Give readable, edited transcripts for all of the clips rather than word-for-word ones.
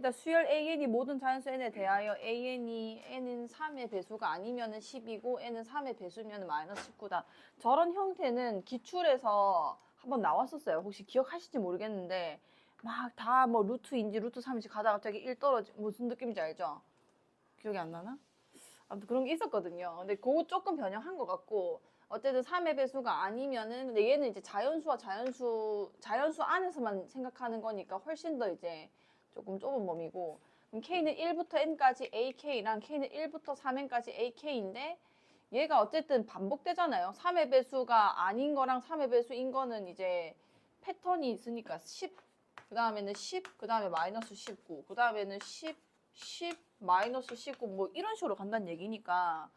일단 수열 AN이 모든 자연수 N에 대하여 AN이 N은 3의 배수가 아니면 10이고 N은 3의 배수면 마이너스 19다. 저런 형태는 기출에서 한번 나왔었어요. 혹시 기억하실지 모르겠는데 막 다 뭐 루트인지 루트 3인지 가다가 갑자기 1 떨어지 무슨 느낌인지 알죠? 기억이 안 나나? 아무튼 그런 게 있었거든요. 근데 그거 조금 변형한 것 같고 어쨌든 3의 배수가 아니면은 근데 얘는 이제 자연수 안에서만 생각하는 거니까 훨씬 더 이제 조금 좁은 범위고 그럼 K는 1부터 N까지 AK랑 K는 1부터 3N까지 AK인데 얘가 어쨌든 반복되잖아요. 3의 배수가 아닌 거랑 3의 배수인 거는 이제 패턴이 있으니까 10, 그 다음에는 10, 그 다음에 마이너스 19, 그 다음에는 10, 10, 마이너스 19 뭐 이런 식으로 간다는 얘기니까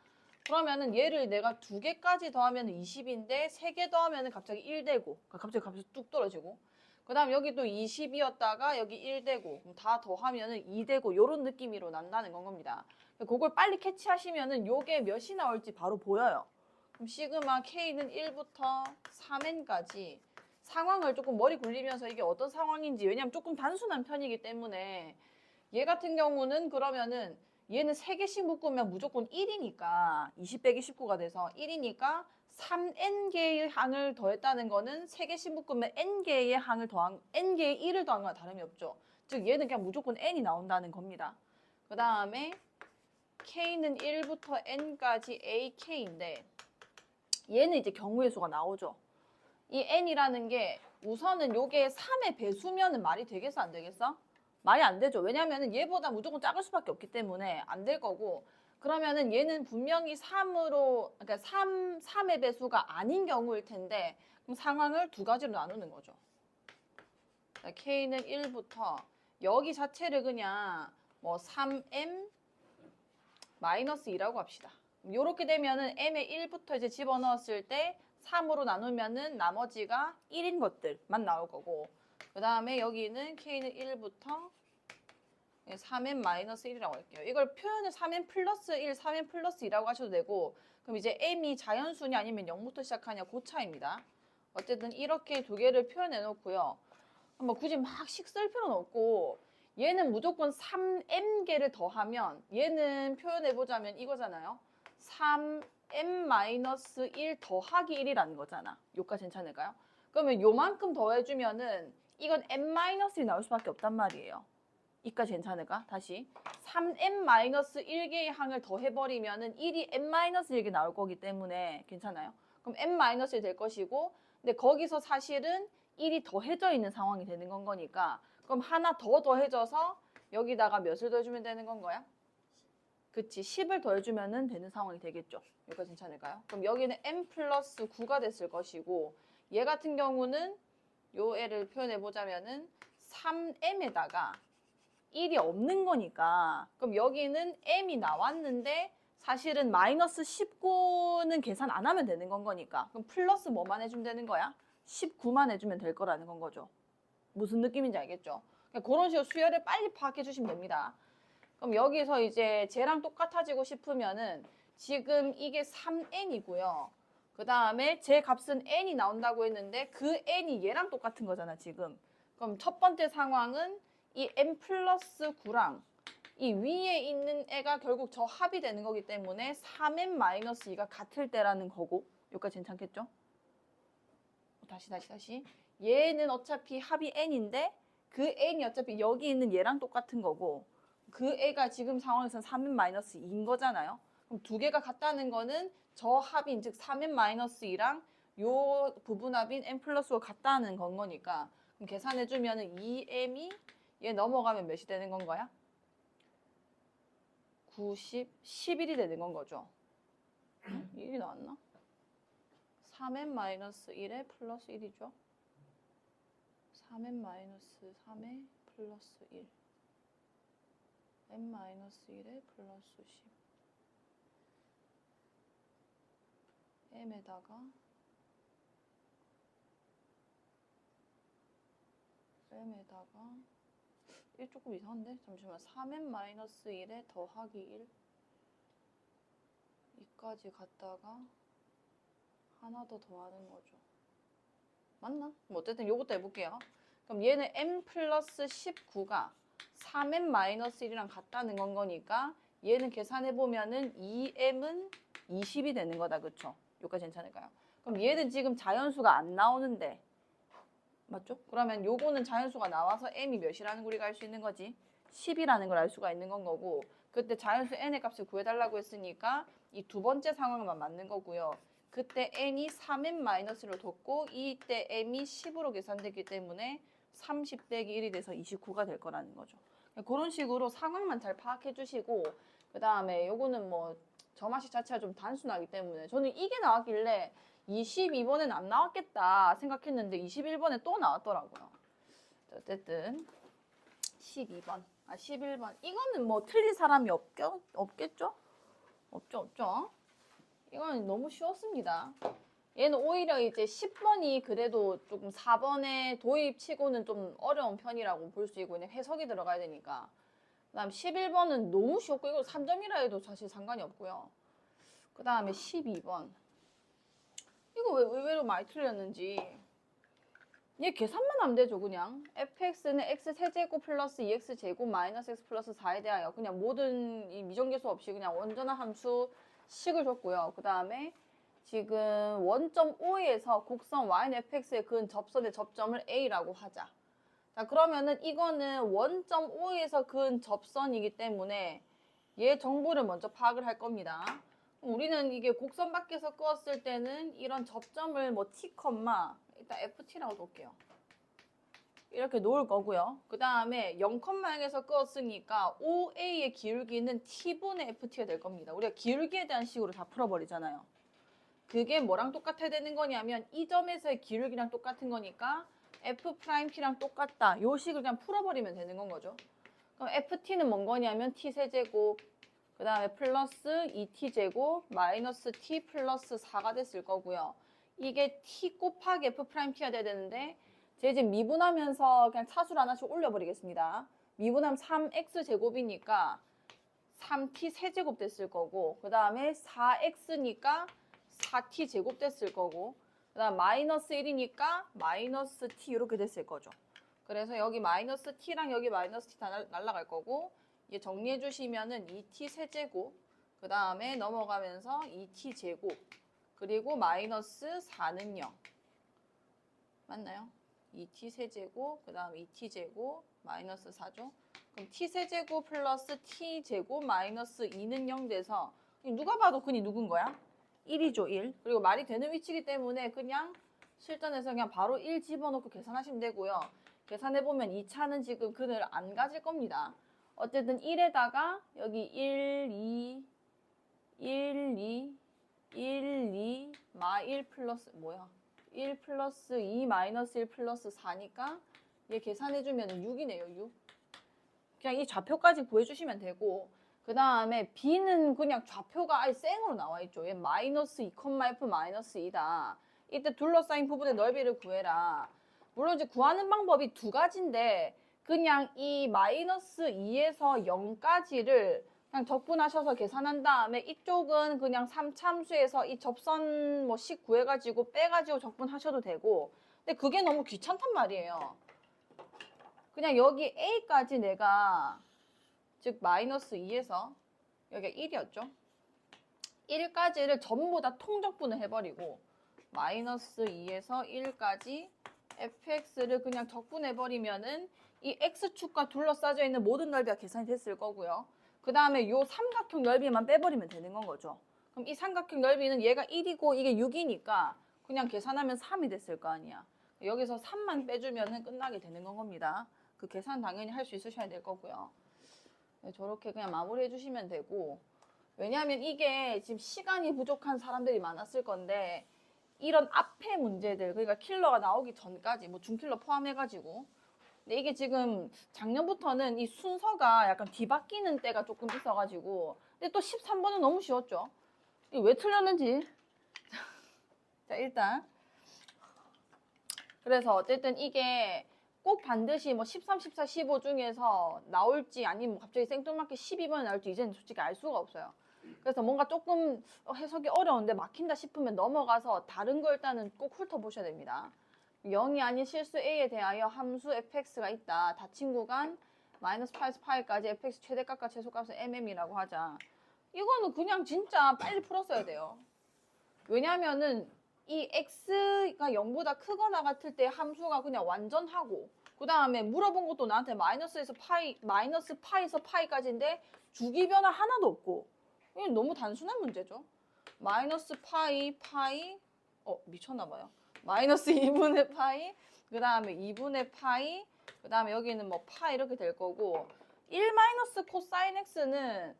그러면은 얘를 내가 2개까지 더하면 20인데 3개 더하면 갑자기 1 되고 갑자기 뚝 떨어지고 그 다음 여기 또 20이었다가 여기 1 되고 그럼 다 더하면은 2 되고 요런 느낌으로 난다는 건 겁니다. 그걸 빨리 캐치하시면은 요게 몇이 나올지 바로 보여요. 그럼 시그마 K는 1부터 3N까지 상황을 조금 머리 굴리면서 이게 어떤 상황인지 왜냐면 조금 단순한 편이기 때문에 얘 같은 경우는 그러면은 얘는 3개씩 묶으면 무조건 1이니까 20 빼기 19가 돼서 1이니까 3n개의 항을 더했다는 거는 3개씩 묶으면 n개의 항을 더한 n개의 1을 더한 거랑 다름이 없죠. 즉 얘는 그냥 무조건 n이 나온다는 겁니다. 그 다음에 k는 1부터 n까지 ak인데 얘는 이제 경우의 수가 나오죠. 이 n이라는 게 우선은 요게 3의 배수면은 말이 되겠어 안 되겠어? 말이 안 되죠. 왜냐면은 얘보다 무조건 작을 수밖에 없기 때문에 안 될 거고 그러면은 얘는 분명히 3으로 그러니까 3의 배수가 아닌 경우일 텐데 그럼 상황을 두 가지로 나누는 거죠. K는 1부터 여기 자체를 그냥 뭐 3m 2라고 합시다. 이렇게 되면은 m의 1부터 이제 집어넣었을 때 3으로 나누면은 나머지가 1인 것들만 나올 거고 그 다음에 여기는 K는 1부터 3n-1이라고 할게요. 이걸 표현을 3n 플러스 1, 3n 플러스 2라고 하셔도 되고 그럼 이제 m이 자연수냐 아니면 0부터 시작하냐 그 차이입니다. 어쨌든 이렇게 두 개를 표현해 놓고요. 뭐 굳이 막 식 쓸 필요는 없고 얘는 무조건 3m개를 더하면 얘는 표현해 보자면 이거잖아요. 3m-1 더하기 1이라는 거잖아. 요까지 괜찮을까요? 그러면 요만큼 더해주면은 이건 m-1이 나올 수밖에 없단 말이에요. 이까지 괜찮을까? 다시 3m-1개의 항을 더해버리면은 1이 m-1개 나올 거기 때문에 괜찮아요? 그럼 m-1 될 것이고 근데 거기서 사실은 1이 더해져 있는 상황이 되는 건 거니까 그럼 하나 더 더해져서 여기다가 몇을 더해주면 되는 건 거야? 그치 10을 더해주면 되는 상황이 되겠죠. 여기까지 괜찮을까요? 그럼 여기는 m 플러스 9가 됐을 것이고 얘 같은 경우는 요 애를 표현해 보자면은 3m에다가 1이 없는 거니까 그럼 여기는 m이 나왔는데 사실은 마이너스 19는 계산 안 하면 되는 건 거니까 그럼 플러스 뭐만 해주면 되는 거야? 19만 해주면 될 거라는 건 거죠. 무슨 느낌인지 알겠죠? 그러니까 그런 식으로 수열을 빨리 파악해 주시면 됩니다. 그럼 여기서 이제 쟤랑 똑같아지고 싶으면은 지금 이게 3n이고요. 그 다음에 제 값은 n이 나온다고 했는데 그 n이 얘랑 똑같은 거잖아 지금. 그럼 첫 번째 상황은 이 n 플러스 9랑 이 위에 있는 애가 결국 저 합이 되는 거기 때문에 3n-2가 같을 때라는 거고 여기까지 괜찮겠죠? 다시 얘는 어차피 합이 n인데 그 n이 어차피 여기 있는 얘랑 똑같은 거고 그 애가 지금 상황에서는 3n-2인 거잖아요. 그럼 두 개가 같다는 거는 저 합인 즉 3n-2랑 요 부분합인 n 플러스 5가 같다는 건 거니까 그럼 계산해주면 2m이 얘 넘어가면 몇이 되는 건 거야? 90, 11이 되는 건 거죠. 1이 나왔나? 3n-1에 플러스 1이죠. 3n-3에 플러스 1 n-1에 플러스 10 m에다가 이 조금 이상한데? 잠시만 3n-1에 더하기 1 이까지 갔다가 하나 더 더하는 거죠. 맞나? 뭐 어쨌든 요것도 해볼게요. 그럼 얘는 m 플러스 19가 3m-1이랑 같다는 건 거니까 얘는 계산해보면은 2m은 20이 되는 거다. 그쵸? 여기까지 괜찮을까요? 그럼 얘는 지금 자연수가 안 나오는데 맞죠? 그러면 요거는 자연수가 나와서 m이 몇이라는 걸 우리가 알 수 있는 거지? 10이라는 걸 알 수가 있는 건 거고 그때 자연수 n의 값을 구해달라고 했으니까 이 두 번째 상황만 맞는 거고요. 그때 n이 3m-를 뒀고 이때 m이 10으로 계산됐기 때문에 30 빼기 1이 돼서 29가 될 거라는 거죠. 그런 식으로 상황만 잘 파악해 주시고 그 다음에 요거는 뭐 점화식 자체가 좀 단순하기 때문에 저는 이게 나왔길래 22번엔 안 나왔겠다 생각했는데 21번에 또 나왔더라고요. 어쨌든 12번, 11번 이거는 뭐 틀린 사람이 없겠죠? 없죠. 이건 너무 쉬웠습니다. 얘는 오히려 이제 10번이 그래도 조금 4번의 도입치고는 좀 어려운 편이라고 볼 수 있고 그냥 해석이 들어가야 되니까 그 다음 11번은 너무 쉬웠고 이거 3점이라 해도 사실 상관이 없고요. 그 다음에 12번 이거 왜 의외로 많이 틀렸는지 얘 계산만 하면 되죠. 그냥 fx는 x세제곱 플러스 2x제곱 마이너스 x 플러스 4에 대하여 그냥 모든 이 미정계수 없이 그냥 원전한 함수 식을 줬고요. 그 다음에 지금 원점 O에서 곡선 y는 fx에 그은 접선의 접점을 A라고 하자. 자 그러면은 이거는 원점 O에서 그은 접선이기 때문에 얘 정보를 먼저 파악을 할 겁니다. 우리는 이게 곡선 밖에서 그었을 때는 이런 접점을 뭐 t, 일단 ft라고 놓을게요. 이렇게 놓을 거고요. 그 다음에 0,0에서 그었으니까 OA의 기울기는 t분의 ft가 될 겁니다. 우리가 기울기에 대한 식으로 다 풀어버리잖아요. 그게 뭐랑 똑같아야 되는 거냐면 이 점에서의 기울기랑 똑같은 거니까 f't랑 똑같다. 요 식을 그냥 풀어버리면 되는 건 거죠. 그럼 ft는 뭔 거냐면 t세제곱 그 다음에 플러스 2t제곱 마이너스 t 플러스 4가 됐을 거고요. 이게 t 곱하기 f't가 돼야 되는데 제가 이제 미분하면서 그냥 차수를 하나씩 올려버리겠습니다. 미분하면 3x제곱이니까 3t 세제곱 됐을 거고 그 다음에 4x니까 4t 제곱 됐을 거고 그 다음 마이너스 1이니까 마이너스 t 이렇게 됐을 거죠. 그래서 여기 마이너스 t랑 여기 마이너스 t 다 날라갈 거고 이게 정리해 주시면은 2t 세제곱 그 다음에 넘어가면서 2t 제곱 그리고 마이너스 4는 0 맞나요? 2t 세제곱 그 다음 2t 제곱 마이너스 4죠. 그럼 t 세제곱 플러스 t 제곱 마이너스 2는 0 돼서 누가 봐도 근이 누군 거야? 1이죠 1. 그리고 말이 되는 위치이기 때문에 그냥 실전에서 그냥 바로 1 집어넣고 계산하시면 되고요. 계산해보면 2차는 지금 근을 안 가질 겁니다. 어쨌든 1에다가 여기 1, 2, 1, 2, 1, 2, 마 1 플러스 뭐야? 1 플러스 2 마이너스 1 플러스 4니까 얘 계산해주면 6이네요 6. 그냥 이 좌표까지 구해주시면 되고 그 다음에 b는 그냥 좌표가 아예 생으로 나와있죠. 얘 마이너스 2,f 마이너스 2다. 이때 둘러싸인 부분의 넓이를 구해라. 물론 이제 구하는 방법이 두 가지인데 그냥 이 마이너스 2에서 0까지를 그냥 적분하셔서 계산한 다음에 이쪽은 그냥 3참수에서 이 접선 뭐 식 구해가지고 빼가지고 적분하셔도 되고 근데 그게 너무 귀찮단 말이에요. 그냥 여기 A까지 내가 즉 마이너스 2에서 여기가 1이었죠. 1까지를 전부 다 통적분을 해버리고 마이너스 2에서 1까지 fx를 그냥 적분해버리면은 이 x축과 둘러싸져 있는 모든 넓이가 계산이 됐을 거고요. 그 다음에 요 삼각형 넓이만 빼버리면 되는 건 거죠. 그럼 이 삼각형 넓이는 얘가 1이고 이게 6이니까 그냥 계산하면 3이 됐을 거 아니야. 여기서 3만 빼주면 끝나게 되는 건 겁니다. 그 계산 당연히 할 수 있으셔야 될 거고요. 네, 저렇게 그냥 마무리해 주시면 되고 왜냐하면 이게 지금 시간이 부족한 사람들이 많았을 건데 이런 앞에 문제들 그러니까 킬러가 나오기 전까지 뭐 중킬러 포함해가지고 근데 이게 지금 작년부터는 이 순서가 약간 뒤바뀌는 때가 조금 있어가지고 근데 또 13번은 너무 쉬웠죠. 이게 왜 틀렸는지 자 일단 그래서 어쨌든 이게 꼭 반드시 뭐 13, 14, 15 중에서 나올지 아니면 갑자기 생뚱맞게 12번에 나올지 이제는 솔직히 알 수가 없어요. 그래서 뭔가 조금 해석이 어려운데 막힌다 싶으면 넘어가서 다른 거 일단은 꼭 훑어보셔야 됩니다. 0이 아닌 실수 A에 대하여 함수 fx가 있다. 닫힌 구간 마이너스 파이에서 파이까지 fx 최대값과 최소값은 mm이라고 하자. 이거는 그냥 진짜 빨리 풀었어야 돼요. 왜냐면은 이 x가 0보다 크거나 같을 때 함수가 그냥 완전하고, 그 다음에 물어본 것도 나한테 마이너스 파이에서 파이까지인데 주기 변화 하나도 없고, 이게 너무 단순한 문제죠. 마이너스 파이 미쳤나봐요. 마이너스 2분의 파이, 그 다음에 2분의 파이, 그 다음에 여기는 뭐 파이 이렇게 될 거고, 1 마이너스 코사인 x는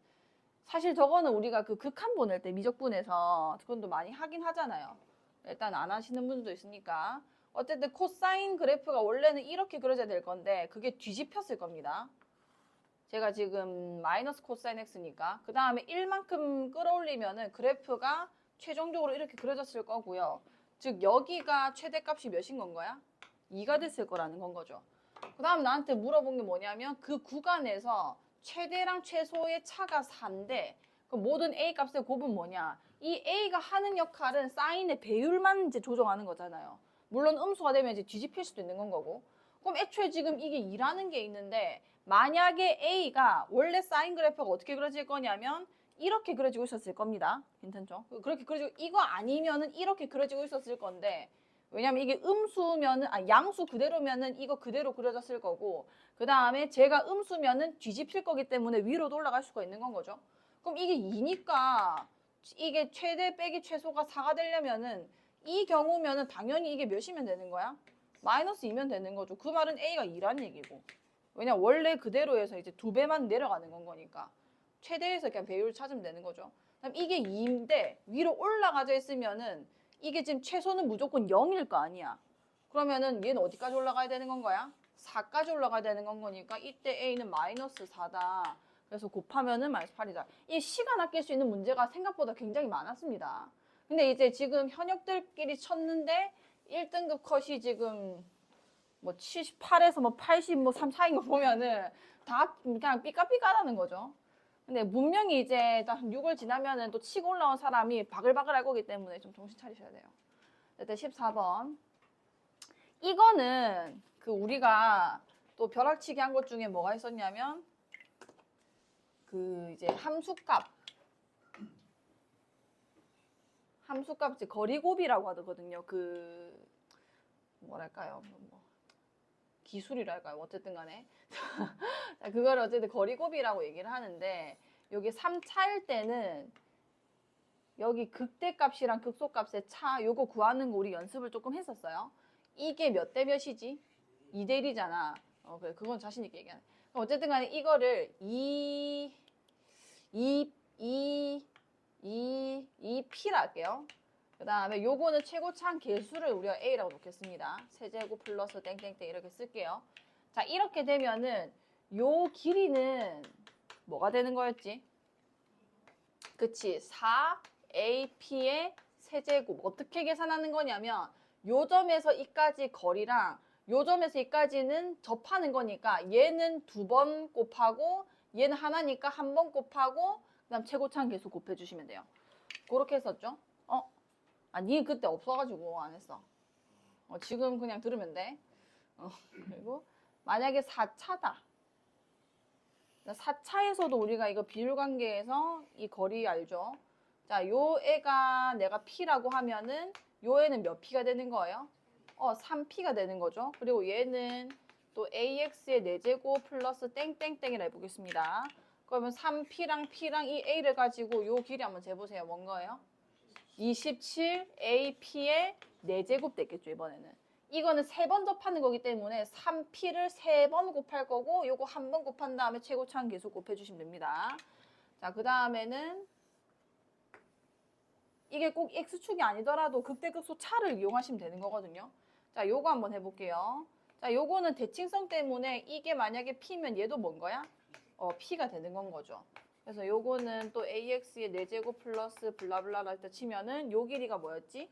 사실 저거는 우리가 그 극한 보낼 때 미적분에서 그것도 많이 하긴 하잖아요. 일단 안 하시는 분들도 있으니까. 어쨌든 코사인 그래프가 원래는 이렇게 그려져야 될 건데 그게 뒤집혔을 겁니다. 제가 지금 마이너스 코사인 x니까. 그 다음에 1만큼 끌어올리면은 그래프가 최종적으로 이렇게 그려졌을 거고요. 즉 여기가 최대값이 몇인 건 거야? 2가 됐을 거라는 건 거죠. 그 다음 나한테 물어본 게 뭐냐면 그 구간에서 최대랑 최소의 차가 4인데 그 모든 a 값의 곱은 뭐냐? 이 a가 하는 역할은 사인의 배율만 이제 조정하는 거잖아요. 물론 음수가 되면 이제 뒤집힐 수도 있는 건 거고. 그럼 애초에 지금 이게 2라는 게 있는데 만약에 a가 원래 사인 그래프가 어떻게 그려질 거냐면 이렇게 그려지고 있었을 겁니다. 괜찮죠? 그렇게 그려지고 이거 아니면은 이렇게 그려지고 있었을 건데 왜냐면 이게 음수면은 양수 그대로면은 이거 그대로 그려졌을 거고 그 다음에 제가 음수면은 뒤집힐 거기 때문에 위로도 올라갈 수가 있는 건 거죠. 그럼 이게 2니까 이게 최대 빼기 최소가 4가 되려면은 이 경우면은 당연히 이게 몇이면 되는 거야? 마이너스 2면 되는 거죠. 그 말은 a가 2라는 얘기고. 왜냐 원래 그대로에서 이제 2배만 내려가는 건 거니까. 최대에서 그냥 배율을 찾으면 되는 거죠. 그럼 이게 2인데 위로 올라가져 있으면은 이게 지금 최소는 무조건 0일 거 아니야. 그러면은 얘는 어디까지 올라가야 되는 건 거야? 4까지 올라가야 되는 건 거니까 이때 a는 마이너스 4다. 그래서 곱하면은 마이너스 8이다. 이 시간 아낄 수 있는 문제가 생각보다 굉장히 많았습니다. 근데 이제 지금 현역들끼리 쳤는데 1등급 컷이 지금 뭐 78에서 뭐 80, 뭐 3 사이인 거 보면은 다 그냥 삐까삐까하다는 거죠. 근데 분명히 이제 한 6월 지나면은 또 치고 올라온 사람이 바글바글 할 거기 때문에 좀 정신 차리셔야 돼요. 일단 14번. 이거는 그 우리가 또 벼락치기 한 것 중에 뭐가 있었냐면 그 이제 함수값 이제 거리곱이라고 하거든요. 그 뭐랄까요? 뭐 기술이랄까요? 어쨌든 간에 그걸 어쨌든 거리곱이라고 얘기를 하는데 여기 3차일 때는 여기 극대값이랑 극소값의 차 요거 구하는 거 우리 연습을 조금 했었어요. 이게 몇 대 몇이지? 2대 1이잖아. 그래 그건 자신 있게 얘기하네. 어쨌든 간에 이거를 2p라 할게요. 그 다음에 요거는 최고차항 개수를 우리가 a라고 놓겠습니다. 세제곱 플러스 땡땡땡 이렇게 쓸게요. 자 이렇게 되면은 요 길이는 뭐가 되는 거였지? 그치 4ap의 세제곱. 어떻게 계산하는 거냐면 요 점에서 이까지 거리랑 요 점에서 이까지는 접하는 거니까 얘는 2번 곱하고 얘는 하나니까 1번 곱하고 그 다음 최고차항 개수 곱해주시면 돼요. 그렇게 했었죠? 니 그때 없어가지고 안 했어. 지금 그냥 들으면 돼. 그리고 만약에 4차다. 4차에서도 우리가 이거 비율관계에서 이 거리 알죠? 자, 요 애가 내가 p라고 하면은 요 애는 몇 p가 되는 거예요? 3p가 되는 거죠. 그리고 얘는 또 ax의 4제곱 플러스 땡땡땡이라 해보겠습니다. 그러면 3p랑 p랑 이 a를 가지고 요 길이 한번 재보세요. 뭔 거예요? 27ap의 4제곱 됐겠죠, 이번에는. 이거는 3번 접하는 거기 때문에 3p를 3번 곱할 거고 요거 1번 곱한 다음에 최고차항 계속 곱해주시면 됩니다. 자, 그 다음에는 이게 꼭 x축이 아니더라도 극대극소 차를 이용하시면 되는 거거든요. 자, 요거 한번 해볼게요. 자, 요거는 대칭성 때문에 이게 만약에 p면 얘도 뭔 거야? p가 되는 건 거죠. 그래서 요거는 또 ax의 4제곱 플러스 블라블라라 할 때 치면은 요 길이가 뭐였지?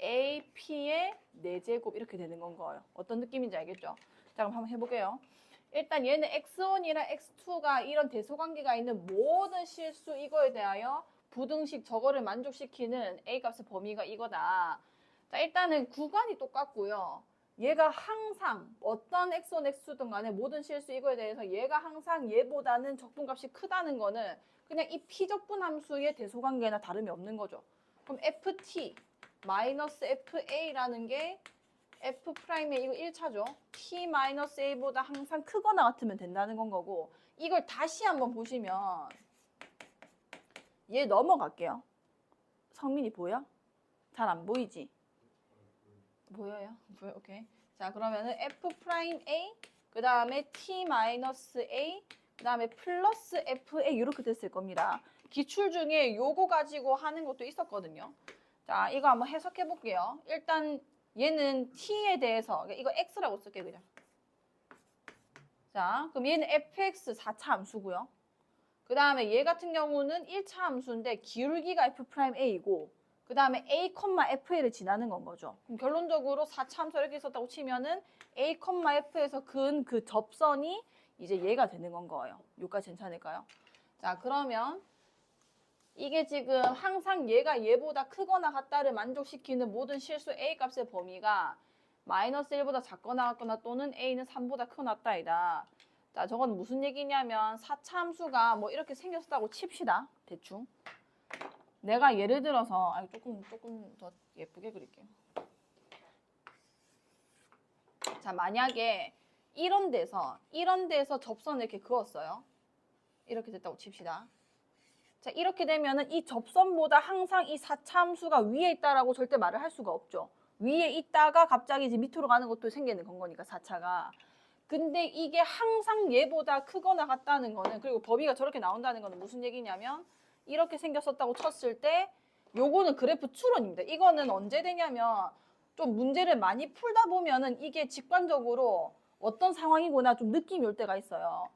ap의 4제곱 이렇게 되는 건 거예요. 어떤 느낌인지 알겠죠? 자, 그럼 한번 해볼게요. 일단 얘는 x1이랑 x2가 이런 대소관계가 있는 모든 실수 이거에 대하여 부등식 저거를 만족시키는 a 값의 범위가 이거다. 자, 일단은 구간이 똑같고요. 얘가 항상 어떤 x1, x2든 간에 모든 실수 이거에 대해서 얘가 항상 얘보다는 적분값이 크다는 거는 그냥 이 피적분 함수의 대소관계나 다름이 없는 거죠. 그럼 ft 마이너스 fa라는 게 f'의 이거 1차죠. t-a보다 항상 크거나 같으면 된다는 건 거고 이걸 다시 한번 보시면 얘 넘어갈게요. 성민이 보여? 잘 안 보이지? 보여요? 보여? 오케이. 자, 그러면은 f'A, 그 다음에 t-a, 그 다음에 플러스 fa 이렇게 됐을 겁니다. 기출 중에 요거 가지고 하는 것도 있었거든요. 자, 이거 한번 해석해 볼게요. 일단 얘는 t에 대해서, 이거 x라고 쓸게요, 그냥. 자, 그럼 얘는 fx 4차 함수고요. 그 다음에 얘 같은 경우는 1차 함수인데 기울기가 f'A이고 그 다음에 a, fa를 지나는 건 거죠. 그럼 결론적으로 4차 함수 이렇게 있었다고 치면은 a, f에서 근 그 접선이 이제 얘가 되는 건 거예요. 여기까지 괜찮을까요? 자, 그러면 이게 지금 항상 얘가 얘보다 크거나 같다를 만족시키는 모든 실수 a 값의 범위가 마이너스 1보다 작거나 같거나 또는 a는 3보다 크거나 같다이다. 자, 저건 무슨 얘기냐면 4차 함수가 뭐 이렇게 생겼다고 칩시다. 대충. 내가 예를 들어서 조금 더 예쁘게 그릴게요. 자, 만약에 이런 데서 접선을 이렇게 그었어요. 이렇게 됐다고 칩시다. 자, 이렇게 되면은 이 접선보다 항상 이 4차 함수가 위에 있다라고 절대 말을 할 수가 없죠. 위에 있다가 갑자기 이제 밑으로 가는 것도 생기는 건 거니까 4차가. 근데 이게 항상 얘보다 크거나 같다는 거는 그리고 범위가 저렇게 나온다는 거는 무슨 얘기냐면 이렇게 생겼었다고 쳤을 때 요거는 그래프 추론입니다. 이거는 언제 되냐면 좀 문제를 많이 풀다 보면은 이게 직관적으로 어떤 상황이구나 좀 느낌이 올 때가 있어요.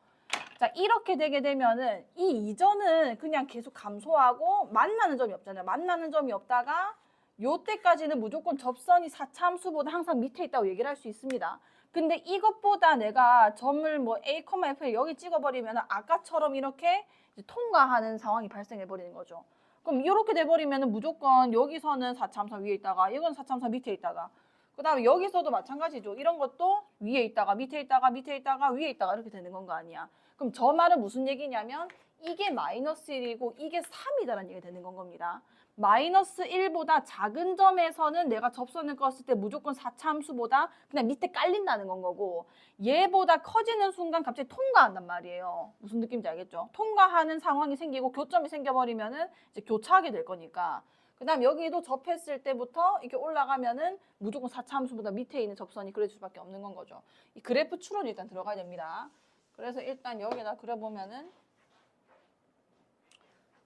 자, 이렇게 되게 되면은 이 이전은 그냥 계속 감소하고 만나는 점이 없잖아요. 만나는 점이 없다가 요때까지는 무조건 접선이 4차 함수보다 항상 밑에 있다고 얘기를 할 수 있습니다. 근데 이것보다 내가 점을 뭐 a, f에 여기 찍어버리면 아까처럼 이렇게 통과하는 상황이 발생해 버리는 거죠. 그럼 이렇게 돼버리면 무조건 여기서는 4차 함수 위에 있다가 이건 4차 함수 밑에 있다가 그 다음에 여기서도 마찬가지죠. 이런 것도 위에 있다가 밑에 있다가 밑에 있다가 위에 있다가 이렇게 되는 건 거 아니야. 그럼 저 말은 무슨 얘기냐면 이게 마이너스 1이고 이게 3이다라는 얘기가 되는 건 겁니다. 마이너스 1보다 작은 점에서는 내가 접선을 그었을 때 무조건 4차 함수보다 그냥 밑에 깔린다는 건 거고 얘보다 커지는 순간 갑자기 통과한단 말이에요. 무슨 느낌인지 알겠죠? 통과하는 상황이 생기고 교점이 생겨버리면은 이제 교차하게 될 거니까. 그 다음 여기도 접했을 때부터 이렇게 올라가면은 무조건 4차 함수보다 밑에 있는 접선이 그려질 수밖에 없는 건 거죠. 이 그래프 추론이 일단 들어가야 됩니다. 그래서 일단 여기다 그려보면은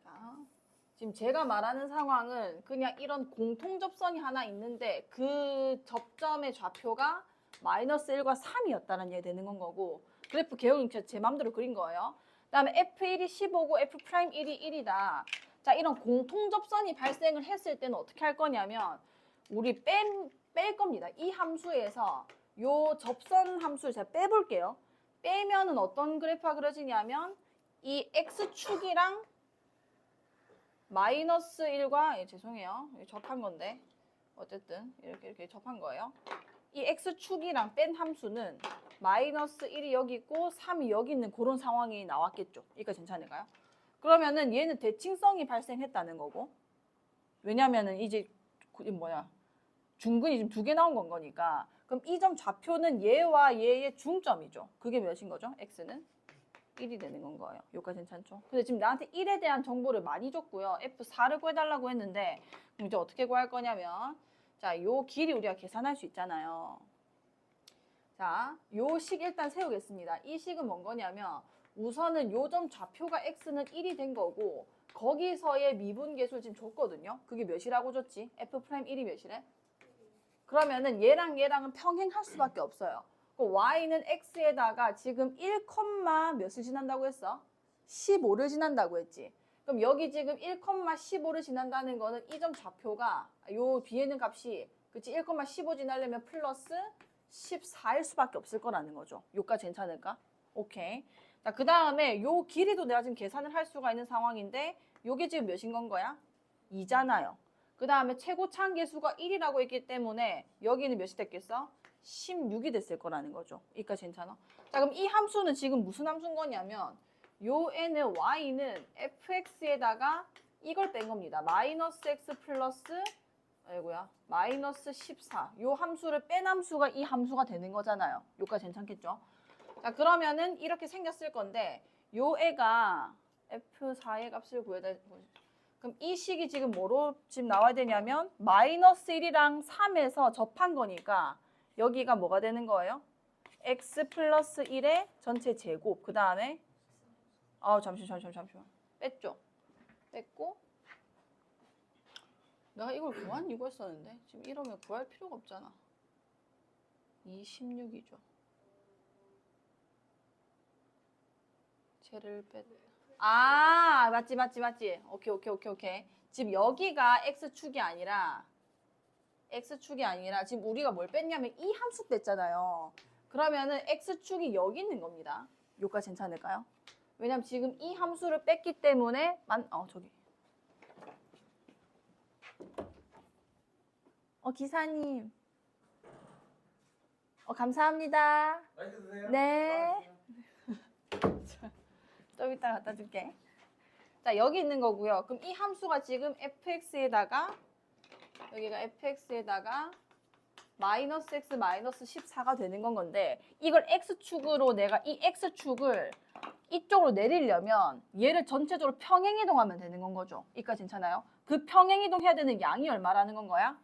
자, 지금 제가 말하는 상황은 그냥 이런 공통접선이 하나 있는데 그 접점의 좌표가 마이너스 1과 3이었다는 얘기 되는 건 거고 그래프 개요는 제 맘대로 그린 거예요. 그 다음에 F1이 15고 F'1이 1이다. 자, 이런 공통접선이 발생을 했을 때는 어떻게 할 거냐면 우리 뺄 겁니다. 이 함수에서 요 접선 함수를 제가 빼볼게요. 빼면은 어떤 그래프가 그려지냐면 이 X축이랑 마이너스 1과 죄송해요. 접한 건데 어쨌든 이렇게 접한 거예요. 이 X축이랑 뺀 함수는 마이너스 1이 여기 있고 3이 여기 있는 그런 상황이 나왔겠죠. 이거 괜찮을까요? 그러면은 얘는 대칭성이 발생했다는 거고 왜냐면은 이제 중근이 지금 2개 나온 건 거니까 그럼 이 점 좌표는 얘와 얘의 중점이죠. 그게 몇인 거죠? X는 1이 되는 건 거예요. 여기까지 괜찮죠? 근데 지금 나한테 1에 대한 정보를 많이 줬고요. F4를 구해달라고 했는데 그럼 이제 어떻게 구할 거냐면 자, 요 길이 우리가 계산할 수 있잖아요. 자, 요 식 일단 세우겠습니다. 이 식은 뭔 거냐면 우선은 요 점 좌표가 X는 1이 된 거고 거기서의 미분계수를 지금 줬거든요. 그게 몇이라고 줬지? F'1이 몇이래? 그러면은 얘랑 얘랑은 평행할 수밖에 없어요. y는 x에다가 지금 1, 몇을 지난다고 했어? 15를 지난다고 했지. 그럼 여기 지금 1,15를 지난다는 거는 이 점 좌표가 요 뒤에 있는 값이 그치 1,15 지나려면 플러스 14일 수밖에 없을 거라는 거죠. 요까지 괜찮을까? 오케이. 자, 그 다음에 요 길이도 내가 지금 계산을 할 수가 있는 상황인데 요게 지금 몇인 건 거야? 2잖아요. 그 다음에 최고 차항계수가 1이라고 했기 때문에 여기는 몇이 됐겠어? 16이 됐을 거라는 거죠. 여기까지 괜찮아? 자, 그럼 이 함수는 지금 무슨 함수인 거냐면 요 n은 y는 fx에다가 이걸 뺀 겁니다. 마이너스 x 플러스 아이고야 마이너스 14. 요 함수를 뺀 함수가 이 함수가 되는 거잖아요. 요까지 괜찮겠죠? 자, 그러면은 이렇게 생겼을 건데 요 애가 f4의 값을 구해야 그럼 이 식이 지금 뭐로 지금 나와야 되냐면 마이너스 1이랑 3에서 접한 거니까 여기가 뭐가 되는 거예요? x 플러스 1의 전체 제곱. 그 다음에 잠시만. 뺐죠? 뺐고 내가 이걸 구한 이거 했었는데 지금 이러면 구할 필요가 없잖아. 26이죠. 쟤를 뺐. 맞지. 오케이. 지금 여기가 x축이 아니라 지금 우리가 뭘 뺐냐면 이 함수 뺐잖아요. 그러면은 x축이 여기 있는 겁니다. 요까지 괜찮을까요? 왜냐면 지금 이 함수를 뺐기 때문에 저기. 기사님. 감사합니다. 맛있게 드세요. 네. 좀 이따 갖다 줄게. 자, 여기 있는 거고요. 그럼 이 함수가 지금 fx에다가 여기가 fx에다가 마이너스 x 마이너스 14가 되는 건데 이걸 x축으로 내가 이 x축을 이쪽으로 내리려면 얘를 전체적으로 평행이동하면 되는 건 거죠. 이까지 괜찮아요? 그 평행이동해야 되는 양이 얼마라는 건 거야?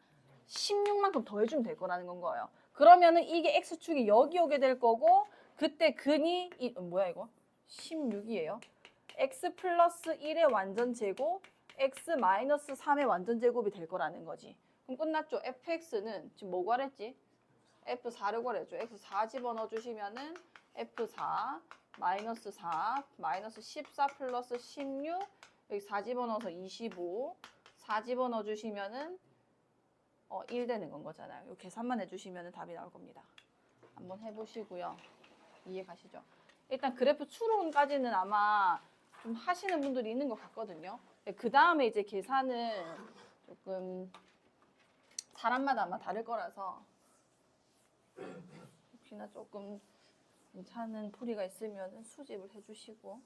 16만큼 더해주면 될 거라는 건 거예요. 그러면은 이게 x축이 여기 오게 될 거고 그때 근이 뭐야 이거? 16이에요. x 플러스 1의 완전 제곱 x 마이너스 3의 완전 제곱이 될 거라는 거지. 그럼 끝났죠? fx는 지금 뭐 구하랬지? f4를 구하랬죠. x4 집어넣어 주시면은 f4 마이너스 4 마이너스 14 플러스 16 여기 4 집어넣어서 25 4 집어넣어 주시면은 1 되는 건 거잖아요. 이 계산만 해주시면 답이 나올 겁니다. 한번 해보시고요. 이해 가시죠? 일단 그래프 추론까지는 아마 좀 하시는 분들이 있는 것 같거든요. 그 다음에 이제 계산은 조금 사람마다 아마 다를 거라서 혹시나 조금 괜찮은 풀이가 있으면 수집을 해주시고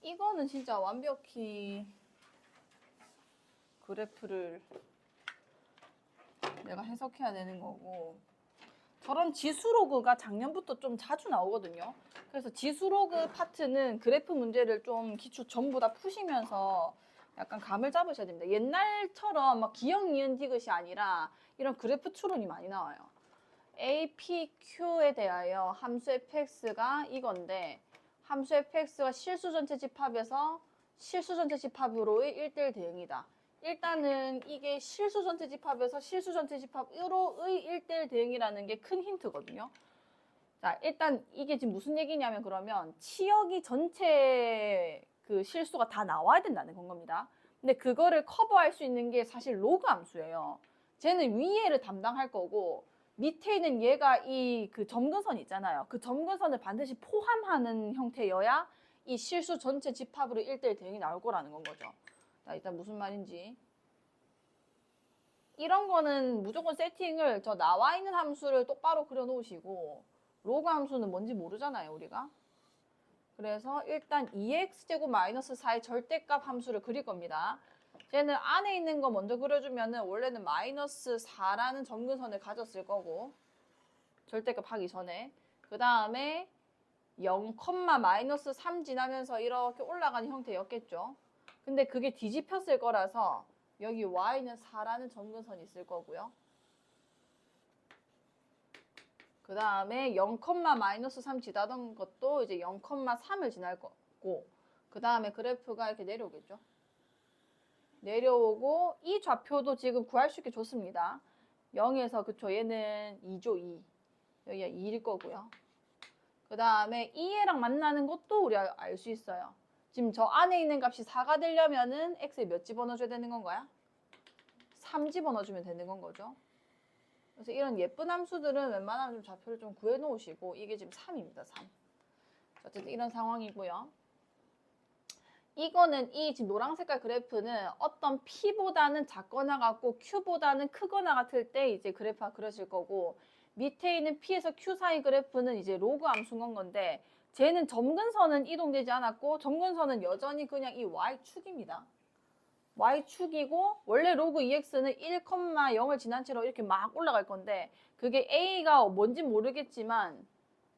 이거는 진짜 완벽히 그래프를 내가 해석해야 되는 거고 저런 지수로그가 작년부터 좀 자주 나오거든요. 그래서 지수로그 파트는 그래프 문제를 좀 기초 전부 다 푸시면서 약간 감을 잡으셔야 됩니다. 옛날처럼 막 기억, 니은, 디귿이 아니라 이런 그래프 추론이 많이 나와요. APQ에 대하여 함수 fx가 이건데 함수 fx가 실수 전체 집합에서 실수 전체 집합으로의 1대1 대응이다. 일단은 이게 실수 전체 집합에서 실수 전체 집합으로의 1대1 대응이라는 게 큰 힌트거든요. 자, 일단 이게 지금 무슨 얘기냐면 그러면 치역이 전체 그 실수가 다 나와야 된다는 건 겁니다. 근데 그거를 커버할 수 있는 게 사실 로그 함수예요. 쟤는 위에를 담당할 거고 밑에 있는 얘가 이 그 점근선 있잖아요. 그 점근선을 반드시 포함하는 형태여야 이 실수 전체 집합으로 1대1 대응이 나올 거라는 건 거죠. 자, 일단 무슨 말인지. 이런 거는 무조건 세팅을 저 나와 있는 함수를 똑바로 그려 놓으시고 로그 함수는 뭔지 모르잖아요, 우리가. 그래서 일단 2x제곱 마이너스 4의 절대값 함수를 그릴 겁니다. 쟤는 안에 있는 거 먼저 그려주면은 원래는 마이너스 4라는 점근선을 가졌을 거고 절대값 하기 전에 그 다음에 0, 마이너스 3 지나면서 이렇게 올라가는 형태였겠죠. 근데 그게 뒤집혔을 거라서 여기 y는 4라는 점근선이 있을 거고요. 그 다음에 0, 마이너스 3 지나던 것도 이제 0, 3을 지날 거고 그 다음에 그래프가 이렇게 내려오겠죠. 내려오고 이 좌표도 지금 구할 수 있게 좋습니다. 0에서 그쵸 얘는 2죠 2 여기가 2일 거고요. 그 다음에 2얘랑 만나는 것도 우리 알 수 있어요. 지금 저 안에 있는 값이 4가 되려면은 x에 몇 집어넣어줘야 되는 건가요? 3 집어넣어주면 되는 건 거죠. 그래서 이런 예쁜 함수들은 웬만하면 좀 좌표를 좀 구해놓으시고 이게 지금 3입니다. 3. 어쨌든 이런 상황이고요. 이거는 이 지금 노란 색깔 그래프는 어떤 P보다는 작거나 같고 Q보다는 크거나 같을 때 이제 그래프가 그려질 거고, 밑에 있는 P에서 Q 사이 그래프는 이제 로그 함수인 건데, 쟤는 점근선은 이동되지 않았고 점근선은 여전히 그냥 이 Y축입니다. Y축이고 원래 로그 EX는 1,0을 지난 채로 이렇게 막 올라갈 건데, 그게 A가 뭔지 모르겠지만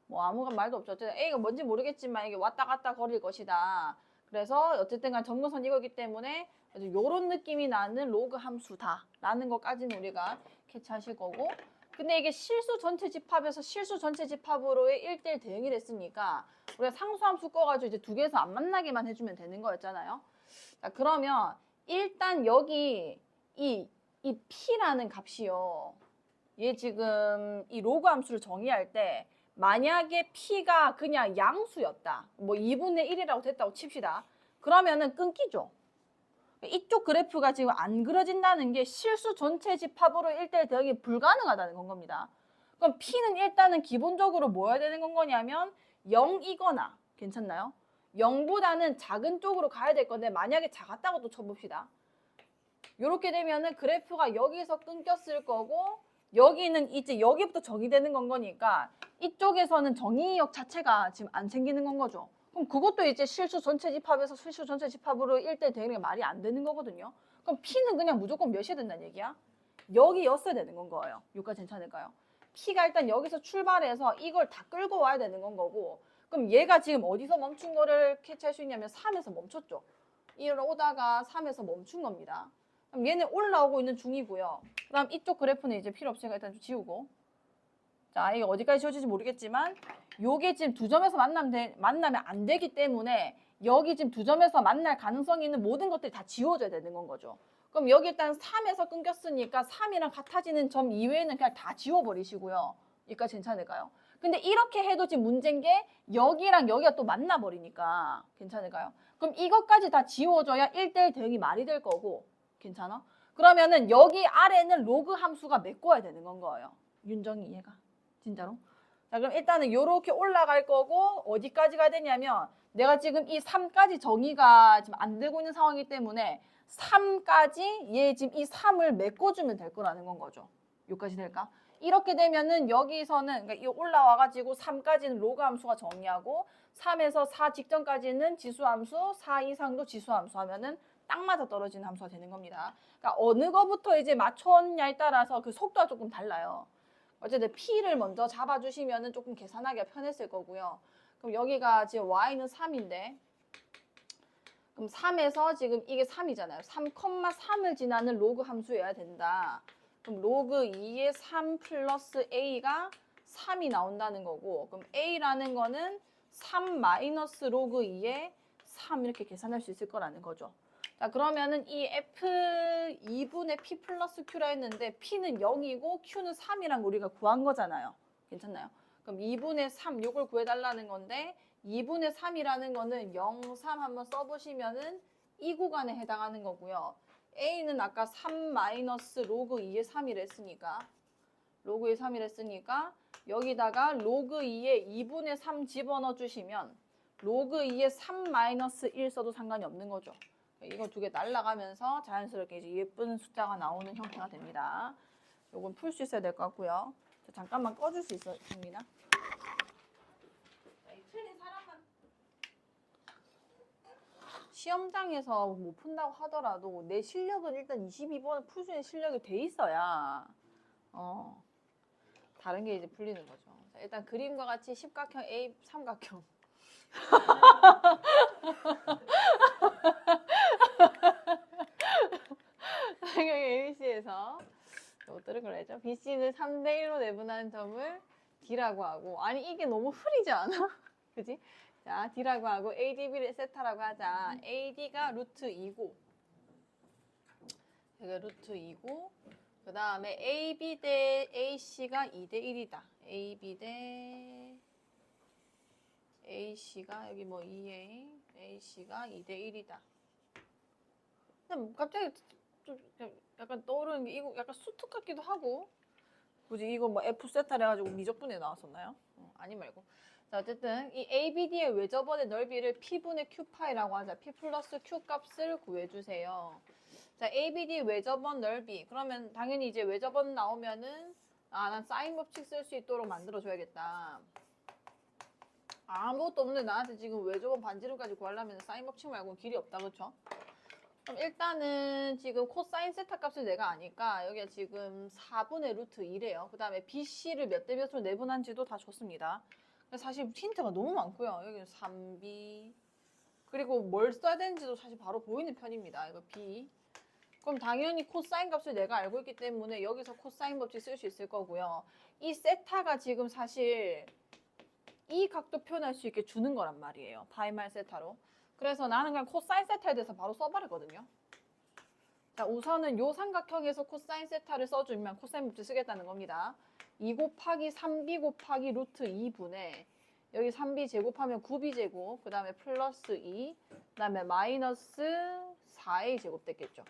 뭐 아무런 말도 없죠. 어쨌든 A가 뭔지 모르겠지만 이게 왔다 갔다 거릴 것이다. 그래서 어쨌든 간 점근선 이거기 때문에 요런 느낌이 나는 로그 함수다라는 것까지는 우리가 캐치하실 거고, 근데 이게 실수 전체 집합에서 실수 전체 집합으로의 1대1 대응이 됐으니까 우리가 상수함수 꺼가지고 이제 두 개에서 안 만나게만 해주면 되는 거였잖아요. 자, 그러면 일단 여기 이 P라는 값이요. 얘 지금 이 로그 함수를 정의할 때 만약에 P가 그냥 양수였다. 뭐 2분의 1이라고 됐다고 칩시다. 그러면은 끊기죠. 이쪽 그래프가 지금 안 그려진다는 게 실수 전체 집합으로 1대1 대응이 불가능하다는 건 겁니다. 그럼 P는 일단은 기본적으로 뭐여야 되는 건 거냐면 0이거나, 괜찮나요? 0보다는 작은 쪽으로 가야 될 건데 만약에 작았다고 또 쳐봅시다. 이렇게 되면은 그래프가 여기서 끊겼을 거고, 여기는 이제 여기부터 정의되는 건 거니까 이쪽에서는 정의역 자체가 지금 안 생기는 건 거죠. 그럼 그것도 이제 실수 전체 집합에서 실수 전체 집합으로 1대 되는 게 말이 안 되는 거거든요. 그럼 P는 그냥 무조건 몇이 된다는 얘기야? 여기였어야 되는 건 거예요. 여기까지 괜찮을까요? P가 일단 여기서 출발해서 이걸 다 끌고 와야 되는 건 거고, 그럼 얘가 지금 어디서 멈춘 거를 캐치할 수 있냐면 3에서 멈췄죠. 이러다가 3에서 멈춘 겁니다. 그럼 얘는 올라오고 있는 중이고요. 그 다음 이쪽 그래프는 이제 필요 없으니까 일단 좀 지우고. 자, 이게 어디까지 지워질지 모르겠지만 요게 지금 두 점에서 만나면 안 되기 때문에 여기 지금 두 점에서 만날 가능성이 있는 모든 것들이 다 지워져야 되는 건 거죠. 그럼 여기 일단 3에서 끊겼으니까 3이랑 같아지는 점 이외에는 그냥 다 지워버리시고요. 여기까지 괜찮을까요? 근데 이렇게 해도 지금 문제인 게 여기랑 여기가 또 만나버리니까 괜찮을까요? 그럼 이것까지 다 지워져야 1대1 대응이 말이 될 거고, 괜찮아? 그러면은 여기 아래는 로그 함수가 메꿔야 되는 건 거예요. 윤정이 이해가? 진짜로? 자, 그럼 일단은 이렇게 올라갈 거고, 어디까지 가야 되냐면 내가 지금 이 3까지 정의가 지금 안 되고 있는 상황이기 때문에 3까지 얘 지금 이 3을 메꿔주면 될 거라는 건 거죠. 여기까지 될까? 이렇게 되면은 여기서는 그러니까 이 올라와가지고 3까지는 로그 함수가 정의하고 3에서 4 직전까지는 지수함수, 4 이상도 지수함수 하면은 딱 맞아 떨어지는 함수가 되는 겁니다. 그러니까 어느 거부터 이제 맞췄냐에 따라서 그 속도가 조금 달라요. 어쨌든 P를 먼저 잡아주시면은 조금 계산하기가 편했을 거고요. 그럼 여기가 지금 Y는 3인데, 그럼 3에서 지금 이게 3이잖아요. 3,3을 지나는 로그 함수여야 된다. 그럼 로그 2의 3 플러스 A가 3이 나온다는 거고, 그럼 A라는 거는 3 마이너스 로그 2의 3 이렇게 계산할 수 있을 거라는 거죠. 자, 그러면은 이 F 2분의 P 플러스 Q라 했는데 P는 0이고 Q는 3이랑 우리가 구한 거잖아요. 괜찮나요? 그럼 2분의 3 요걸 구해달라는 건데 2분의 3이라는 거는 0, 3 한번 써보시면은 이 구간에 해당하는 거고요. A는 아까 3 마이너스 로그 2의 3이라 했으니까 로그 2의 3이라 했으니까 여기다가 로그 2의 2분의 3 집어넣어 주시면 로그 2의 3 마이너스 1 써도 상관이 없는 거죠. 이거 두 개 날라가면서 자연스럽게 이제 예쁜 숫자가 나오는 형태가 됩니다. 요건 풀 수 있어야 될 것 같고요. 잠깐만 꺼줄 수 있습니다. 틀린 사람만 시험장에서 못 푼다고 하더라도 내 실력은 일단 22번을 풀 수 있는 실력이 돼 있어야 다른 게 이제 풀리는 거죠. 자, 일단 그림과 같이 십각형 A 삼각형 삼각형 ABC에서 이것들을 그래야죠. BC는 3대1로 내분하는 점을 D라고 하고, 아니 이게 너무 흐리지 않아? 그지? 자, D라고 하고 ADB를 세타라고 하자. AD가 루트 2고 여기가 루트 2고 그 다음에 AB 대 AC가 2대 1이다. AB 대 AC가 여기 뭐 2A, AC가 2대 1이다. 근데 갑자기 좀 약간 떠오르는 게 이거 약간 수특 같기도 하고, 굳이 이거 뭐 F 세타를 해가지고 미적분에 나왔었나요? 아니 말고. 자, 어쨌든 이 ABD의 외접원의 넓이를 P분의 Q파이라고 하자. P 플러스 Q 값을 구해주세요. 자, ABD 외접원 넓이. 그러면 당연히 이제 외접원 나오면은 난 사인 법칙 쓸 수 있도록 만들어줘야겠다. 아무것도 없는데 나한테 지금 외접원 반지름까지 구하려면 사인 법칙 말고는 길이 없다, 그쵸? 그럼 일단은 지금 코사인 세타 값을 내가 아니까 여기가 지금 4분의 루트 2래요. 그 다음에 BC를 몇 대 몇으로 내분한지도 다 줬습니다. 사실 힌트가 너무 많고요. 여기는 3B 그리고 뭘 써야 되는지도 사실 바로 보이는 편입니다. 이거 B. 그럼 당연히 코사인 값을 내가 알고 있기 때문에 여기서 코사인 법칙 쓸 수 있을 거고요. 이 세타가 지금 사실 이 각도 표현할 수 있게 주는 거란 말이에요. 파이말 세타로. 그래서 나는 그냥 코사인 세타에 대해서 바로 써버리거든요. 자, 우선은 요 삼각형에서 코사인 세타를 써주면 코사인 법칙 쓰겠다는 겁니다. 2 곱하기 3b 곱하기 루트 2분의 여기 3b 제곱하면 9b 제곱, 그 다음에 플러스 2, 그 다음에 마이너스 4a 제곱 됐겠죠.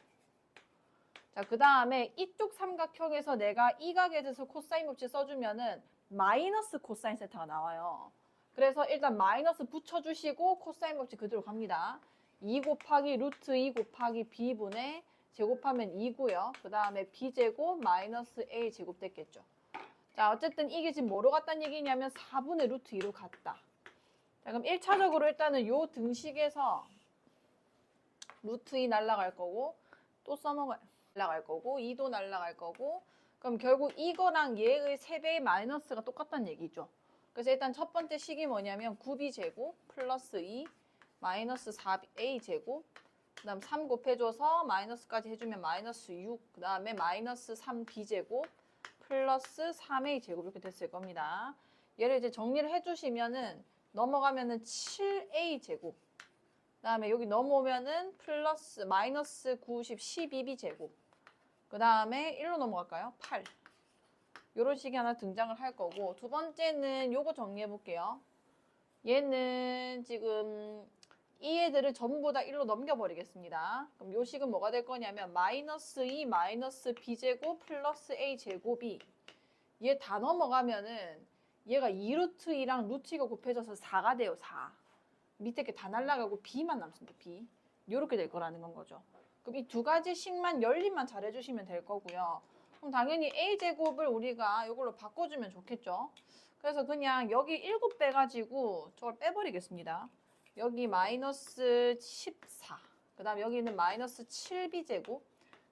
자, 그 다음에 이쪽 삼각형에서 내가 이 각에 대해서 코사인 법칙 써주면은 마이너스 코사인 세타가 나와요. 그래서 일단 마이너스 붙여주시고 코사인 법칙 그대로 갑니다. 2 곱하기 루트 2 곱하기 b분의 제곱하면 2고요. 그 다음에 b제곱 마이너스 a 제곱 됐겠죠. 자, 어쨌든 이게 지금 뭐로 갔다는 얘기냐면 4분의 루트 2로 갔다. 자, 그럼 1차적으로 일단은 요 등식에서 루트 2 날라갈 거고 또 써먹어요. 날라갈 거고 2도 날라갈 거고 그럼 결국 이거랑 얘의 3배의 마이너스가 똑같다는 얘기죠. 그래서 일단 첫 번째 식이 뭐냐면 9b 제곱 플러스 2 마이너스 4a 제곱 그 다음 3 곱해줘서 마이너스까지 해주면 마이너스 6 그 다음에 마이너스 3b 제곱 플러스 3a 제곱 이렇게 됐을 겁니다. 얘를 이제 정리를 해주시면은 넘어가면은 7a 제곱 그 다음에 여기 넘어오면은 플러스 마이너스 90 12b 제곱 그 다음에 1로 넘어갈까요? 8 이런 식이 하나 등장을 할 거고 두 번째는 요거 정리해 볼게요. 얘는 지금 이 애들을 전부 다 1로 넘겨버리겠습니다. 그럼 요 식은 뭐가 될 거냐면 마이너스 2 마이너스 b제곱 플러스 a 제곱이 얘 다 넘어가면은 얘가 2루트 2랑 루트 2가 곱해져서 4가 돼요. 4. 밑에 게 다 날라가고 b만 남습니다. b. 요렇게 될 거라는 건 거죠. 그럼 이 두 가지 식만 연립만 잘 해주시면 될 거고요. 그럼 당연히 a제곱을 우리가 이걸로 바꿔주면 좋겠죠. 그래서 그냥 여기 7 빼가지고 저걸 빼버리겠습니다. 여기 마이너스 14, 그 다음 여기는 마이너스 7b제곱,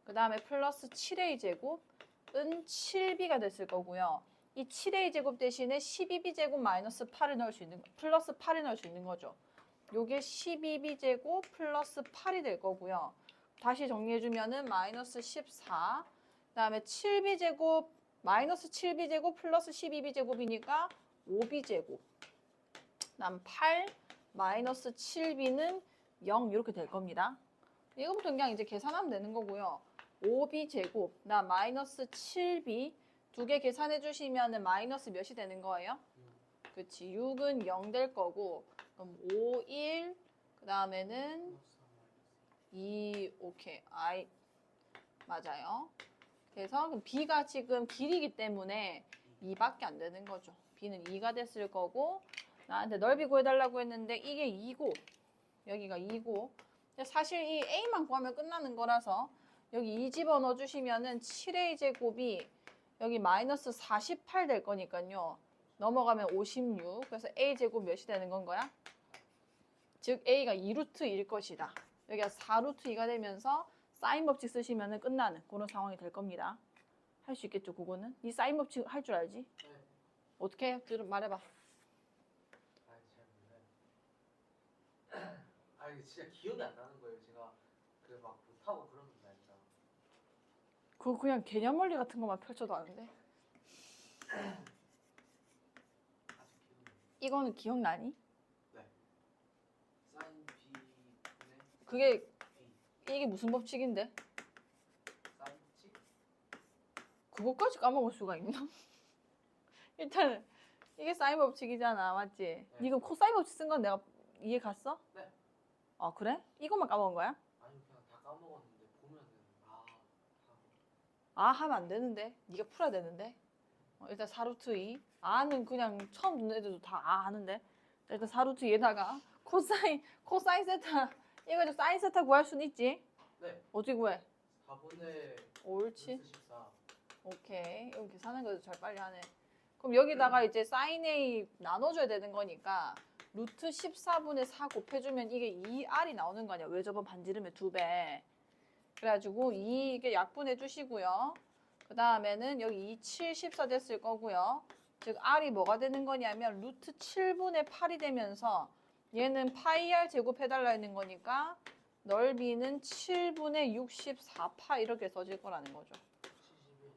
그 다음에 플러스 7a제곱은 7b가 됐을 거고요. 이 7a제곱 대신에 12b제곱 마이너스 8을 넣을 수 있는, 플러스 8을 넣을 수 있는 거죠. 요게 12b제곱 플러스 8이 될 거고요. 다시 정리해주면은 마이너스 14, 그 다음에 7b제곱, 마이너스 7b제곱 플러스 12b제곱이니까 5b제곱, 그 다음 8, 마이너스 7b는 0 이렇게 될 겁니다. 이거부터 그냥 이제 계산하면 되는 거고요. 5b 제곱, 나 마이너스 7b 두 개 계산해 주시면은 마이너스 몇이 되는 거예요? 그렇지. 6은 0 될 거고 그럼 5, 1, 그 다음에는 2, 오케이. I 맞아요. 그래서 그럼 b가 지금 길이기 때문에 2밖에 안 되는 거죠. b는 2가 됐을 거고 나한테 넓이 구해달라고 했는데 이게 2고 여기가 2고 사실 이 a만 구하면 끝나는 거라서 여기 2 집어넣어 주시면은 7a 제곱이 여기 마이너스 48 될 거니까요. 넘어가면 56. 그래서 a 제곱 몇이 되는 건 거야? 즉 a가 2루트 1일 것이다. 여기가 4루트 2가 되면서 사인 법칙 쓰시면은 끝나는 그런 상황이 될 겁니다. 할 수 있겠죠, 그거는? 이 사인 법칙 할 줄 알지? 네. 어떻게 해? 말해봐. 이게 진짜 기억이 안 나는 거예요. 제가 그 막 못하고 그런 게 아니라. 그거 그냥 개념 원리 같은 것만 펼쳐도 아는데. 아직 기억이 이거는 기억나니? 네. 사인 B분의 그게 B. 이게 무슨 법칙인데? 사인 치? 그것까지 까먹을 수가 있나? 일단은 이게 사인 법칙이잖아, 맞지? 네. 니가 코사인 법칙 쓴 건 내가 이해 갔어? 네. 아 그래? 이것만 까먹은 거야? 아니 그냥 다 까먹었는데 보면은 다 아 하면 안 되는데. 니가 풀어야 되는데. 일단 4루트 2. 아는 그냥 처음 듣는 애들도 다 아는데. 일단 4루트 2에다가 코사인 세타. 이거 좀 사인 세타 구할 수는 있지. 네. 어떻게 구해? 4분의 옳지. 루트 14. 오케이. 이거 계산한 거도 잘 빨리 하네. 그럼 여기다가 이제 사인 A 나눠줘야 되는 거니까 루트 14분의 4 곱해주면 이게 2R이 나오는 거 아니야. 왜 저번 반지름의 2배. 그래가지고 이게 약분해 주시고요. 그 다음에는 여기 2, 7, 14 됐을 거고요. 즉 R이 뭐가 되는 거냐면 루트 7분의 8이 되면서 얘는 파이 R 제곱해달라 했는 거니까 넓이는 7분의 64파 이렇게 써질 거라는 거죠. 71.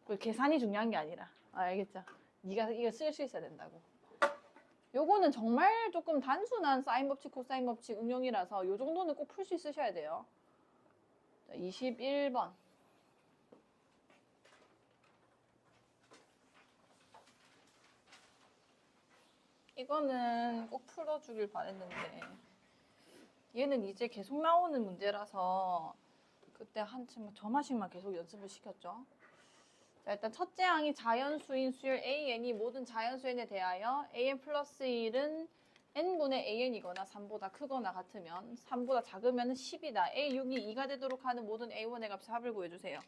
그 계산이 중요한 게 아니라. 알겠죠? 네가 이거 쓸 수 있어야 된다고. 요거는 정말 조금 단순한 사인 법칙, 코사인 법칙 응용이라서 요 정도는 꼭 풀 수 있으셔야 돼요. 자, 21번. 이거는 꼭 풀어주길 바랬는데 얘는 이제 계속 나오는 문제라서 그때 한참 저마식만 계속 연습을 시켰죠. 자, 일단 첫째 항이 자연수인 수열 AN이 모든 자연수 n에 대하여 AN 플러스 1은 n분의 AN이거나 3보다 크거나 같으면 3보다 작으면 10이다. A6이 2가 되도록 하는 모든 A1의 값의 합을 구해주세요.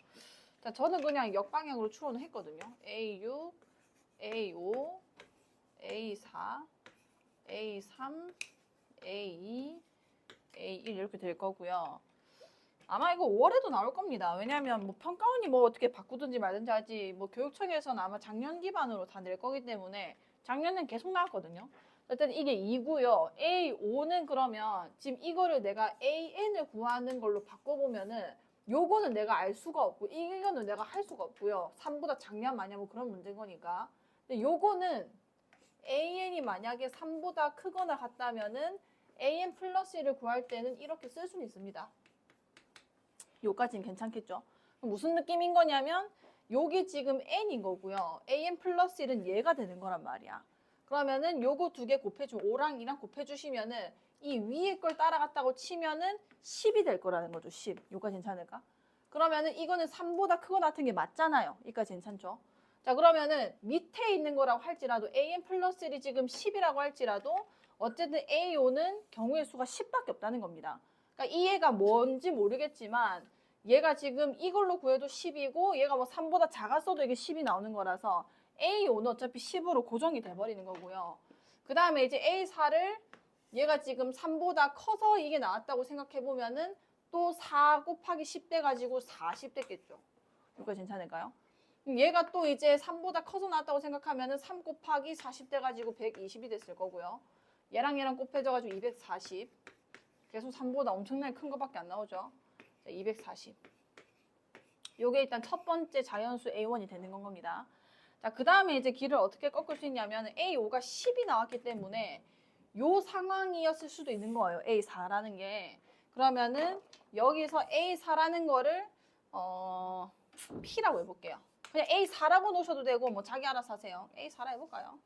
자, 저는 그냥 역방향으로 추론을 했거든요. A6, A5, A4, A3, A2, A1 이렇게 될 거고요. 아마 이거 5월에도 나올 겁니다. 왜냐하면 뭐 평가원이 뭐 어떻게 바꾸든지 말든지 하지 뭐 교육청에서는 아마 작년 기반으로 다 낼 거기 때문에 작년엔 계속 나왔거든요. 일단 이게 2고요. A5는 그러면 지금 이거를 내가 AN을 구하는 걸로 바꿔보면은 요거는 내가 알 수가 없고 이거는 내가 할 수가 없고요. 3보다 작냐 마냐 뭐 그런 문제인 거니까. 근데 요거는 AN이 만약에 3보다 크거나 같다면은 AN 플러스 1을 구할 때는 이렇게 쓸 수는 있습니다. 요까지는 괜찮겠죠? 무슨 느낌인 거냐면 요게 지금 n인 거고요. an 플러스 1은 얘가 되는 거란 말이야. 그러면은 요거 두 개 곱해주면 5랑 2랑 곱해주시면은 이 위에 걸 따라갔다고 치면은 10이 될 거라는 거죠. 10. 요까지 괜찮을까? 그러면은 이거는 3보다 크거나 같은 게 맞잖아요. 여기까지 괜찮죠? 자, 그러면은 밑에 있는 거라고 할지라도 an 플러스 1이 지금 10이라고 할지라도 어쨌든 A5는 경우의 수가 10밖에 없다는 겁니다. 그러니까 이 얘가 뭔지 모르겠지만 얘가 지금 이걸로 구해도 10이고 얘가 뭐 3보다 작았어도 이게 10이 나오는 거라서 A5는 어차피 10으로 고정이 돼버리는 거고요. 그 다음에 이제 A4를 얘가 지금 3보다 커서 이게 나왔다고 생각해보면은 또 4 곱하기 10 돼가지고 40 됐겠죠. 이거 괜찮을까요? 얘가 또 이제 3보다 커서 나왔다고 생각하면은 3 곱하기 40 돼가지고 120이 됐을 거고요. 얘랑 얘랑 곱해져가지고 240. 계속 3보다 엄청나게 큰 거밖에 안 나오죠. 자, 240. 요게 일단 첫 번째 자연수 A1이 되는 건 겁니다. 자, 그 다음에 이제 길을 어떻게 꺾을 수 있냐면 A5가 10이 나왔기 때문에 요 상황이었을 수도 있는 거예요. A4라는 게. 그러면은 여기서 A4라는 거를 P라고 해볼게요. 그냥 A4라고 놓으셔도 되고 뭐 자기 알아서 하세요. A4라 해볼까요?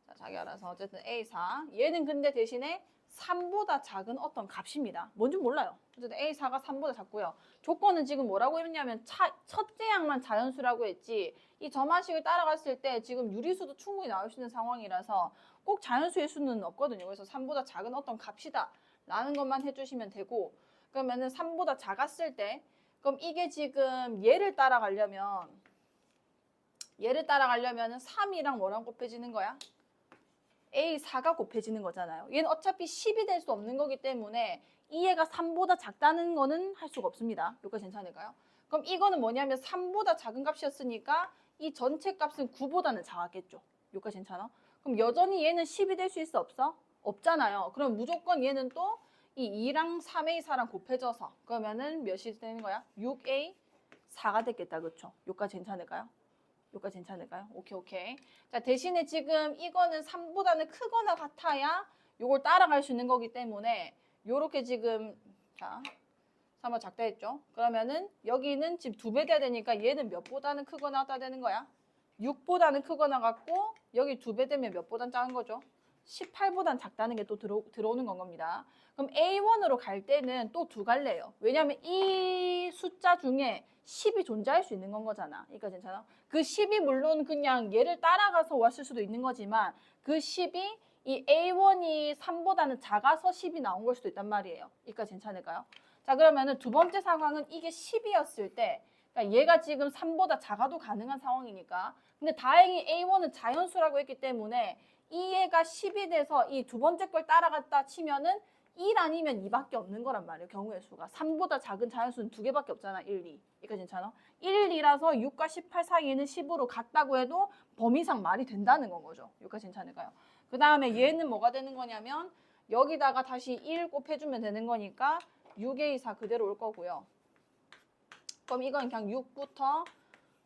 자, 자기 알아서 어쨌든 A4. 얘는 근데 대신에 3보다 작은 어떤 값입니다. 뭔지 몰라요. 어쨌든 A4가 3보다 작고요. 조건은 지금 뭐라고 했냐면 첫째 항만 자연수라고 했지 이 점화식을 따라갔을 때 지금 유리수도 충분히 나올 수 있는 상황이라서 꼭 자연수의 수는 없거든요. 그래서 3보다 작은 어떤 값이다 라는 것만 해주시면 되고 그러면은 3보다 작았을 때 그럼 이게 지금 얘를 따라가려면은 3이랑 뭐랑 곱해지는 거야? A4가 곱해지는 거잖아요. 얘는 어차피 10이 될 수 없는 거기 때문에 이 얘가 3보다 작다는 거는 할 수가 없습니다. 여기까지 괜찮을까요? 그럼 이거는 뭐냐면 3보다 작은 값이었으니까 이 전체 값은 9보다는 작았겠죠. 여기까지 괜찮아? 그럼 여전히 얘는 10이 될 수 있어 없어? 없잖아요. 그럼 무조건 얘는 또 이 2랑 3A4랑 곱해져서 그러면은 몇이 되는 거야? 6A4가 됐겠다. 그렇죠? 여기까지 괜찮을까요? 여기까지 괜찮을까요? 오케이. 자, 대신에 지금 이거는 3보다는 크거나 같아야 요걸 따라갈 수 있는 거기 때문에 요렇게 지금 자 3보다 작다 했죠? 그러면은 여기는 지금 2배 돼야 되니까 얘는 몇보다는 크거나 같다 되는 거야? 6보다는 크거나 같고 여기 2배 되면 몇보다는 작은 거죠? 18보단 작다는 게 또 들어오는 건 겁니다. 그럼 A1으로 갈 때는 또 두 갈래요. 왜냐하면 이 숫자 중에 10이 존재할 수 있는 건 거잖아. 그러니까 괜찮아? 그 10이 물론 그냥 얘를 따라가서 왔을 수도 있는 거지만 그 10이 이 A1이 3보다는 작아서 10이 나온 걸 수도 있단 말이에요. 그러니까 괜찮을까요? 자, 그러면은 두 번째 상황은 이게 10이었을 때 그러니까 얘가 지금 3보다 작아도 가능한 상황이니까. 근데 다행히 A1은 자연수라고 했기 때문에 이 애가 10이 돼서 이 두 번째 걸 따라갔다 치면은 1 아니면 2밖에 없는 거란 말이에요. 경우의 수가. 3보다 작은 자연수는 두 개밖에 없잖아. 1, 2. 이거 괜찮아? 1, 2라서 6과 18 사이에는 10으로 같다고 해도 범위상 말이 된다는 건 거죠. 여기까지 괜찮을까요? 그 다음에 얘는 뭐가 되는 거냐면 여기다가 다시 1 곱해주면 되는 거니까 6의 4 그대로 올 거고요. 그럼 이건 그냥 6부터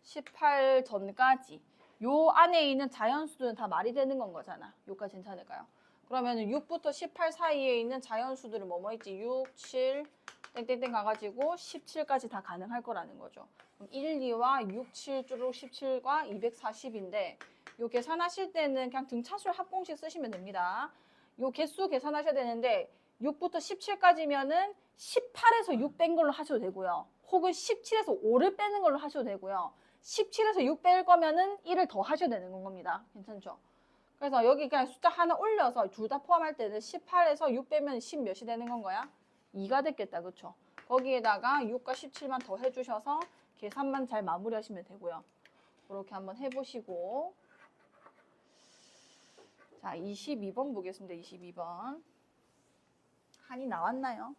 18 전까지 요 안에 있는 자연수들은 다 말이 되는 건 거잖아. 여기까지 괜찮을까요? 그러면 6부터 18 사이에 있는 자연수들은 뭐뭐 있지? 6, 7, 땡땡땡 가가지고 17까지 다 가능할 거라는 거죠. 그럼 1, 2와 6, 7 쭉 17과 240인데 요 계산하실 때는 그냥 등차수 합공식 쓰시면 됩니다. 요 개수 계산하셔야 되는데 6부터 17까지면은 18에서 6 뺀 걸로 하셔도 되고요. 혹은 17에서 5를 빼는 걸로 하셔도 되고요. 17에서 6 뺄 거면은 1을 더 하셔야 되는 겁니다. 괜찮죠? 그래서 여기 그냥 숫자 하나 올려서 둘 다 포함할 때는 18에서 6 빼면 10 몇이 되는 건 거야? 2가 됐겠다. 그쵸? 거기에다가 6과 17만 더 해주셔서 계산만 잘 마무리하시면 되고요. 그렇게 한번 해보시고 자, 22번 보겠습니다. 22번. 한이 나왔나요?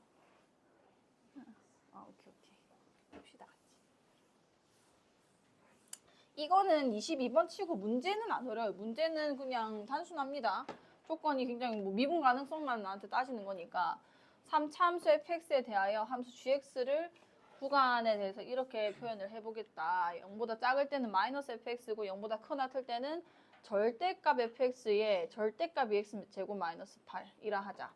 오케이. 봅시다, 같이. 이거는 22번 치고 문제는 안 어려워요. 문제는 그냥 단순합니다. 조건이 굉장히 뭐 미분 가능성만 나한테 따지는 거니까 3차함수 fx에 대하여 함수 gx를 구간에 대해서 이렇게 표현을 해보겠다. 0보다 작을 때는 마이너스 fx고 0보다 크거나 클 때는 절대값 fx에 절대값 x 제곱 마이너스 8이라 하자.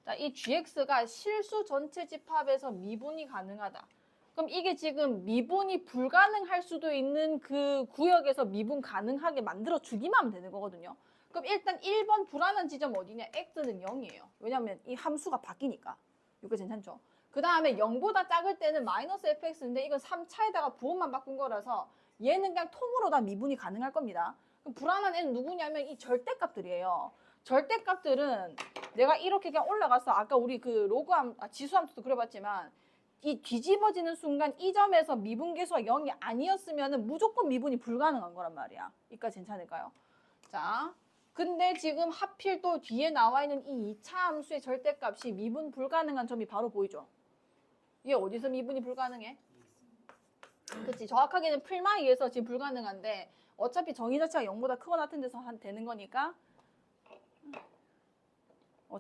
자, 이 gx가 실수 전체 집합에서 미분이 가능하다. 그럼 이게 지금 미분이 불가능할 수도 있는 그 구역에서 미분 가능하게 만들어 주기만 하면 되는 거거든요. 그럼 일단 1번 불안한 지점 어디냐? x는 0이에요. 왜냐면 이 함수가 바뀌니까. 이거 괜찮죠? 그 다음에 0보다 작을 때는 마이너스 fx인데 이건 3차에다가 부호만 바꾼 거라서 얘는 그냥 통으로 다 미분이 가능할 겁니다. 그럼 불안한 애는 누구냐면 이 절대값들이에요. 절대값들은 내가 이렇게 그냥 올라가서 아까 우리 그 로그함, 지수함수도 그려봤지만 이 뒤집어지는 순간 이 점에서 미분계수가 0이 아니었으면 무조건 미분이 불가능한 거란 말이야. 이까지 괜찮을까요? 자, 근데 지금 하필 또 뒤에 나와 있는 이 2차 함수의 절대값이 미분 불가능한 점이 바로 보이죠? 얘 어디서 미분이 불가능해? 그치, 정확하게는 풀만 의해서 지금 불가능한데 어차피 정의 자체가 0보다 크거나 같은 데서 되는 거니까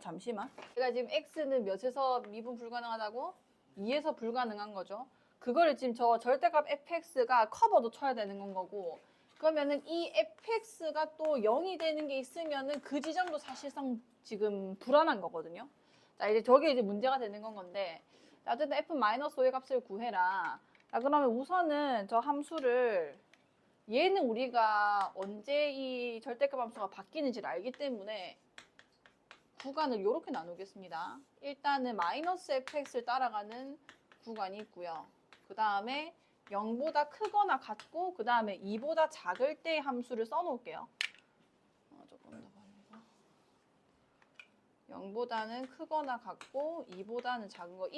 잠시만. 제가 지금 x는 몇에서 미분 불가능하다고? 2에서 불가능한 거죠. 그거를 지금 저 절대값 fx가 커버도 쳐야 되는 건 거고 그러면은 이 fx가 또 0이 되는 게 있으면은 그 지점도 사실상 지금 불안한 거거든요. 자, 이제 저게 이제 문제가 되는 건 건데 어쨌든 f-5의 값을 구해라. 자, 그러면 우선은 저 함수를 얘는 우리가 언제 이 절대값 함수가 바뀌는지를 알기 때문에 구간을 이렇게 나누겠습니다. 일단은 마이너스 fx를 따라가는 구간이 있고요. 그 다음에 0보다 크거나 같고 그 다음에 2보다 작을 때의 함수를 써놓을게요. 조금 더 벌려서 0보다는 크거나 같고 2보다는 작은 거.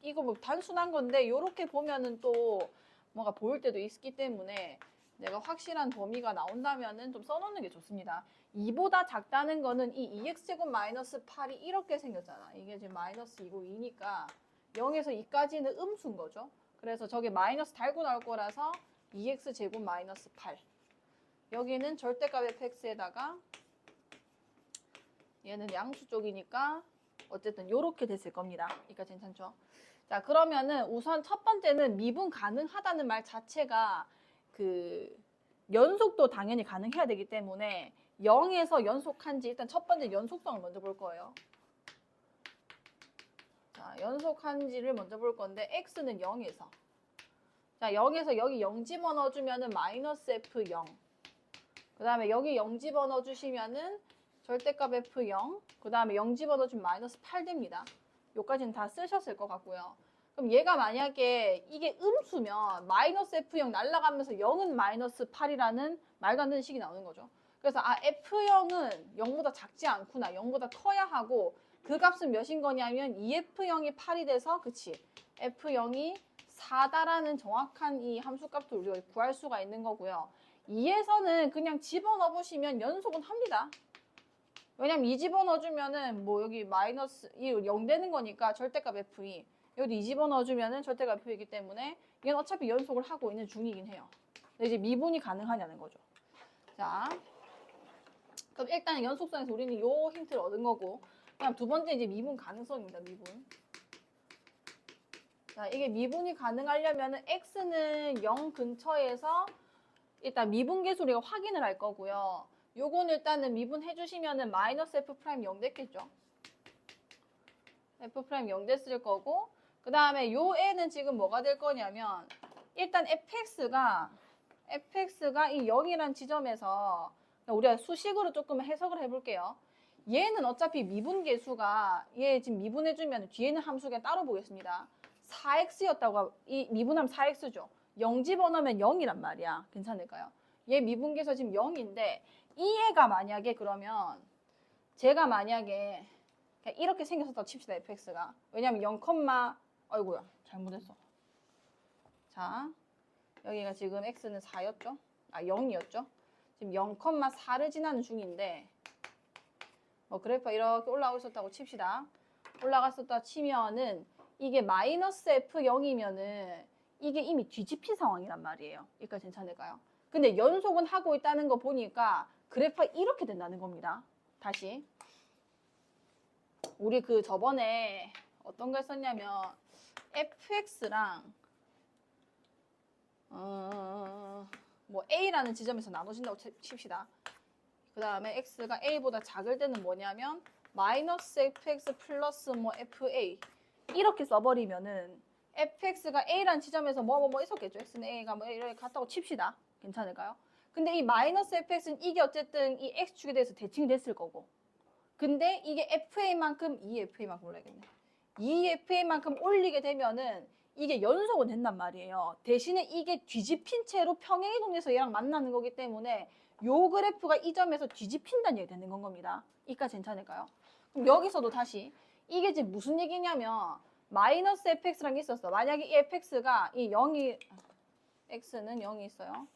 이거 뭐 단순한 건데 이렇게 보면은 또 뭔가 보일 때도 있기 때문에 내가 확실한 범위가 나온다면은 좀 써놓는 게 좋습니다. 2보다 작다는 거는 이 2x제곱 마이너스 8이 이렇게 생겼잖아. 이게 지금 마이너스 2고 2니까 0에서 2까지는 음수인 거죠. 그래서 저게 마이너스 달고 나올 거라서 2x제곱 마이너스 8. 여기는 절대값 fx에다가 얘는 양수 쪽이니까 어쨌든 이렇게 됐을 겁니다. 그러니까 괜찮죠? 자, 그러면은 우선 첫 번째는 미분 가능하다는 말 자체가 그 연속도 당연히 가능해야 되기 때문에 0에서 연속한지 일단 첫 번째 연속성을 먼저 볼 거예요. 자, 연속한지를 먼저 볼 건데 x는 0에서 자, 0에서 여기 0 집어넣어주면은 마이너스 f 0. 그 다음에 여기 0 집어넣어주시면은 절대값 F0, 그 다음에 0 집어넣어주면 마이너스 8 됩니다. 요까지는 다 쓰셨을 것 같고요. 그럼 얘가 만약에 이게 음수면 마이너스 F0 날아가면서 0은 마이너스 8이라는 말도 안 되는 식이 나오는 거죠. 그래서 F0은 0보다 작지 않구나, 0보다 커야 하고 그 값은 몇인 거냐면 2F0이 8이 돼서 그치, F0이 4다라는 정확한 이 함수값도 우리가 구할 수가 있는 거고요. 2에서는 그냥 집어넣어 보시면 연속은 합니다. 왜냐면 2 집어넣어주면은 뭐 여기 마이너스 0 되는 거니까 절대값 F2, 여기 2 집어넣어주면은 절대값 F이기 때문에 얘는 어차피 연속을 하고 있는 중이긴 해요. 근데 이제 미분이 가능하냐는 거죠. 자, 그럼 일단 연속성에서 우리는 요 힌트를 얻은 거고, 그냥 두 번째 이제 미분 가능성입니다. 미분. 자, 이게 미분이 가능하려면은 x는 0 근처에서 일단 미분계수 우리가 확인을 할 거고요. 요건 일단은 미분해 주시면은 마이너스 f 프라임 0 됐겠죠. f 프라임 0 됐을 거고, 그 다음에 요 애는 지금 뭐가 될 거냐면 일단 fx가 이 0이란 지점에서 우리가 수식으로 조금 해석을 해볼게요. 얘는 어차피 미분계수가 얘 지금 미분해주면 뒤에는 함수가 따로 보겠습니다. 4x였다고, 이 미분하면 4x죠. 0 집어넣으면 0이란 말이야. 괜찮을까요? 얘 미분계수 지금 0인데 이 애가 만약에 그러면 제가 만약에 이렇게 생겼었다고 칩시다. fx가. 왜냐면 0, 아이고야 잘못했어. 자, 여기가 지금 x는 4였죠? 0이었죠? 지금 0,4를 지나는 중인데 뭐 그래프가 이렇게 올라오고 있었다고 칩시다. 올라갔었다 치면은 이게 마이너스 f0이면은 이게 이미 뒤집힌 상황이란 말이에요. 여기까지 괜찮을까요? 근데 연속은 하고 있다는 거 보니까 그래프가 이렇게 된다는 겁니다. 다시. 우리 그 저번에 어떤 걸 썼냐면 fx랑 뭐 a라는 지점에서 나눠진다고 칩시다. 그 다음에 x가 a보다 작을 때는 뭐냐면 마이너스 fx 플러스 뭐 fa 이렇게 써버리면은 fx가 a라는 지점에서 뭐 있었겠죠. x는 a가 뭐 이렇게 같다고 칩시다. 괜찮을까요? 근데 이 마이너스 fx는 이게 어쨌든 이 x축에 대해서 대칭이 됐을 거고, 근데 이게 fa만큼 2fa만큼 올라야겠네. 2fa만큼 올리게 되면은 이게 연속은 된단 말이에요. 대신에 이게 뒤집힌 채로 평행이동해서 얘랑 만나는 거기 때문에 요 그래프가 이 점에서 뒤집힌다는 얘기 되는 건 겁니다. 이까지 괜찮을까요? 그럼 여기서도 다시 이게 지금 무슨 얘기냐면 마이너스 fx라는 게 있었어. 만약에 이 fx가 이 0이 x는 0이 있어요.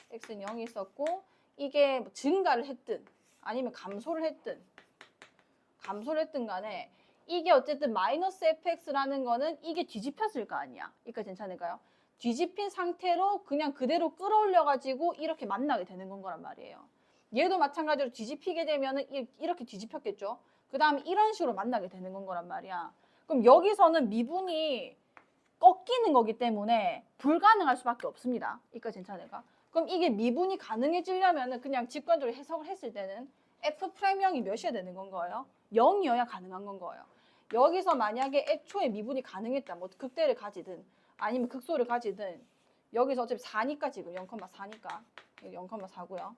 x는 0이 있었고 이게 증가를 했든 아니면 감소를 했든 간에 이게 어쨌든 마이너스 fx라는 거는 이게 뒤집혔을 거 아니야. 이까 괜찮을까요? 뒤집힌 상태로 그냥 그대로 끌어올려가지고 이렇게 만나게 되는 건 거란 말이에요. 얘도 마찬가지로 뒤집히게 되면은 이렇게 뒤집혔겠죠. 그 다음에 이런 식으로 만나게 되는 건 거란 말이야. 그럼 여기서는 미분이 꺾이는 거기 때문에 불가능할 수밖에 없습니다. 이까 괜찮을까? 그럼 이게 미분이 가능해지려면은 그냥 직관적으로 해석을 했을 때는 f'0이 몇이어야 되는 건 거예요? 0이어야 가능한 건 거예요. 여기서 만약에 애초에 미분이 가능했다. 뭐 극대를 가지든 아니면 극소를 가지든 여기서 어차피 4니까 지금 0,4니까 0,4고요.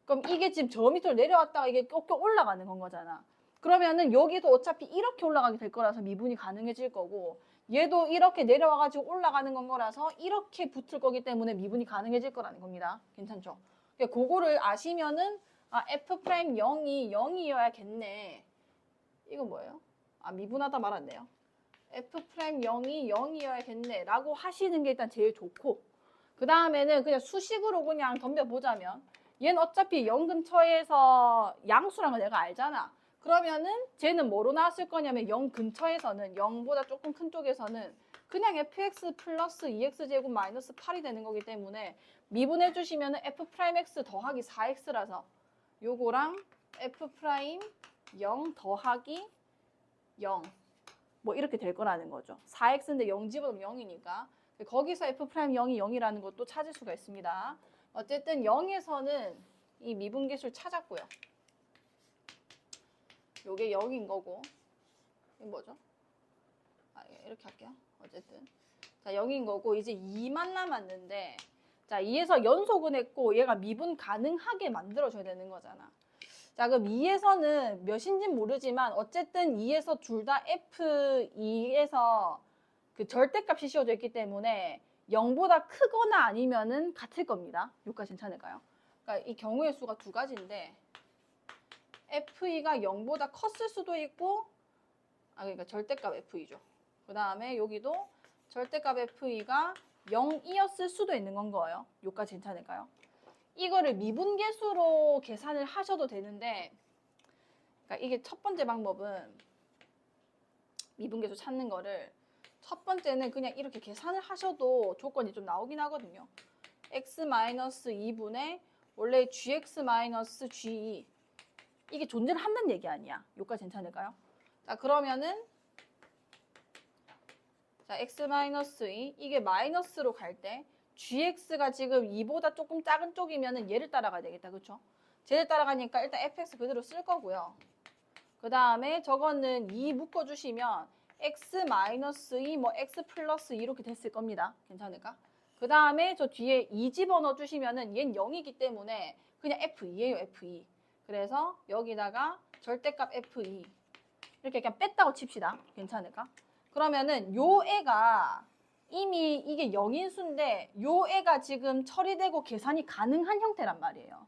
그럼 이게 지금 저 밑으로 내려왔다가 이게 꺾여 올라가는 건 거잖아. 그러면은 여기도 어차피 이렇게 올라가게 될 거라서 미분이 가능해질 거고 얘도 이렇게 내려와가지고 올라가는 건 거라서 이렇게 붙을 거기 때문에 미분이 가능해질 거라는 겁니다. 괜찮죠? 그러니까 그거를 아시면은 f'0이 0이어야겠네. 이건 뭐예요? 미분하다 말았네요. f'0이 0이어야겠네 라고 하시는 게 일단 제일 좋고, 그 다음에는 그냥 수식으로 그냥 덤벼보자면 얘는 어차피 0 근처에서 양수라는 걸 내가 알잖아. 그러면은 쟤는 뭐로 나왔을 거냐면 0 근처에서는 0보다 조금 큰 쪽에서는 그냥 fx 플러스 2x제곱 마이너스 8이 되는 거기 때문에 미분해 주시면은 f'x 더하기 4x라서 요거랑 f'0 더하기 0 뭐 이렇게 될 거라는 거죠. 4x인데 0 집어넣으면 0이니까 거기서 f'0이 0이라는 것도 찾을 수가 있습니다. 어쨌든 0에서는 이 미분계수를 찾았고요. 요게 0인 거고, 이게 뭐죠? 이렇게 할게요. 어쨌든 자 0인 거고 이제 2만 남았는데, 자 2에서 연속은 했고 얘가 미분 가능하게 만들어줘야 되는 거잖아. 자, 그럼 2에서는 몇인지는 모르지만 어쨌든 2에서 둘 다 F2에서 그 절대값이 씌워져 있기 때문에 0보다 크거나 아니면은 같을 겁니다. 여기까지 괜찮을까요? 그러니까 이 경우의 수가 두 가지인데 F2가 0보다 컸을 수도 있고 그러니까 절대값 F2죠. 그 다음에 여기도 절대값 F2가 0이었을 수도 있는 건 거예요. 여기까지 괜찮을까요? 이거를 미분계수로 계산을 하셔도 되는데 그러니까 이게 첫 번째 방법은 미분계수 찾는 거를 첫 번째는 그냥 이렇게 계산을 하셔도 조건이 좀 나오긴 하거든요. x-2분의 원래 gx-g2 이게 존재를 한다는 얘기 아니야. 여기까지 괜찮을까요? 자, 그러면은 자, x-2 이게 마이너스로 갈 때 gx가 지금 2보다 조금 작은 쪽이면은 얘를 따라가야 되겠다. 그렇죠? 쟤를 따라가니까 일단 fx 그대로 쓸 거고요. 그 다음에 저거는 2 묶어주시면 x-2 뭐 x 플러스 2 이렇게 됐을 겁니다. 괜찮을까? 그 다음에 저 뒤에 2 집어넣어 주시면은 얘는 0이기 때문에 그냥 f2예요. f2. 그래서 여기다가 절대값 f2 이렇게 그냥 뺐다고 칩시다. 괜찮을까? 그러면은 요 애가 이미 이게 0인 수인데 요 애가 지금 처리되고 계산이 가능한 형태란 말이에요.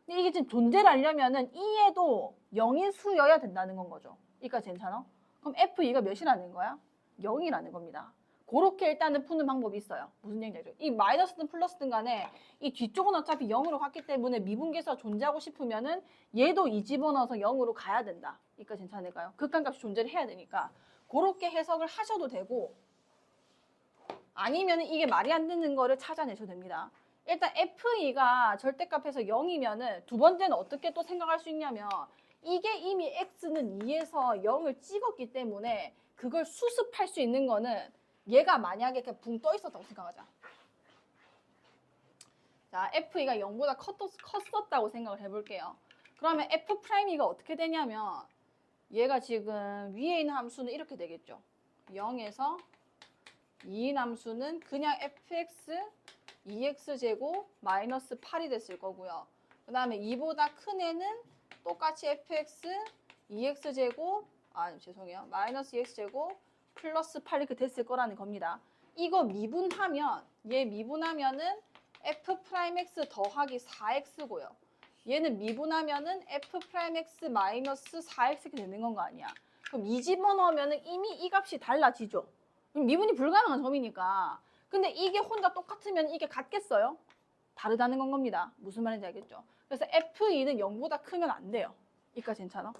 근데 이게 지금 존재를 하려면은 이 애도 0인 수여야 된다는 건 거죠. 이까지 괜찮아? 그럼 F2가 몇이라는 거야? 0이라는 겁니다. 그렇게 일단은 푸는 방법이 있어요. 무슨 얘기인지 알죠? 이 마이너스든 플러스든 간에 이 뒤쪽은 어차피 0으로 갔기 때문에 미분계수가 존재하고 싶으면은 얘도 이 집어넣어서 0으로 가야 된다. 이까지 괜찮을까요? 극한값이 존재를 해야 되니까 그렇게 해석을 하셔도 되고 아니면 이게 말이 안 되는 거를 찾아내셔도 됩니다. 일단 F2가 절대값에서 0이면은 두 번째는 어떻게 또 생각할 수 있냐면 이게 이미 X는 2에서 0을 찍었기 때문에 그걸 수습할 수 있는 거는 얘가 만약에 그냥 붕 떠 있었다고 생각하자. 자, F2가 0보다 컸었다고 생각을 해볼게요. 그러면 F'이가 어떻게 되냐면 얘가 지금 위에 있는 함수는 이렇게 되겠죠. 0에서 2인 함수는 그냥 fx 2x제곱 마이너스 8이 됐을 거고요. 그 다음에 2보다 큰 애는 똑같이 fx 2x제곱 죄송해요. 마이너스 2x제곱 플러스 8 이렇게 됐을 거라는 겁니다. 이거 미분하면 얘 미분하면은 f'x 더하기 4x고요. 얘는 미분하면은 f'x 마이너스 4x 이렇게 되는 건 거 아니야. 그럼 이 집어넣으면은 이미 이 값이 달라지죠. 미분이 불가능한 점이니까. 근데 이게 혼자 똑같으면 이게 같겠어요? 다르다는 건 겁니다. 무슨 말인지 알겠죠? 그래서 F2는 0보다 크면 안 돼요. 이까지 괜찮아?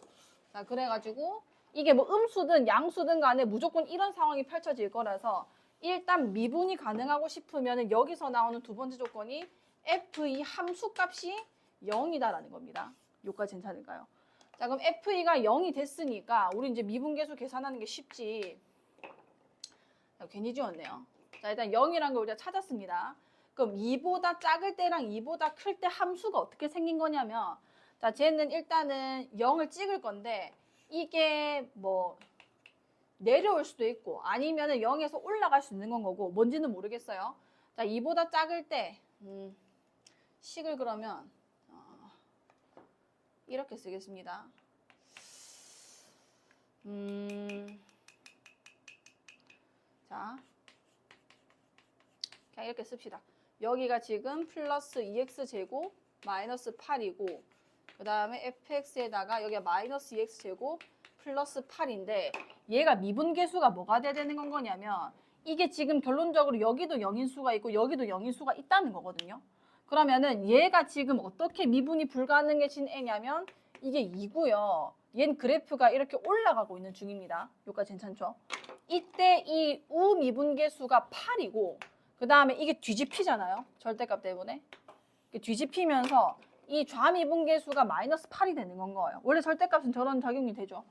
자, 그래가지고 이게 뭐 음수든 양수든 간에 무조건 이런 상황이 펼쳐질 거라서 일단 미분이 가능하고 싶으면 여기서 나오는 두 번째 조건이 F2 함수값이 0이다라는 겁니다. 여기까지 괜찮을까요? 자, 그럼 F2가 0이 됐으니까 우리 이제 미분계수 계산하는 게 쉽지. 괜히 지웠네요. 자, 일단 0이라는 걸 우리가 찾았습니다. 그럼 2보다 작을 때랑 2보다 클 때 함수가 어떻게 생긴 거냐면 자, 쟤는 일단은 0을 찍을 건데 이게 뭐 내려올 수도 있고 아니면은 0에서 올라갈 수 있는 건 거고 뭔지는 모르겠어요. 자, 2보다 작을 때 식을 그러면 이렇게 쓰겠습니다. 자, 그냥 이렇게 씁시다. 여기가 지금 플러스 2x제곱 마이너스 8이고 그 다음에 fx에다가 여기가 마이너스 2x제곱 플러스 8인데 얘가 미분계수가 뭐가 돼야 되는 건 거냐면 이게 지금 결론적으로 여기도 0인수가 있고 여기도 0인수가 있다는 거거든요. 그러면은 얘가 지금 어떻게 미분이 불가능해진 애냐면 이게 2고요. 얘는 그래프가 이렇게 올라가고 있는 중입니다. 여기까지 괜찮죠? 이때 이 우미분계수가 8이고 그 다음에 이게 뒤집히잖아요. 절대값 때문에. 뒤집히면서 이 좌미분계수가 마이너스 8이 되는 건 거예요. 원래 절대값은 저런 작용이 되죠.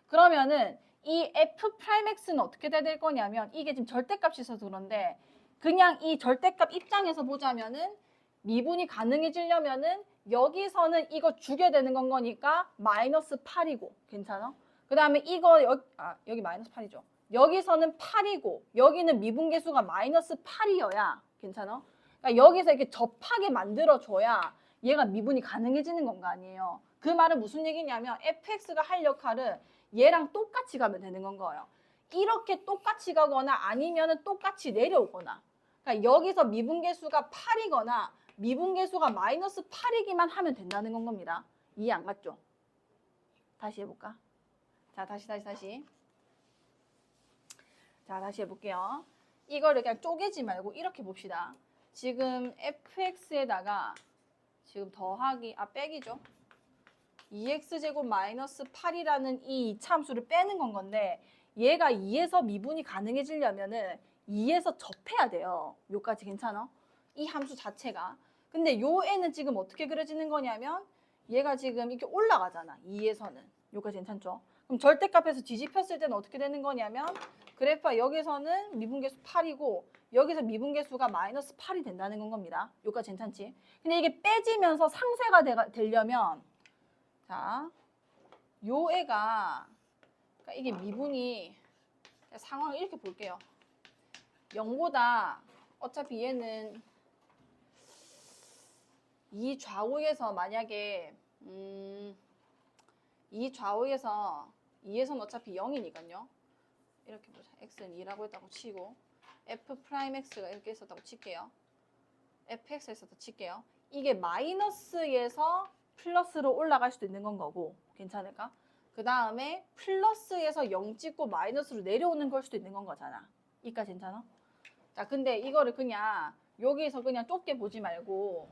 그러면은 이 f'x는 어떻게 돼야 될 거냐면 이게 지금 절대값이 있어서 그런데 그냥 이 절대값 입장에서 보자면은 미분이 가능해지려면은 여기서는 이거 주게 되는 건 거니까 마이너스 8이고 괜찮아? 그 다음에 이거 여기 마이너스 8이죠. 여기서는 8이고 여기는 미분계수가 마이너스 8이어야 괜찮아? 그러니까 여기서 이렇게 접하게 만들어줘야 얘가 미분이 가능해지는 건 거 아니에요. 그 말은 무슨 얘기냐면 fx가 할 역할은 얘랑 똑같이 가면 되는 건 거예요. 이렇게 똑같이 가거나 아니면은 똑같이 내려오거나. 그러니까 여기서 미분계수가 8이거나 미분계수가 마이너스 8이기만 하면 된다는 건 겁니다. 이해 안 갔죠? 다시 해볼까? 자, 다시. 자, 다시 해볼게요. 이거를 그냥 쪼개지 말고 이렇게 봅시다. 지금 fx에다가 지금 더하기, 빼기죠. 2x제곱 마이너스 8이라는 이 참수를 빼는 건 건데 얘가 2에서 미분이 가능해지려면은 2에서 접해야 돼요. 요까지 괜찮아? 이 함수 자체가. 근데 요 애는 지금 어떻게 그려지는 거냐면 얘가 지금 이렇게 올라가잖아. 2에서는. 요까지 괜찮죠? 그럼 절대값에서 뒤집혔을 때는 어떻게 되는 거냐면 그래프가 여기서는 미분계수 8이고 여기서 미분계수가 마이너스 8이 된다는 건 겁니다. 요까지 괜찮지? 근데 이게 빼지면서 상쇄가 되려면 자, 요 애가 그러니까 이게 미분이 상황을 이렇게 볼게요. 0보다 어차피 얘는 이 좌우에서 만약에 이 좌우에서 2에서는 어차피 0이니까요. 이렇게 보자. x는 2라고 했다고 치고 f'x가 이렇게 있었다고 칠게요. fx가 있었다고 칠게요. 이게 마이너스에서 플러스로 올라갈 수도 있는 건 거고 괜찮을까? 그 다음에 플러스에서 0 찍고 마이너스로 내려오는 걸 수도 있는 건 거잖아. 이까지 괜찮아? 자, 근데 이거를 그냥 여기서 그냥 좁게 보지 말고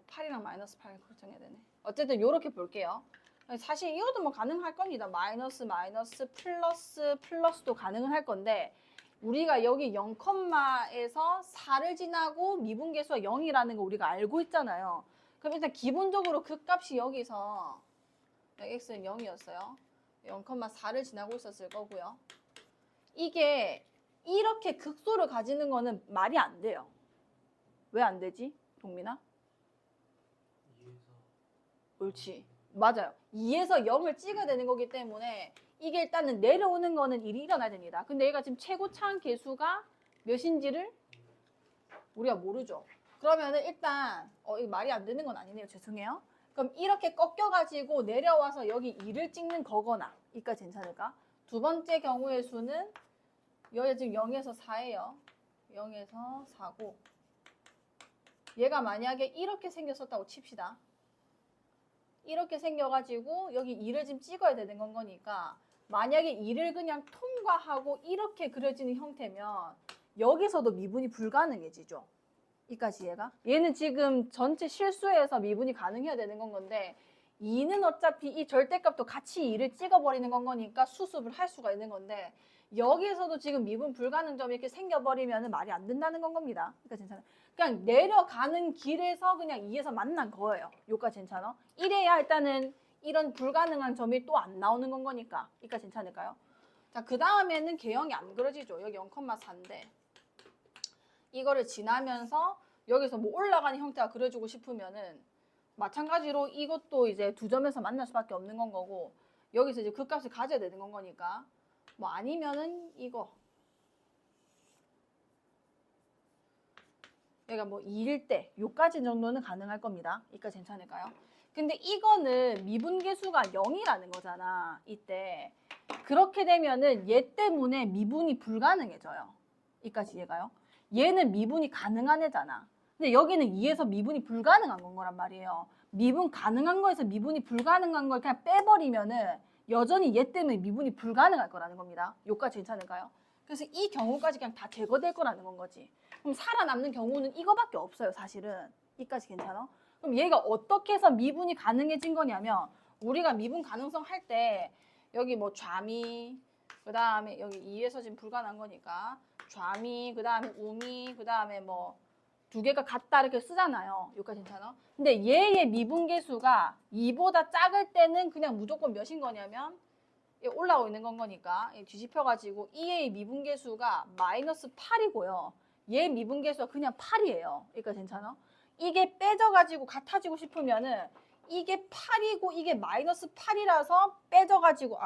8이랑 마이너스 8 걱정해야 되네. 어쨌든 요렇게 볼게요. 사실 이것도 뭐 가능할 겁니다. 마이너스 플러스도 가능은 할 건데 우리가 여기 0,에서 4를 지나고 미분계수가 0이라는 거 우리가 알고 있잖아요. 그럼 일단 기본적으로 그 값이 여기서 x는 0이었어요. 0,4를 지나고 있었을 거고요. 이게 이렇게 극소를 가지는 거는 말이 안 돼요. 왜 안 되지? 동민아? 2에서 옳지. 맞아요. 2에서 0을 찍어야 되는 거기 때문에 이게 일단은 내려오는 거는 일이 일어나야 됩니다. 근데 얘가 지금 최고차항 계수가 몇인지를 우리가 모르죠. 그러면은 일단 이거 말이 안 되는 건 아니네요. 죄송해요. 그럼 이렇게 꺾여가지고 내려와서 여기 2를 찍는 거거나 이까지 괜찮을까? 두 번째 경우의 수는 여기 지금 0에서 4예요. 0에서 4고 얘가 만약에 이렇게 생겼었다고 칩시다. 이렇게 생겨가지고 여기 2를 지금 찍어야 되는 건 거니까 만약에 2를 그냥 통과하고 이렇게 그려지는 형태면 여기서도 미분이 불가능해지죠. 이까지 얘가. 얘는 지금 전체 실수에서 미분이 가능해야 되는 건 건데 2는 어차피 이 절대값도 같이 2를 찍어버리는 건 거니까 수습을 할 수가 있는 건데 여기에서도 지금 미분 불가능점이 이렇게 생겨버리면 말이 안 된다는 건 겁니다. 그러니까 괜찮아요. 그냥 내려가는 길에서 그냥 2에서 만난 거예요. 요까지 괜찮아? 이래야 일단은 이런 불가능한 점이 또 안 나오는 건 거니까. 이까 괜찮을까요? 자, 그 다음에는 개형이 안 그려지죠. 여기 0,4인데 이거를 지나면서 여기서 뭐 올라가는 형태가 그려지고 싶으면은 마찬가지로 이것도 이제 두 점에서 만날 수밖에 없는 건 거고 여기서 이제 그 값을 가져야 되는 건 거니까 뭐 아니면은 이거 얘가 뭐 2일 때 요까지 정도는 가능할 겁니다. 이까지 괜찮을까요? 근데 이거는 미분계수가 0이라는 거잖아. 이때 그렇게 되면은 얘 때문에 미분이 불가능해져요. 이까지 이해가요? 얘는 미분이 가능한 애잖아. 근데 여기는 2에서 미분이 불가능한 건 거란 말이에요. 미분 가능한 거에서 미분이 불가능한 걸 그냥 빼버리면은 여전히 얘 때문에 미분이 불가능할 거라는 겁니다. 요까지 괜찮을까요? 그래서 이 경우까지 그냥 다 제거될 거라는 건 거지. 그럼 살아남는 경우는 이거밖에 없어요, 사실은. 이까지 괜찮아? 그럼 얘가 어떻게 해서 미분이 가능해진 거냐면 우리가 미분 가능성 할 때 여기 뭐 좌미, 그 다음에 여기 2에서 지금 불가능한 거니까 좌미, 그 다음에 우미, 그 다음에 뭐 두 개가 같다 이렇게 쓰잖아요. 여기까지 괜찮아? 근데 얘의 미분계수가 2보다 작을 때는 그냥 무조건 몇인 거냐면 올라오고 있는 건 거니까 뒤집혀가지고 얘의 미분계수가 마이너스 8이고요. 얘 미분계수가 그냥 8이에요. 그러니까 괜찮아? 이게 빼져가지고 같아지고 싶으면은 이게 8이고 이게 마이너스 8이라서 빼져가지고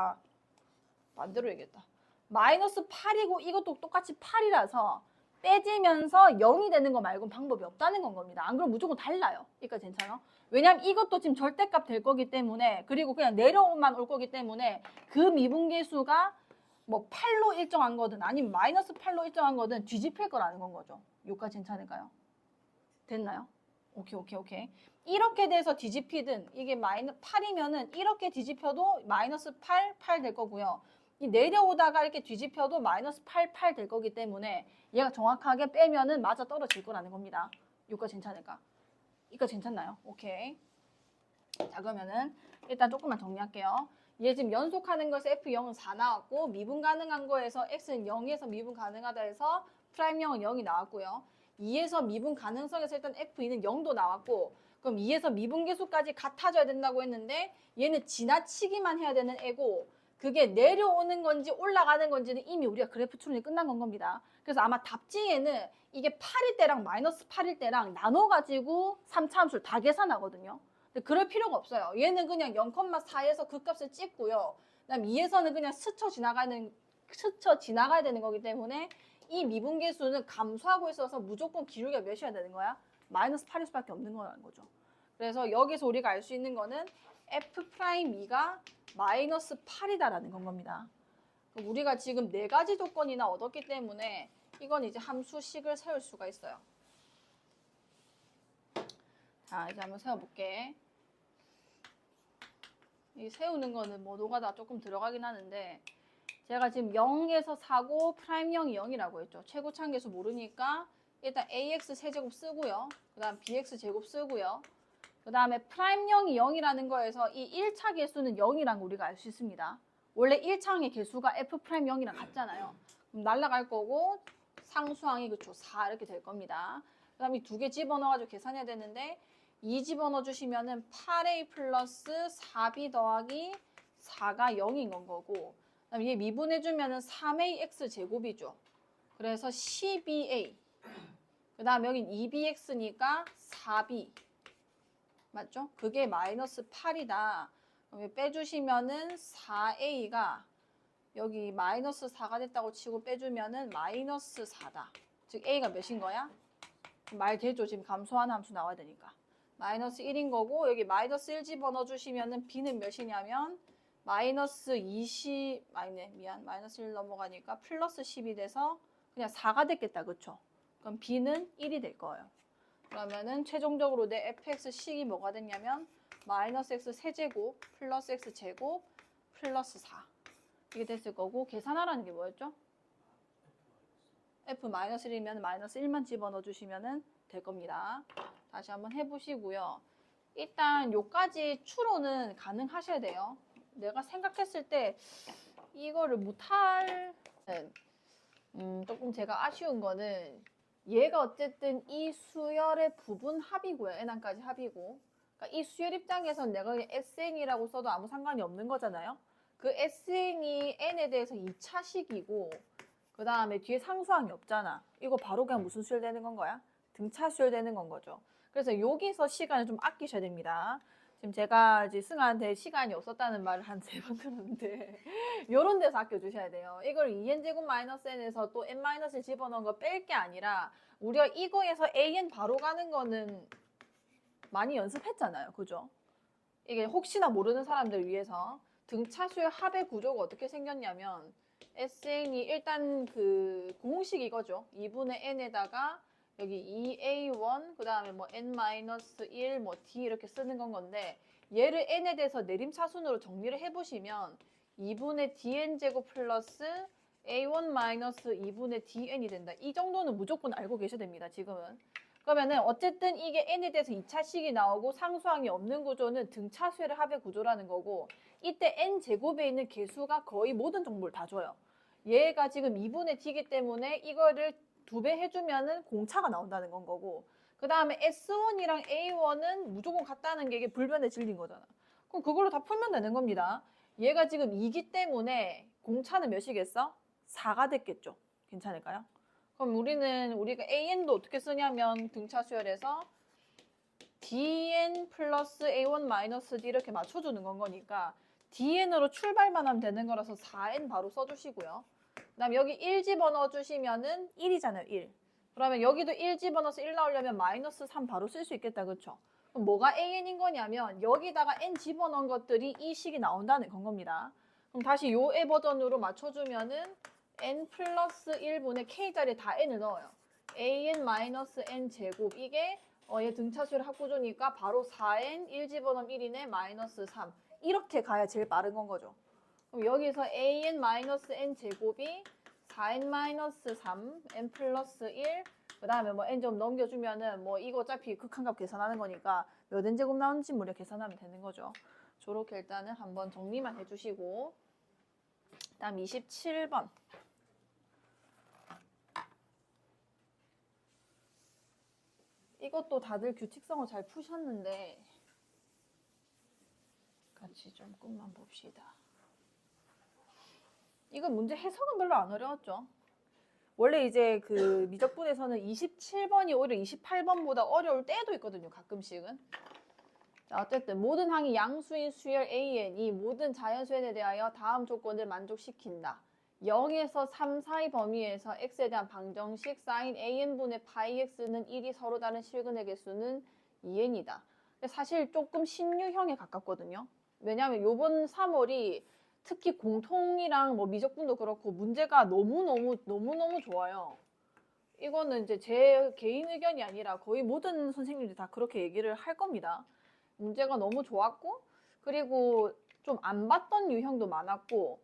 반대로 얘기했다. 마이너스 8이고 이것도 똑같이 8이라서 빼지면서 0이 되는 거 말고는 방법이 없다는 건 겁니다. 안 그러면 무조건 달라요. 그러니까 괜찮아? 왜냐면 이것도 지금 절대값 될 거기 때문에 그리고 그냥 내려만 올 거기 때문에 그 미분계수가 뭐 8로 일정한 거든 아니면 마이너스 8로 일정한 거든 뒤집힐 거라는 건 거죠. 여기까지 괜찮을까요? 됐나요? 오케이. 이렇게 돼서 뒤집히든 이게 마이너스 8이면은 이렇게 뒤집혀도 마이너스 8, 8 될 거고요. 이 내려오다가 이렇게 뒤집혀도 마이너스 8, 8 될 거기 때문에 얘가 정확하게 빼면은 맞아 떨어질 거라는 겁니다. 여기까지 괜찮을까? 이거 괜찮나요? 오케이. 자 그러면은 일단 조금만 정리할게요. 얘 지금 연속하는 것에서 F0은 4 나왔고 미분 가능한 거에서 X는 0에서 미분 가능하다 해서 프라임 0은 0이 나왔고요. 2에서 미분 가능성에서 일단 F2는 0도 나왔고 그럼 2에서 미분계수까지 같아져야 된다고 했는데 얘는 지나치기만 해야 되는 애고 그게 내려오는 건지 올라가는 건지는 이미 우리가 그래프 추론이 끝난 건 겁니다. 그래서 아마 답지에는 이게 8일 때랑 마이너스 8일 때랑 나눠가지고 3차 함수를 다 계산하거든요. 근데 그럴 필요가 없어요. 얘는 그냥 0,4에서 그 값을 찍고요. 그다음 2에서는 그냥 스쳐 지나가야 되는 거기 때문에 이 미분계수는 감소하고 있어서 무조건 기울기가 몇이어야 되는 거야? 마이너스 8일 수밖에 없는 거라는 거죠. 그래서 여기서 우리가 알 수 있는 거는 F'2가 마이너스 8이다라는 건 겁니다. 우리가 지금 4가지 조건이나 얻었기 때문에 이건 이제 함수식을 세울 수가 있어요. 자, 이제 한번 세워볼게. 이 세우는 거는 뭐 노가다 조금 들어가긴 하는데 제가 지금 0에서 4고 프라임 0이 0이라고 했죠. 최고차항계수 모르니까 일단 ax 세제곱 쓰고요. 그 다음 bx 제곱 쓰고요. 그 다음에 프라임 0이 0이라는 거에서 이 1차 계수는 0이라는 거 우리가 알 수 있습니다. 원래 1차항의 계수가 f 프라임 0이랑 같잖아요. 그럼 날라갈 거고 상수항이 그쵸 4 이렇게 될 겁니다. 그 다음에 2개 집어넣어가지고 계산해야 되는데 2 집어넣어 주시면은 8a 플러스 4b 더하기 4가 0인 건 거고 그다음에 얘 미분해주면은 3ax 제곱이죠. 그래서 12a. 그 다음 여긴 2bx니까 4b. 맞죠? 그게 마이너스 8이다. 그럼 빼주시면은 4a가 여기 마이너스 4가 됐다고 치고 빼주면은 마이너스 4다. 즉 a가 몇인 거야? 말 되죠? 지금 감소하는 함수 나와야 되니까. 마이너스 1인 거고 여기 마이너스 1 집어넣어 주시면은 b는 몇이냐면 마이너스 20, 마이너스 1 넘어가니까 플러스 10이 돼서 그냥 4가 됐겠다. 그쵸? 그럼 b는 1이 될 거예요. 그러면은 최종적으로 내 fx식이 뭐가 됐냐면 마이너스 x 세제곱 플러스 x 제곱 플러스 4 이게 됐을 거고 계산하라는 게 뭐였죠? f 마이너스 1이면 마이너스 1만 집어넣어 주시면 될 겁니다. 다시 한번 해보시고요. 일단 요까지 추론은 가능하셔야 돼요. 내가 생각했을 때 이거를 못할 조금 제가 아쉬운 거는 얘가 어쨌든 이 수열의 부분 합이고요. n항까지 합이고 그러니까 이 수열 입장에서는 내가 그냥 SN이라고 써도 아무 상관이 없는 거잖아요. 그 SN이 n에 대해서 2차식이고 그 다음에 뒤에 상수항이 없잖아. 이거 바로 그냥 무슨 수열 되는 건 거야? 등차 수열 되는 건 거죠. 그래서 여기서 시간을 좀 아끼셔야 됩니다. 지금 제가 이제 승아한테 시간이 없었다는 말을 한 3번 들었는데 요런 데서 아껴주셔야 돼요. 이걸 2n제곱 마이너스 n에서 또 n-을 집어넣은 거 뺄 게 아니라 우리가 이거에서 an 바로 가는 거는 많이 연습했잖아요. 그죠? 이게 혹시나 모르는 사람들 위해서 등차수열 합의 구조가 어떻게 생겼냐면 SN이 일단 그 공식 이거죠. 2분의 n에다가 여기 2a1 그 다음에 뭐 n-1 뭐 d 이렇게 쓰는 건 건데 얘를 n에 대해서 내림차순으로 정리를 해보시면 2분의 dn 제곱 플러스 a1 마이너스 2분의 dn이 된다. 이 정도는 무조건 알고 계셔야 됩니다. 지금은. 그러면은 어쨌든 이게 n에 대해서 2차식이 나오고 상수항이 없는 구조는 등차수열의 합의 구조라는 거고 이때 n 제곱에 있는 개수가 거의 모든 정보를 다 줘요. 얘가 지금 2분의 d이기 때문에 이거를 2배 해주면은 공차가 나온다는 건 거고 그 다음에 S1이랑 A1은 무조건 같다는 게 이게 불변의 진리인 거잖아. 그럼 그걸로 다 풀면 되는 겁니다. 얘가 지금 2기 때문에 공차는 몇이겠어? 4가 됐겠죠. 괜찮을까요? 그럼 우리가 AN도 어떻게 쓰냐면 등차 수열에서 DN 플러스 A1 마이너스 D 이렇게 맞춰주는 건 거니까 DN으로 출발만 하면 되는 거라서 4N 바로 써주시고요. 그 다음에 여기 1 집어넣어 주시면은 1이잖아요. 1. 그러면 여기도 1 집어넣어서 1 나오려면 마이너스 3 바로 쓸 수 있겠다. 그렇죠? 그럼 뭐가 AN인 거냐면 여기다가 N 집어넣은 것들이 이 식이 나온다는 건 겁니다. 그럼 다시 요 애 버전으로 맞춰주면은 N 플러스 1분의 K 자리에 다 N을 넣어요. AN 마이너스 N 제곱. 이게 얘 등차수열 합구조니까 바로 4N 1 집어넣으면 1이네 마이너스 3. 이렇게 가야 제일 빠른 건 거죠. 그럼 여기서 AN 마이너스 N 제곱이 4N 마이너스 3, N 플러스 1, 그 다음에 뭐 N 좀 넘겨주면은 뭐 이거 어차피 극한값 계산하는 거니까 몇 N 제곱 나오는지 무려 계산하면 되는 거죠. 저렇게 일단은 한번 정리만 해주시고, 다음 27번. 이것도 다들 규칙성을 잘 푸셨는데 같이 좀 끝만 봅시다. 이거 문제 해석은 별로 안 어려웠죠. 원래 이제 그 미적분에서는 27번이 오히려 28번보다 어려울 때도 있거든요. 가끔씩은. 자, 어쨌든 모든 항이 양수인 수열 AN이 모든 자연수연에 대하여 다음 조건을 만족시킨다. 0에서 3 사이 범위에서 x에 대한 방정식 sin AN분의 파이 x는 1이 서로 다른 실근의 개수는 2n이다. 사실 조금 신유형에 가깝거든요. 왜냐하면 요번 3월이 특히 공통이랑 뭐 미적분도 그렇고 문제가 너무너무 좋아요. 이거는 이제 제 개인 의견이 아니라 거의 모든 선생님들이 다 그렇게 얘기를 할 겁니다. 문제가 너무 좋았고, 그리고 좀 안 봤던 유형도 많았고,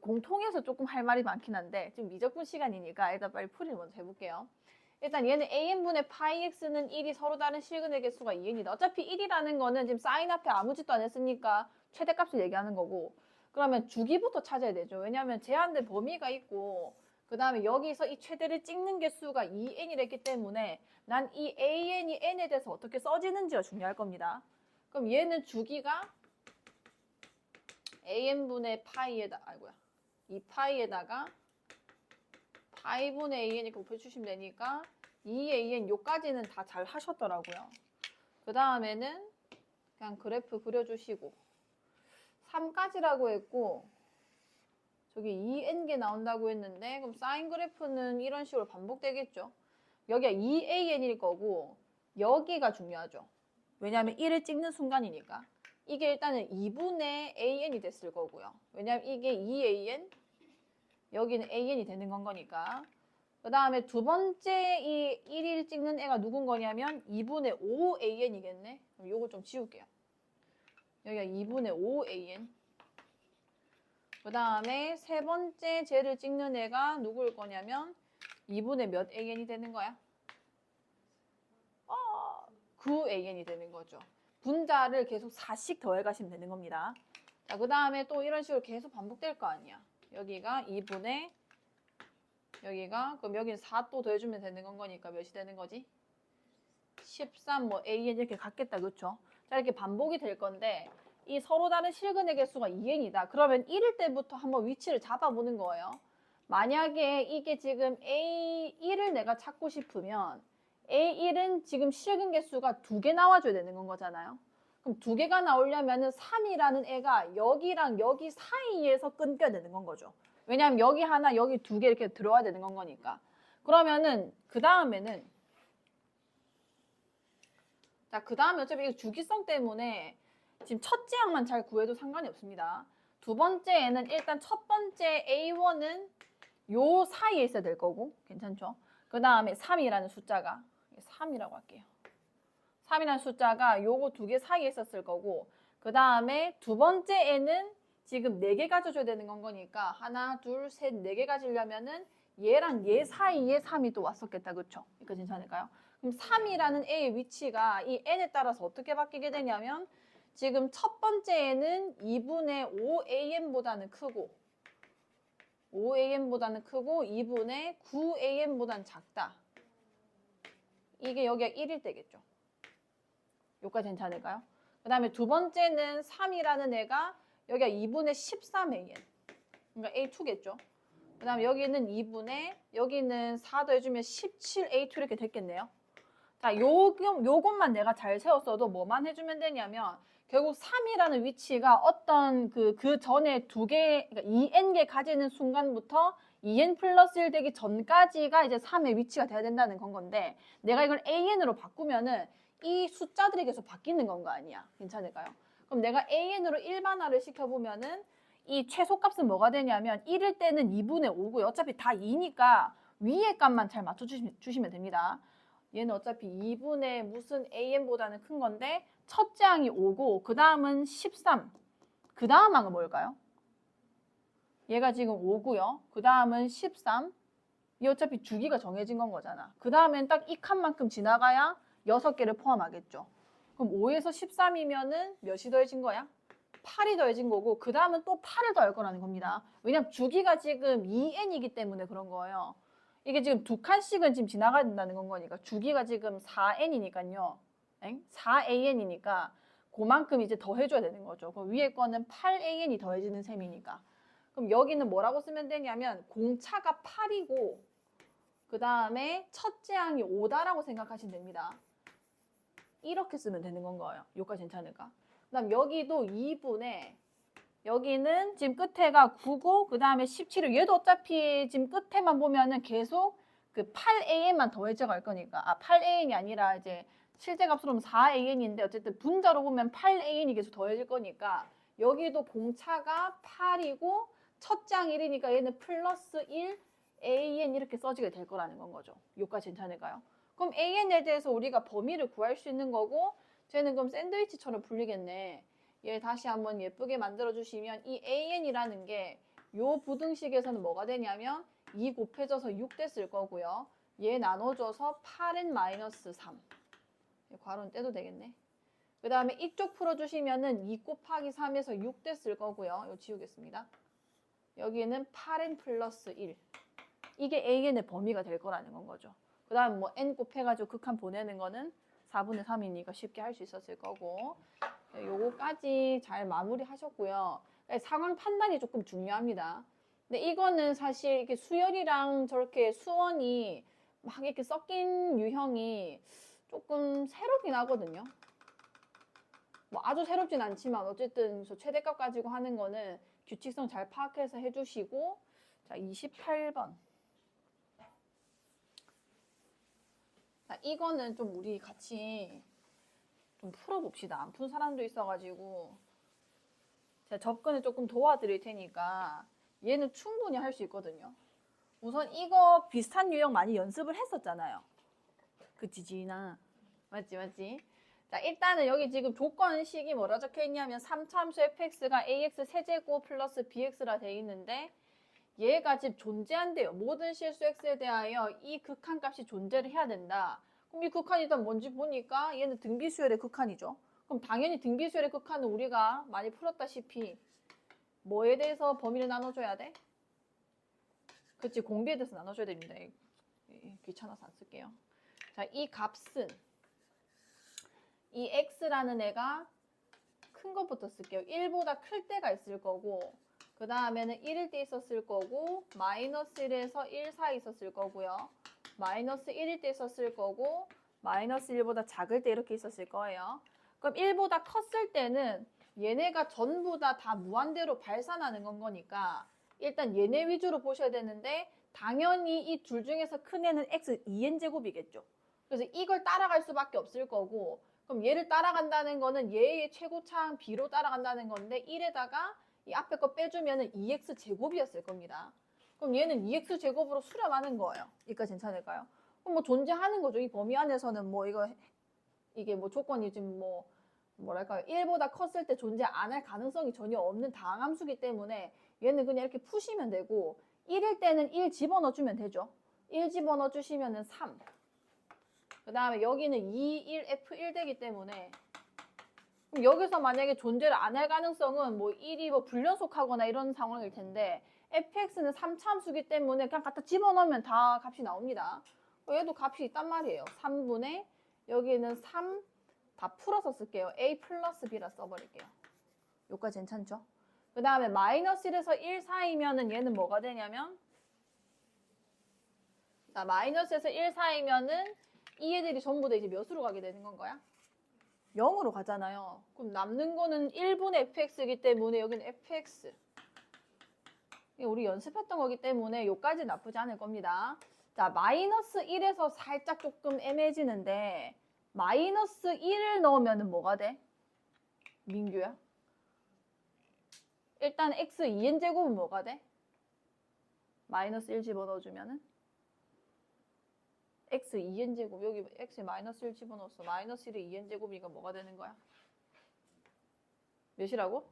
공통에서 조금 할 말이 많긴 한데 지금 미적분 시간이니까 일단 빨리 풀이를 먼저 해볼게요. 일단 얘는 AN분의 파이 x는 1이 서로 다른 실근의 개수가 2n이다. 어차피 1이라는 거는 지금 사인 앞에 아무 짓도 안 했으니까 최대값을 얘기하는 거고, 그러면 주기부터 찾아야 되죠. 왜냐하면 제한된 범위가 있고 그 다음에 여기서 이 최대를 찍는 개수가 2n이랬기 때문에 난 이 AN이 n에 대해서 어떻게 써지는지가 중요할 겁니다. 그럼 얘는 주기가 AN분의 파이에다, 아이고야, 이 파이에다가 파이분의 AN 이렇게 곱해주시면 되니까 2AN 요까지는 다 잘 하셨더라고요. 그 다음에는 그냥 그래프 그려주시고 3까지라고 했고 저기 2n개 나온다고 했는데 그럼 사인 그래프는 이런 식으로 반복되겠죠. 여기가 2AN일 거고 여기가 중요하죠. 왜냐하면 1을 찍는 순간이니까. 이게 일단은 2분의 AN이 됐을 거고요. 왜냐하면 이게 2AN, 여기는 AN이 되는 건 거니까. 그 다음에 두 번째 이 1을 찍는 애가 누군 거냐면 2분의 5AN이겠네. 그럼 요거 좀 지울게요. 여기가 2분의 5AN. 그 다음에 세 번째 쟤를 찍는 애가 누구일 거냐면 2분의 몇 AN이 되는 거야? 9AN이 되는 거죠. 분자를 계속 4씩 더해 가시면 되는 겁니다. 자, 그 다음에 또 이런 식으로 계속 반복될 거 아니야. 여기가 2분의 여기가 그럼 여기는 4 또 더해주면 되는 건 거니까 몇이 되는 거지? 13 뭐 AN 이렇게 같겠다. 그렇죠? 자, 이렇게 반복이 될 건데 이 서로 다른 실근의 개수가 2n이다. 그러면 1일 때부터 한번 위치를 잡아보는 거예요. 만약에 이게 지금 A1을 내가 찾고 싶으면 A1은 지금 실근 개수가 2개 나와줘야 되는 건 거잖아요. 그럼 2개가 나오려면 3이라는 애가 여기랑 여기 사이에서 끊겨야 되는 건 거죠. 왜냐하면 여기 하나, 여기 2개 이렇게 들어와야 되는 건 거니까. 그러면은 그 다음에는 자, 그 다음에 어차피 이거 주기성 때문에 지금 첫째 항만 잘 구해도 상관이 없습니다. 두 번째에는 일단 첫 번째 A1은 요 사이에 있어야 될 거고 괜찮죠? 그 다음에 3이라는 숫자가 3이라고 할게요. 3이라는 숫자가 요거 2개 사이에 있었을 거고 그 다음에 두 번째에는 지금 4개 가져줘야 되는 건 거니까 하나, 둘, 셋, 4개 가지려면은 얘랑 얘 사이에 3이 또 왔었겠다. 그쵸? 이거 괜찮을까요? 그럼 3이라는 A의 위치가 이 N에 따라서 어떻게 바뀌게 되냐면 지금 첫 번째에는 2분의 5AN보다는 크고 5AN보다는 크고 2분의 9AN보다는 작다. 이게 여기가 1일 때겠죠. 여기까지 괜찮을까요? 그 다음에 두 번째는 3이라는 애가 여기가 2분의 13AN. 그러니까 A2겠죠. 그 다음에 여기는 2분의 여기는 4 더해주면 17A2 이렇게 됐겠네요. 자, 요것만 내가 잘 세웠어도 뭐만 해주면 되냐면 결국 3이라는 위치가 어떤 그 전에 2개, 그러니까 2n개 가지는 순간부터 2n 플러스 1 되기 전까지가 이제 3의 위치가 돼야 된다는 건 건데 내가 이걸 an으로 바꾸면은 이 숫자들이 계속 바뀌는 건 거 아니야. 괜찮을까요? 그럼 내가 an으로 일반화를 시켜보면은 이 최소값은 뭐가 되냐면 1일 때는 2분의 5고요. 어차피 다 2니까 위에 값만 잘 맞춰주시면 됩니다. 얘는 어차피 2분의 무슨 an보다는 큰 건데 첫째 항이 5고 그 다음은 13. 그 다음 항은 뭘까요? 얘가 지금 5고요. 그 다음은 13. 이 어차피 주기가 정해진 건 거잖아. 그 다음엔 딱 이 칸만큼 지나가야 6개를 포함하겠죠. 그럼 5에서 13이면은 몇이 더해진 거야? 8이 더해진 거고 그 다음은 또 8을 더할 거라는 겁니다. 왜냐면 주기가 지금 2n이기 때문에 그런 거예요. 이게 지금 두 칸씩은 지금 지나가야 된다는 건 거니까 주기가 지금 4n이니까요. 4an이니까 그만큼 이제 더해줘야 되는 거죠. 그럼 위에 거는 8an이 더해지는 셈이니까. 그럼 여기는 뭐라고 쓰면 되냐면 공차가 8이고 그 다음에 첫째 항이 5다라고 생각하시면 됩니다. 이렇게 쓰면 되는 건 거예요. 여기까지 괜찮을까? 그 다음 여기도 2분의 여기는 지금 끝에가 9고 그 다음에 17을 얘도 어차피 지금 끝에만 보면은 계속 그 8an만 더해져 갈 거니까 8an이 아니라 이제 실제값으로는 4an인데 어쨌든 분자로 보면 8an이 계속 더해질 거니까 여기도 공차가 8이고 첫째 항 1이니까 얘는 플러스 1 an 이렇게 써지게 될 거라는 건 거죠. 여기까지 괜찮을까요? 그럼 an에 대해서 우리가 범위를 구할 수 있는 거고 쟤는 그럼 샌드위치처럼 풀리겠네. 얘 다시 한번 예쁘게 만들어 주시면 이 an이라는 게 요 부등식에서는 뭐가 되냐면 2 곱해져서 6 됐을 거고요. 얘 나눠줘서 8n-3. 괄호는 떼도 되겠네. 그 다음에 이쪽 풀어주시면은 2 곱하기 3에서 6 됐을 거고요. 이거 지우겠습니다. 여기는 8n 플러스 1. 이게 an의 범위가 될 거라는 건 거죠. 그 다음 뭐 n 곱해가지고 극한 보내는 거는 4분의 3이니까 쉽게 할 수 있었을 거고 요거까지 잘 마무리 하셨고요. 상황 판단이 조금 중요합니다. 근데 이거는 사실 이렇게 수열이랑 저렇게 수원이 막 이렇게 섞인 유형이 조금 새롭긴 하거든요. 뭐 아주 새롭진 않지만 어쨌든 저 최대값 가지고 하는 거는 규칙성 잘 파악해서 해주시고 자 28번 자 이거는 좀 우리 같이 좀 풀어봅시다. 안 푼 사람도 있어가지고 제가 접근을 조금 도와드릴 테니까 얘는 충분히 할 수 있거든요. 우선 이거 비슷한 유형 많이 연습을 했었잖아요. 그치 지나? 맞지? 자 일단은 여기 지금 조건식이 뭐라 적혀 있냐면 3차함수 fx가 ax 세제곱 플러스 bx라 돼 있는데 얘가 지금 존재한대요. 모든 실수 x에 대하여 이 극한값이 존재를 해야 된다. 그럼 이 극한이 일단 뭔지 보니까 얘는 등비수열의 극한이죠. 그럼 당연히 등비수열의 극한은 우리가 많이 풀었다시피 뭐에 대해서 범위를 나눠줘야 돼? 그치 공비에 대해서 나눠줘야 됩니다. 귀찮아서 안 쓸게요. 자, 이 값은 이 x라는 애가 큰 것부터 쓸게요. 1보다 클 때가 있을 거고 그 다음에는 1일 때 있었을 거고 마이너스 1에서 1 사이 있었을 거고요. 마이너스 1일 때 있었을 거고 마이너스 1보다 작을 때 이렇게 있었을 거예요. 그럼 1보다 컸을 때는 얘네가 전부 다 무한대로 발산하는 건 거니까 일단 얘네 위주로 보셔야 되는데 당연히 이 둘 중에서 큰 애는 x 2n 제곱이겠죠. 그래서 이걸 따라갈 수밖에 없을 거고 그럼 얘를 따라간다는 거는 얘의 최고차항 b로 따라간다는 건데 1에다가 이 앞에 거 빼주면은 2x 제곱이었을 겁니다. 그럼 얘는 2x 제곱으로 수렴하는 거예요. 여기까지 괜찮을까요? 그럼 뭐 존재하는 거죠. 이 범위 안에서는 뭐 이게 뭐 조건이 지금 뭐 뭐랄까요? 1보다 컸을 때 존재 안 할 가능성이 전혀 없는 다항함수기 때문에 얘는 그냥 이렇게 푸시면 되고 1일 때는 1 집어넣어주면 되죠. 1 집어넣어주시면은 3. 그 다음에 여기는 2, 1, F1 되기 때문에 그럼 여기서 만약에 존재를 안 할 가능성은 뭐 1이 뭐 불연속하거나 이런 상황일 텐데 fx는 3차함수기 때문에 그냥 갖다 집어넣으면 다 값이 나옵니다. 얘도 값이 있단 말이에요. 3분의 여기는 3 다 풀어서 쓸게요. a 플러스 b라 써버릴게요. 여기까지 괜찮죠? 그 다음에 마이너스 1에서 1 사이면은 얘는 뭐가 되냐면 자 마이너스에서 1 사이면은 이 애들이 전부 다 이제 몇으로 가게 되는 건 거야? 0으로 가잖아요. 그럼 남는 거는 1분의 fx이기 때문에 여기는 fx 이게 우리 연습했던 거기 때문에 요까지 나쁘지 않을 겁니다. 자, 마이너스 1에서 살짝 조금 애매해지는데 마이너스 1을 넣으면 뭐가 돼? 민규야? 일단 x 2n제곱은 뭐가 돼? 마이너스 1 집어넣어주면은 x 2n제곱 여기 x에 마이너스 1 집어넣었어. 마이너스 1에 2n제곱이니까 뭐가 되는 거야? 몇이라고?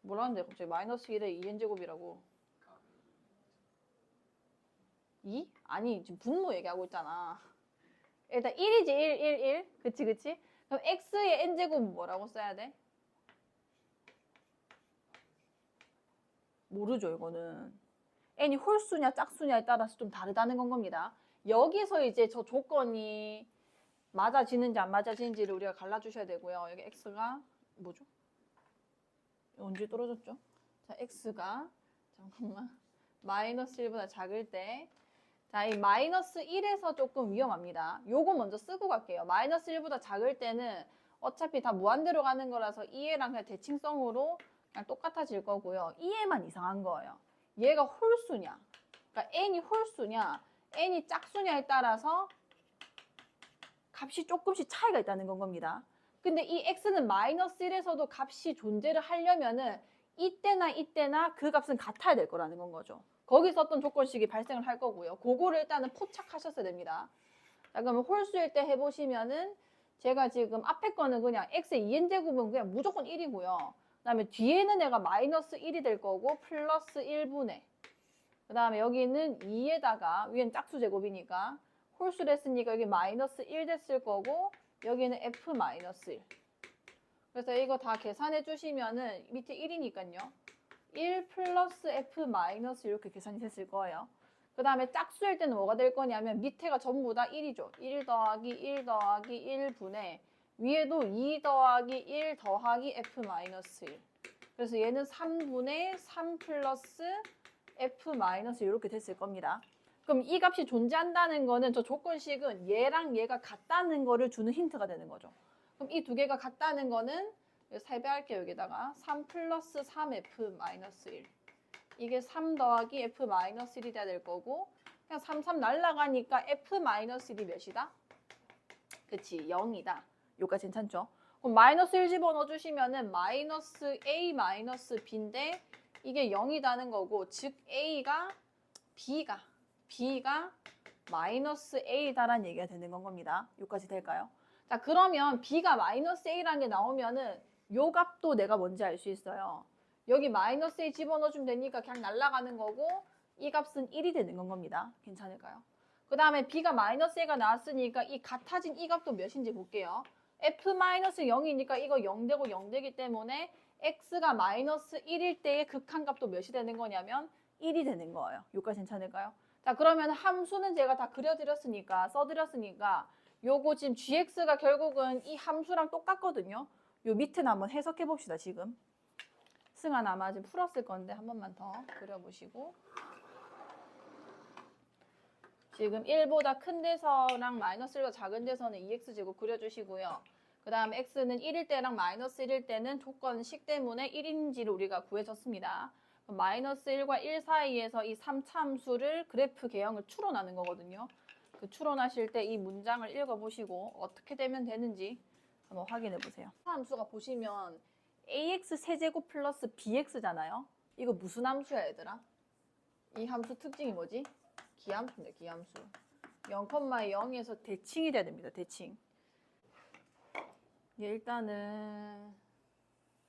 뭐라는데 갑자기 마이너스 1에 2n제곱이라고 2? 아니 지금 분모 얘기하고 있잖아. 일단 1이지 1. 그치? 그럼 x의 n제곱은 뭐라고 써야 돼? 모르죠 이거는. n이 홀수냐 짝수냐에 따라서 좀 다르다는 건 겁니다. 여기서 이제 저 조건이 맞아지는지 안 맞아지는지를 우리가 갈라주셔야 되고요. 여기 x가 뭐죠? 언제 떨어졌죠? 자, x가 잠깐만 마이너스 1보다 작을 때 자, 이 마이너스 1에서 조금 위험합니다. 요거 먼저 쓰고 갈게요. 마이너스 1보다 작을 때는 어차피 다 무한대로 가는 거라서 2얘랑 그냥 대칭성으로 그냥 똑같아질 거고요. 2얘만 이상한 거예요. 얘가 홀수냐, 그러니까 n이 홀수냐, n이 짝수냐에 따라서 값이 조금씩 차이가 있다는 건 겁니다. 근데 이 x는 마이너스 1에서도 값이 존재를 하려면은 이때나 그 값은 같아야 될 거라는 건 거죠. 거기서 어떤 조건식이 발생을 할 거고요. 그거를 일단은 포착하셨어야 됩니다. 자, 그러면 홀수일 때 해보시면은 제가 지금 앞에 거는 그냥 x의 2n제곱은 그냥 무조건 1이고요. 그 다음에 뒤에는 얘가 마이너스 1이 될 거고 플러스 1분의 그 다음에 여기는 2에다가 위엔 짝수 제곱이니까 홀수를 했으니까 여기 마이너스 1 됐을 거고 여기는 f 마이너스 1. 그래서 이거 다 계산해 주시면은 밑에 1이니까요. 1 플러스 f 마이너스 이렇게 계산이 됐을 거예요. 그 다음에 짝수일 때는 뭐가 될 거냐면 밑에가 전부 다 1이죠. 1 더하기 1 더하기 1분의 위에도 2 더하기 1 더하기 f 마이너스 1. 그래서 얘는 3분의 3 플러스 f 마이너스 이렇게 됐을 겁니다. 그럼 이 값이 존재한다는 거는 저 조건식은 얘랑 얘가 같다는 거를 주는 힌트가 되는 거죠. 그럼 이 두 개가 같다는 거는 살배할게요. 여기다가 3 플러스 3f 마이너스 1. 이게 3 더하기 f 마이너스 1이 돼야 될 거고 그냥 3 날라가니까 f 마이너스 1이 몇이다? 그치 0이다. 여기까지 괜찮죠? 그럼 마이너스 1 집어넣어 주시면은 마이너스 a 마이너스 b인데 이게 0이다는 거고 즉 b가 마이너스 a다라는 얘기가 되는 건 겁니다. 여기까지 될까요? 자, 그러면 b가 마이너스 a라는 게 나오면은 요 값도 내가 뭔지 알 수 있어요. 여기 마이너스 a 집어넣어주면 되니까 그냥 날아가는 거고 이 값은 1이 되는 건 겁니다. 괜찮을까요? 그 다음에 b가 마이너스 a가 나왔으니까 이 같아진 이 값도 몇인지 볼게요. f 마이너스 0이니까 이거 0되고 0되기 때문에 x가 마이너스 1일 때의 극한값도 몇이 되는 거냐면 1이 되는 거예요. 여기까지 괜찮을까요? 자, 그러면 함수는 제가 다 써드렸으니까 요거 지금 gx가 결국은 이 함수랑 똑같거든요. 요 밑에는 한번 해석해 봅시다. 지금 승환 아마 지금 풀었을 건데 한 번만 더 그려보시고 지금 1보다 큰 데서랑 마이너스 1보다 작은 데서는 2x제곱 그려주시고요. 그 다음에 x는 1일 때랑 마이너스 1일 때는 조건식 때문에 1인지를 우리가 구해줬습니다. 마이너스 1과 1 사이에서 이 3차 함수를 그래프 개형을 추론하는 거거든요. 그 추론하실 때 이 문장을 읽어보시고 어떻게 되면 되는지 한번 확인해 보세요. 함수가 보시면 ax 세제곱 플러스 bx잖아요. 이거 무슨 함수야 얘들아? 이 함수 특징이 뭐지? 기함수인데 기함수. 0,0에서 대칭이 돼야 됩니다. 대칭. 예, 일단은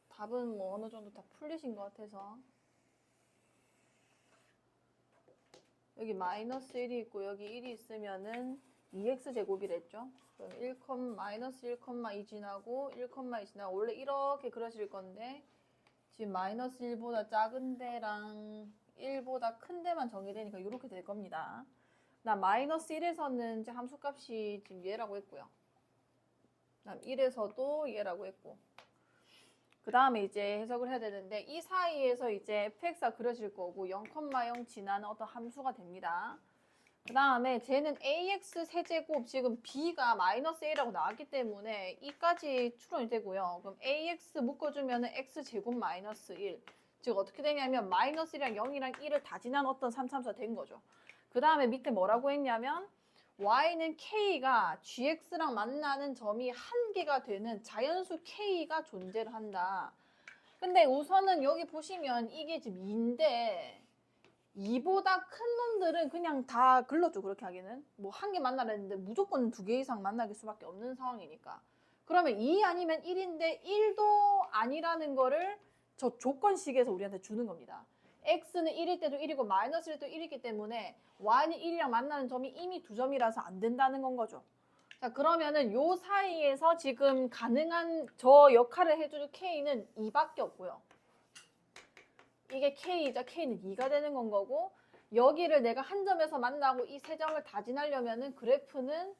답은 뭐 어느 정도 다 풀리신 것 같아서 여기 마이너스 1이 있고 여기 1이 있으면은 2x제곱이랬죠. 그럼 1, 마이너스 1,2 지나고 1,2 지나고 원래 이렇게 그려질 건데 지금 마이너스 1보다 작은 데랑 1보다 큰 데만 정의되니까 이렇게 될 겁니다. 나 마이너스 1에서는 이제 함수값이 지금 얘라고 했고요. 그다음 1에서도 얘라고 했고 그 다음에 이제 해석을 해야 되는데 이 사이에서 이제 fx가 그려질 거고 0,0 지나는 어떤 함수가 됩니다. 그 다음에 쟤는 ax 세제곱 지금 b가 마이너스 a라고 나왔기 때문에 이까지 추론이 되고요. 그럼 ax 묶어주면 x제곱 마이너스 1 즉 어떻게 되냐면 마이너스 1이랑 0이랑 1을 다 지난 어떤 삼차함수가 된 거죠. 그 다음에 밑에 뭐라고 했냐면 y는 k가 gx랑 만나는 점이 한 개가 되는 자연수 k가 존재를 한다. 근데 우선은 여기 보시면 이게 지금 2인데 2보다 큰 놈들은 그냥 다 글렀죠. 그렇게 하기는. 뭐 한 개 만나라 했는데 무조건 2개 이상 만날 수밖에 없는 상황이니까. 그러면 2 아니면 1인데 1도 아니라는 거를 저 조건식에서 우리한테 주는 겁니다. x는 1일 때도 1이고 마이너스 1일 때도 1이기 때문에 y는 1이랑 만나는 점이 이미 2점이라서 안 된다는 건 거죠. 자, 그러면은 요 사이에서 지금 가능한 저 역할을 해줄 k는 2밖에 없고요. 이게 k이자 k는 2가 되는 건 거고 여기를 내가 한 점에서 만나고 이 세 점을 다 지나려면은 그래프는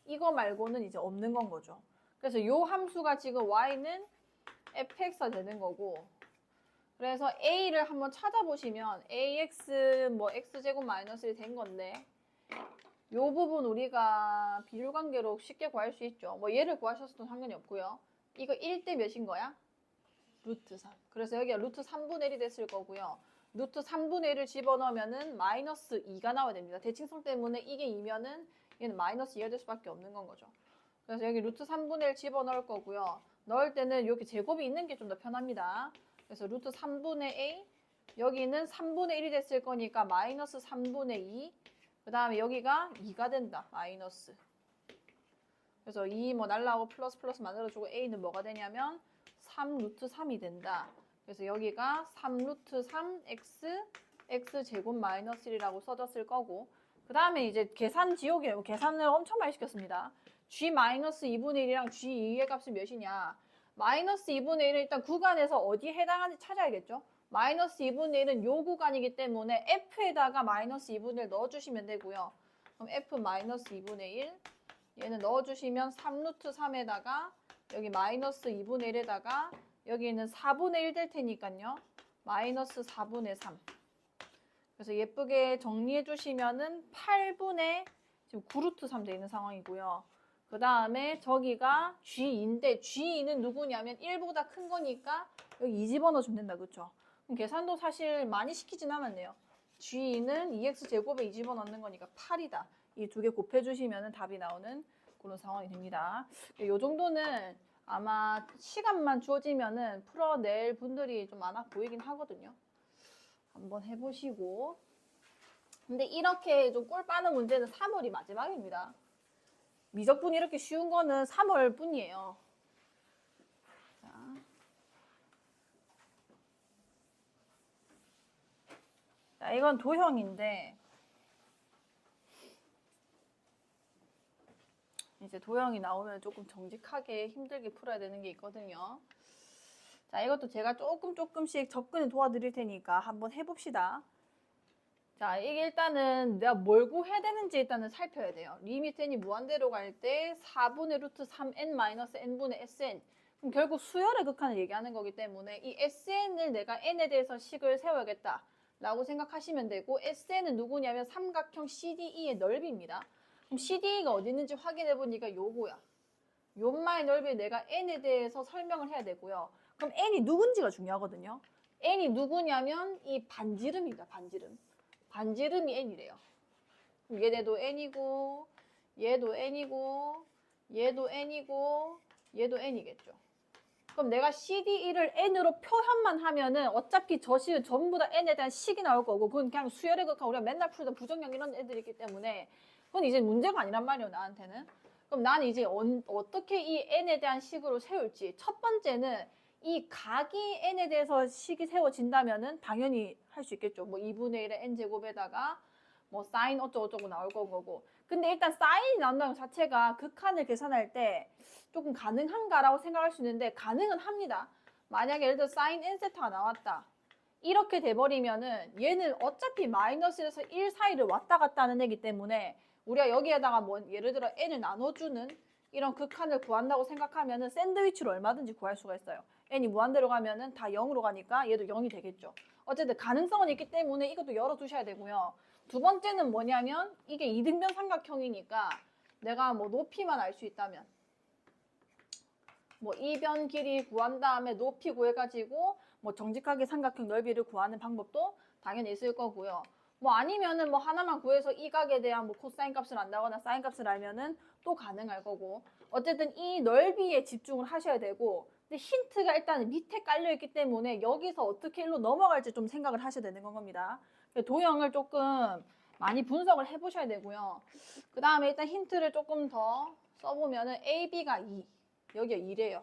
이거 말고는 이제 없는 건 거죠. 그래서 요 함수가 지금 y는 fx가 되는 거고 그래서 a를 한번 찾아보시면 ax 뭐 x제곱 마이너스 1이 된 건데 요 부분 우리가 비율관계로 쉽게 구할 수 있죠. 뭐 얘를 구하셨어도 상관이 없고요. 이거 1대 몇인 거야? 루트 3. 그래서 여기가 루트 3분의 1이 됐을 거고요. 루트 3분의 1을 집어넣으면은 마이너스 2가 나와야 됩니다. 대칭성 때문에 이게 2면은 얘는 마이너스 2가 될 수밖에 없는 건 거죠. 그래서 여기 루트 3분의 1 집어넣을 거고요. 넣을 때는 여기 제곱이 있는 게 좀 더 편합니다. 그래서 루트 3분의 a 여기는 3분의 1이 됐을 거니까 마이너스 3분의 2 그 다음에 여기가 2가 된다. 마이너스. 그래서 2 뭐 날라오고 플러스 플러스 만들어주고 a는 뭐가 되냐면 3 루트 3이 된다. 그래서 여기가 3 루트 3 x 제곱 마이너스 1이라고 써졌을 거고 그 다음에 이제 계산 지옥이에요. 계산을 엄청 많이 시켰습니다. g 마이너스 2분의 1이랑 g 2의 값이 몇이냐. 마이너스 2분의 1은 일단 구간에서 어디에 해당하는지 찾아야겠죠. 마이너스 2분의 1은 요 구간이기 때문에 f에다가 마이너스 2분의 1 넣어주시면 되고요. 그럼 f 마이너스 2분의 1 얘는 넣어주시면 3 루트 3에다가 여기 마이너스 2분의 1에다가 여기는 4분의 1 될 테니까요. 마이너스 4분의 3. 그래서 예쁘게 정리해 주시면은 8분의 지금 9루트 3 되어 있는 상황이고요. 그 다음에 저기가 G인데 G는 누구냐면 1보다 큰 거니까 여기 2 집어넣어주면 된다. 그쵸? 그럼 계산도 사실 많이 시키진 않았네요. G는 2x제곱에 2 집어넣는 거니까 8이다. 이 두 개 곱해주시면 답이 나오는 그런 상황이 됩니다. 이 정도는 아마 시간만 주어지면은 풀어낼 분들이 좀 많아 보이긴 하거든요. 한번 해보시고. 근데 이렇게 좀 꿀 빠는 문제는 3월이 마지막입니다. 미적분이 이렇게 쉬운 거는 3월 뿐이에요. 자, 이건 도형인데 이제 도형이 나오면 조금 정직하게 힘들게 풀어야 되는 게 있거든요. 자, 이것도 제가 조금씩 접근을 도와드릴 테니까 한번 해봅시다. 자, 이게 일단은 내가 뭘 구해야 되는지 일단은 살펴야 돼요. 리미트 n이 무한대로 갈 때 4분의 루트 3n-n분의 sn. 그럼 결국 수열의 극한을 얘기하는 거기 때문에 이 sn을 내가 n에 대해서 식을 세워야겠다 라고 생각하시면 되고 sn은 누구냐면 삼각형 CDE의 넓이입니다. 그럼 CDE가 어디 있는지 확인해 보니까 요거야. 요마의 넓이에 내가 n에 대해서 설명을 해야 되고요. 그럼 n이 누군지가 중요하거든요. n이 누구냐면 이 반지름입니다. 반지름. 반지름이 n이래요. 그럼 얘네도 n이고 얘도 n이고 얘도 n이고 얘도 n이겠죠. 그럼 내가 CDE를 n으로 표현만 하면은 어차피 저 식은 전부 다 n에 대한 식이 나올 거고 그건 그냥 수열의 극한 우리가 맨날 풀던 부정형 이런 애들이 있기 때문에 그건 이제 문제가 아니란 말이에요. 나한테는. 그럼 나는 이제 어떻게 이 n에 대한 식으로 세울지. 첫 번째는 이 각이 n에 대해서 식이 세워진다면은 당연히 할 수 있겠죠. 뭐 2분의 1의 n제곱에다가 뭐 사인 어쩌고저쩌고 나올 거고. 근데 일단 사인이 나온다는 것 자체가 극한을 계산할 때 조금 가능한가라고 생각할 수 있는데 가능은 합니다. 만약에 예를 들어 사인 n세타가 나왔다. 이렇게 돼버리면은 얘는 어차피 마이너스에서 1 사이를 왔다 갔다 하는 애기 때문에 우리가 여기에다가 뭐 예를 들어 n을 나눠주는 이런 극한을 구한다고 생각하면은 샌드위치로 얼마든지 구할 수가 있어요. n이 무한대로 가면은 다 0으로 가니까 얘도 0이 되겠죠. 어쨌든 가능성은 있기 때문에 이것도 열어두셔야 되고요. 두 번째는 뭐냐면 이게 이등변 삼각형이니까 내가 뭐 높이만 알 수 있다면 뭐 이변 길이 구한 다음에 높이 구해가지고 뭐 정직하게 삼각형 넓이를 구하는 방법도 당연히 있을 거고요. 뭐 아니면은 뭐 하나만 구해서 이 각에 대한 뭐 코사인 값을 안다거나 사인 값을 알면은 또 가능할 거고. 어쨌든 이 넓이에 집중을 하셔야 되고, 근데 힌트가 일단 밑에 깔려 있기 때문에 여기서 어떻게 일로 넘어갈지 좀 생각을 하셔야 되는 겁니다. 도형을 조금 많이 분석을 해보셔야 되고요. 그 다음에 일단 힌트를 조금 더 써보면은 AB가 2, 여기가 2래요.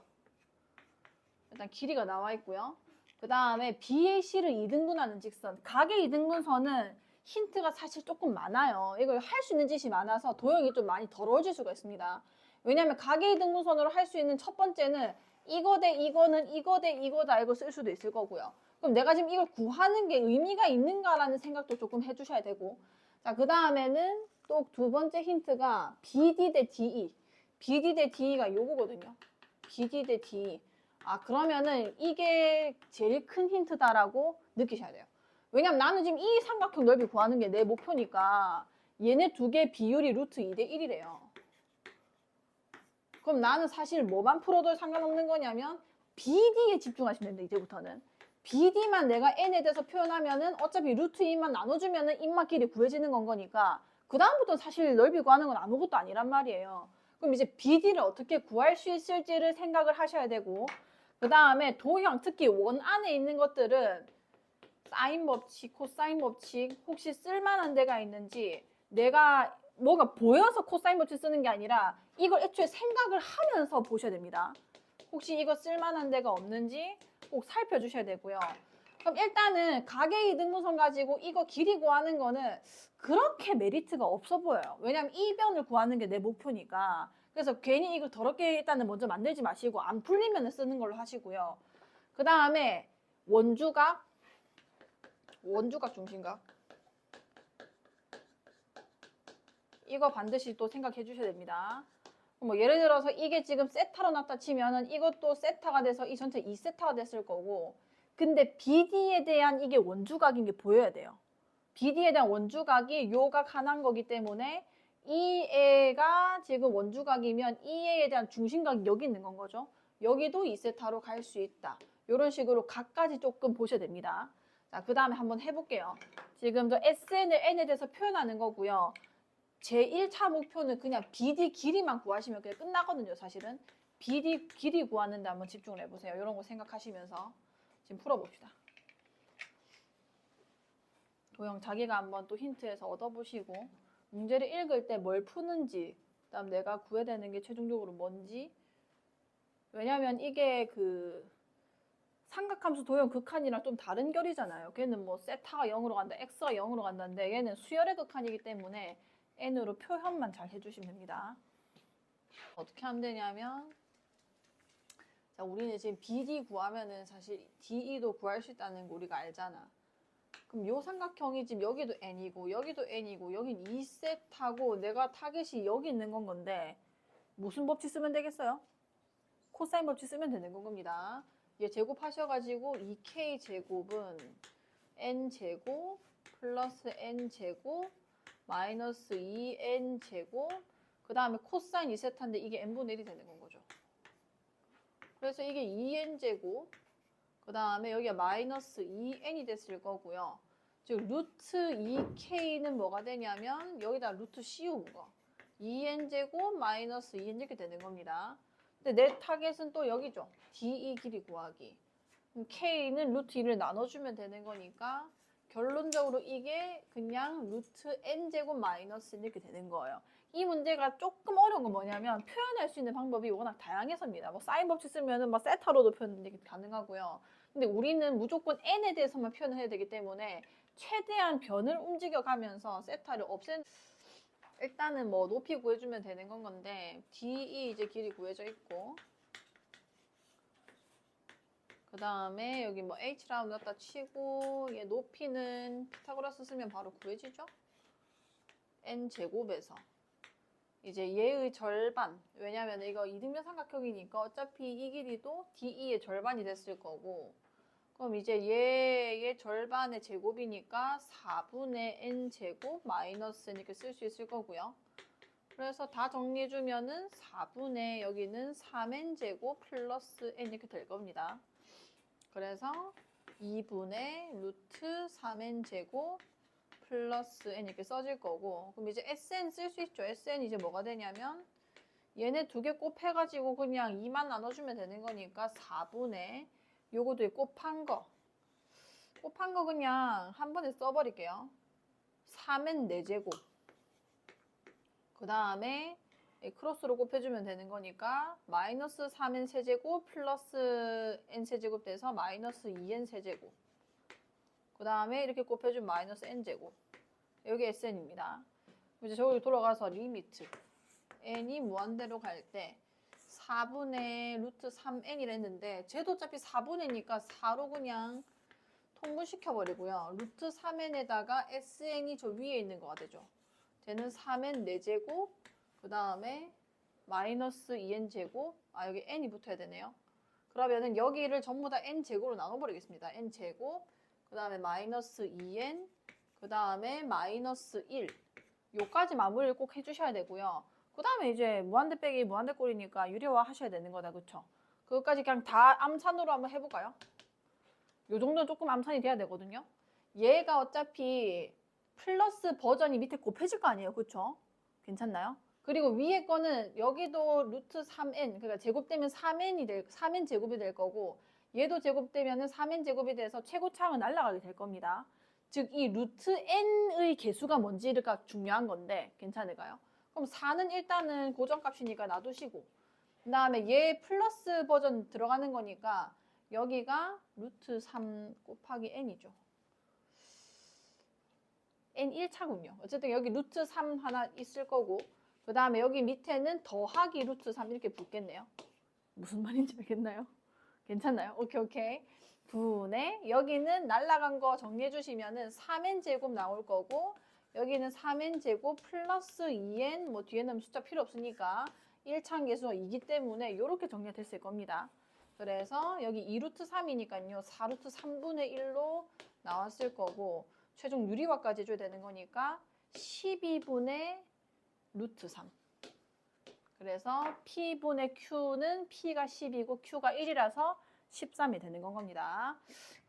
일단 길이가 나와 있고요. 그 다음에 BAC를 2등분하는 직선, 각의 2등분선은 힌트가 사실 조금 많아요. 이걸 할 수 있는 짓이 많아서 도형이 좀 많이 더러워질 수가 있습니다. 왜냐하면 각의 2등분선으로 할 수 있는 첫 번째는 이거 대 이거는 이거 대 이거다 이거 쓸 수도 있을 거고요. 그럼 내가 지금 이걸 구하는 게 의미가 있는가라는 생각도 조금 해주셔야 되고, 자, 그 다음에는 또 두 번째 힌트가 BD 대 DE. BD 대 DE가 요거거든요. BD 대 DE. 아, 그러면은 이게 제일 큰 힌트다라고 느끼셔야 돼요. 왜냐면 나는 지금 이 삼각형 넓이 구하는 게 내 목표니까 얘네 두 개 비율이 루트 2대 1이래요. 그럼 나는 사실 뭐만 풀어도 상관없는 거냐면 BD에 집중하시면 됩니다. 이제부터는. BD만 내가 n에 대해서 표현하면은 어차피 루트 2만 나눠주면은 인마끼리 구해지는 건 거니까 그 다음부터 사실 넓이 구하는 건 아무것도 아니란 말이에요. 그럼 이제 BD를 어떻게 구할 수 있을지를 생각을 하셔야 되고, 그 다음에 도형, 특히 원 안에 있는 것들은 사인 법칙, 코사인 법칙 혹시 쓸만한 데가 있는지, 내가 뭐가 보여서 코사인 법칙 쓰는 게 아니라 이걸 애초에 생각을 하면서 보셔야 됩니다. 혹시 이거 쓸만한 데가 없는지 꼭 살펴주셔야 되고요. 그럼 일단은 각의 이등분선 가지고 이거 길이 구하는 거는 그렇게 메리트가 없어 보여요. 왜냐면 이변을 구하는 게 내 목표니까. 그래서 괜히 이거 더럽게 일단은 먼저 만들지 마시고 안 풀리면 쓰는 걸로 하시고요. 그 다음에 원주각 중심각 이거 반드시 또 생각해 주셔야 됩니다. 뭐 예를 들어서 이게 지금 세타로 놨다 치면은 이것도 세타가 돼서 이 전체 2세타가 됐을 거고, 근데 BD에 대한 이게 원주각인 게 보여야 돼요. BD에 대한 원주각이 요각 하나인 거기 때문에 이 애가 지금 원주각이면 이 애에 대한 중심각이 여기 있는 건 거죠. 여기도 2세타로 갈 수 있다. 이런 식으로 각까지 조금 보셔야 됩니다. 자, 그 다음에 한번 해볼게요. 지금 저 SN을 N에 대해서 표현하는 거고요. 제 1차 목표는 그냥 BD 길이만 구하시면 그냥 끝나거든요, 사실은. BD 길이 구하는데 한번 집중을 해보세요. 이런 거 생각하시면서 지금 풀어봅시다. 도형 자기가 한번 또 힌트에서 얻어보시고, 문제를 읽을 때 뭘 푸는지, 그다음 내가 구해야 되는 게 최종적으로 뭔지. 왜냐면 이게 그 삼각함수 도형 극한이랑 좀 다른 결이잖아요. 걔는 뭐 세타가 0으로 간다, x가 0으로 간다는데 얘는 수열의 극한이기 때문에 n으로 표현만 잘 해주시면 됩니다. 어떻게 하면 되냐면, 자, 우리는 지금 BD 구하면은 사실 DE도 구할 수 있다는 거 우리가 알잖아. 그럼 요 삼각형이 지금 여기도 n이고 여기도 n이고 여긴 2세타고 내가 타겟이 여기 있는 건 건데 무슨 법칙 쓰면 되겠어요? 코사인 법칙 쓰면 되는 건 겁니다. 얘 제곱하셔가지고 2k 제곱은 n 제곱 플러스 n 제곱 마이너스 2n 제곱, 그 다음에 코사인 2세타인데 이게 n분의 1이 되는 건 거죠. 그래서 이게 2n 제곱, 그 다음에 여기가 마이너스 2n이 됐을 거고요. 즉 루트 2k는 뭐가 되냐면 여기다 루트 씌운 거 2n 제곱 마이너스 2n 이렇게 되는 겁니다. 근데 내 타겟은 또 여기죠. DE 길이 구하기. 그럼 k는 루트 2를 나눠주면 되는 거니까 결론적으로 이게 그냥 루트 n제곱 마이너스 이렇게 되는 거예요. 이 문제가 조금 어려운 건 뭐냐면 표현할 수 있는 방법이 워낙 다양해서입니다. 뭐 사인 법칙 쓰면은 막 세타로도 표현 가능하고요. 근데 우리는 무조건 n에 대해서만 표현을 해야 되기 때문에 최대한 변을 움직여가면서 세타를 없앤. 일단은 뭐 높이 구해주면 되는 건 건데 DE 이제 길이 구해져 있고, 그 다음에 여기 뭐 H라고 넣었다 치고 얘 높이는 피타고라스 쓰면 바로 구해지죠? N제곱에서 이제 얘의 절반, 왜냐면 이거 이등변 삼각형이니까 어차피 이 길이도 DE의 절반이 됐을 거고, 그럼 이제 얘의 절반의 제곱이니까 4분의 N제곱 마이너스 이렇게 쓸 수 있을 거고요. 그래서 다 정리해주면은 4분의 여기는 3n제곱 플러스 n 이렇게 될 겁니다. 그래서 2분의 루트 3n제곱 플러스 n 이렇게 써질 거고, 그럼 이제 sn 쓸 수 있죠. sn 이제 뭐가 되냐면 얘네 두 개 곱해가지고 그냥 2만 나눠주면 되는 거니까 4분의 요거도 곱한 거 그냥 한 번에 써버릴게요. 3n 4제곱 그 다음에 크로스로 곱해주면 되는 거니까 마이너스 3n 세제곱 플러스 n 세제곱 돼서 마이너스 2n 세제곱, 그 다음에 이렇게 곱해주면 마이너스 n제곱, 여기 sn입니다. 이제 저기 돌아가서 리미트 n이 무한대로 갈 때 4분의 루트 3n이라 했는데 쟤도 어차피 4분의니까 4로 그냥 통분시켜버리고요. 루트 3n에다가 sn이 저 위에 있는 거가 되죠. 쟤는 3n 4제곱 그 다음에 마이너스 2n제곱, 여기 n이 붙어야 되네요. 그러면은 여기를 전부 다 n제곱으로 나눠버리겠습니다. n제곱 그 다음에 마이너스 2n 그 다음에 마이너스 1 요까지 마무리를 꼭 해주셔야 되고요. 그 다음에 이제 무한대 빼기 무한대 꼴이니까 유리화 하셔야 되는 거다. 그쵸? 그것까지 그냥 다 암산으로 한번 해볼까요? 요 정도는 조금 암산이 돼야 되거든요. 얘가 어차피 플러스 버전이 밑에 곱해질 거 아니에요. 그쵸? 괜찮나요? 그리고 위에 거는 여기도 루트 3n, 그러니까 제곱되면 3n 제곱이 될 거고, 얘도 제곱되면 3n 제곱이 돼서 최고차항은 날아가게 될 겁니다. 즉, 이 루트 n의 개수가 뭔지가 중요한 건데, 괜찮을까요? 그럼 4는 일단은 고정값이니까 놔두시고, 그 다음에 얘 플러스 버전 들어가는 거니까, 여기가 루트 3 곱하기 n이죠. n 1차군요. 어쨌든 여기 루트 3 하나 있을 거고, 그 다음에 여기 밑에는 더하기 루트 3 이렇게 붙겠네요. 무슨 말인지 알겠나요? 괜찮나요? 오케이. 분의 여기는 날라간 거 정리해 주시면은 3n 제곱 나올 거고, 여기는 3n 제곱 플러스 2n, 뭐 뒤에는 숫자 필요 없으니까 1차항계수가 2기 때문에 이렇게 정리가 됐을 겁니다. 그래서 여기 2루트 3이니까요. 4루트 3분의 1로 나왔을 거고, 최종 유리화까지 해줘야 되는 거니까 12분의 루트 3. 그래서 P분의 Q는 P가 10이고 Q가 1이라서 13이 되는 건 겁니다.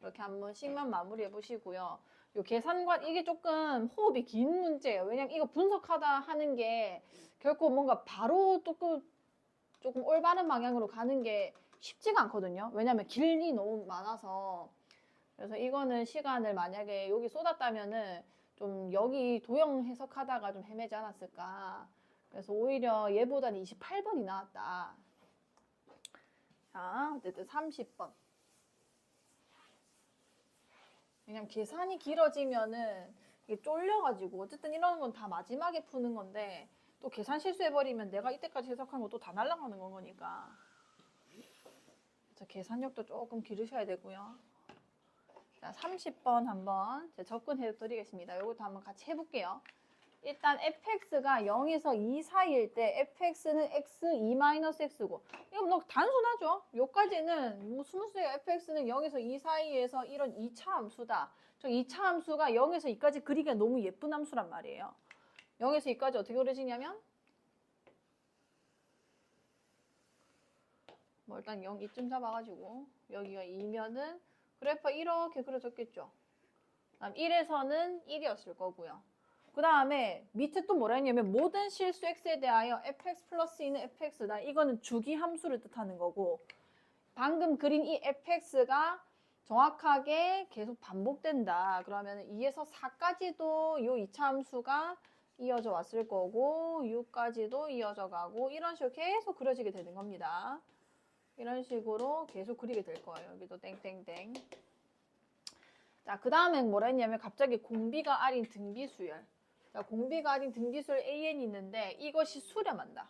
이렇게 한 번씩만 마무리해 보시고요. 요 계산관 이게 조금 호흡이 긴 문제예요. 왜냐면 이거 분석하다 하는 게 결코 뭔가 바로 조금 올바른 방향으로 가는 게 쉽지가 않거든요. 왜냐면 길이 너무 많아서. 그래서 이거는 시간을 만약에 여기 쏟았다면은 좀 여기 도형 해석하다가 좀 헤매지 않았을까. 그래서 오히려 얘보다는 28번이 나왔다. 자, 어쨌든 30번. 왜냐면 계산이 길어지면은 이게 쫄려가지고 어쨌든 이런 건 다 마지막에 푸는 건데 또 계산 실수해버리면 내가 이때까지 해석한 것도 다 날아가는 거니까. 그래서 계산력도 조금 기르셔야 되고요. 자, 30번 한번 제가 접근해 드리겠습니다. 이것도 한번 같이 해볼게요. 일단 fx가 0에서 2 사이일 때 fx는 x 2-x고 이거 뭐 단순하죠. 여기까지는 뭐 스무스해요. fx는 0에서 2 사이에서 이런 2차 함수다. 저 2차 함수가 0에서 2까지 그리기가 너무 예쁜 함수란 말이에요. 0에서 2까지 어떻게 그려지냐면 뭐 일단 0, 2쯤 잡아가지고 여기가 2면은 그래프가 이렇게 그려졌겠죠. 그다음 1에서는 1이었을 거고요. 그 다음에 밑에 또 뭐라 했냐면 모든 실수 x에 대하여 fx 플러스 2는 fx다. 이거는 주기 함수를 뜻하는 거고 방금 그린 이 fx가 정확하게 계속 반복된다. 그러면 2에서 4까지도 요 2차 함수가 이어져 왔을 거고 6까지도 이어져 가고 이런 식으로 계속 그려지게 되는 겁니다. 이런 식으로 계속 그리게 될 거예요. 여기도 땡땡땡. 자, 그 다음에 뭐라 했냐면 갑자기 공비가 R인 등비수열. 자, 공비가 R인 등비수열 AN이 있는데 이것이 수렴한다.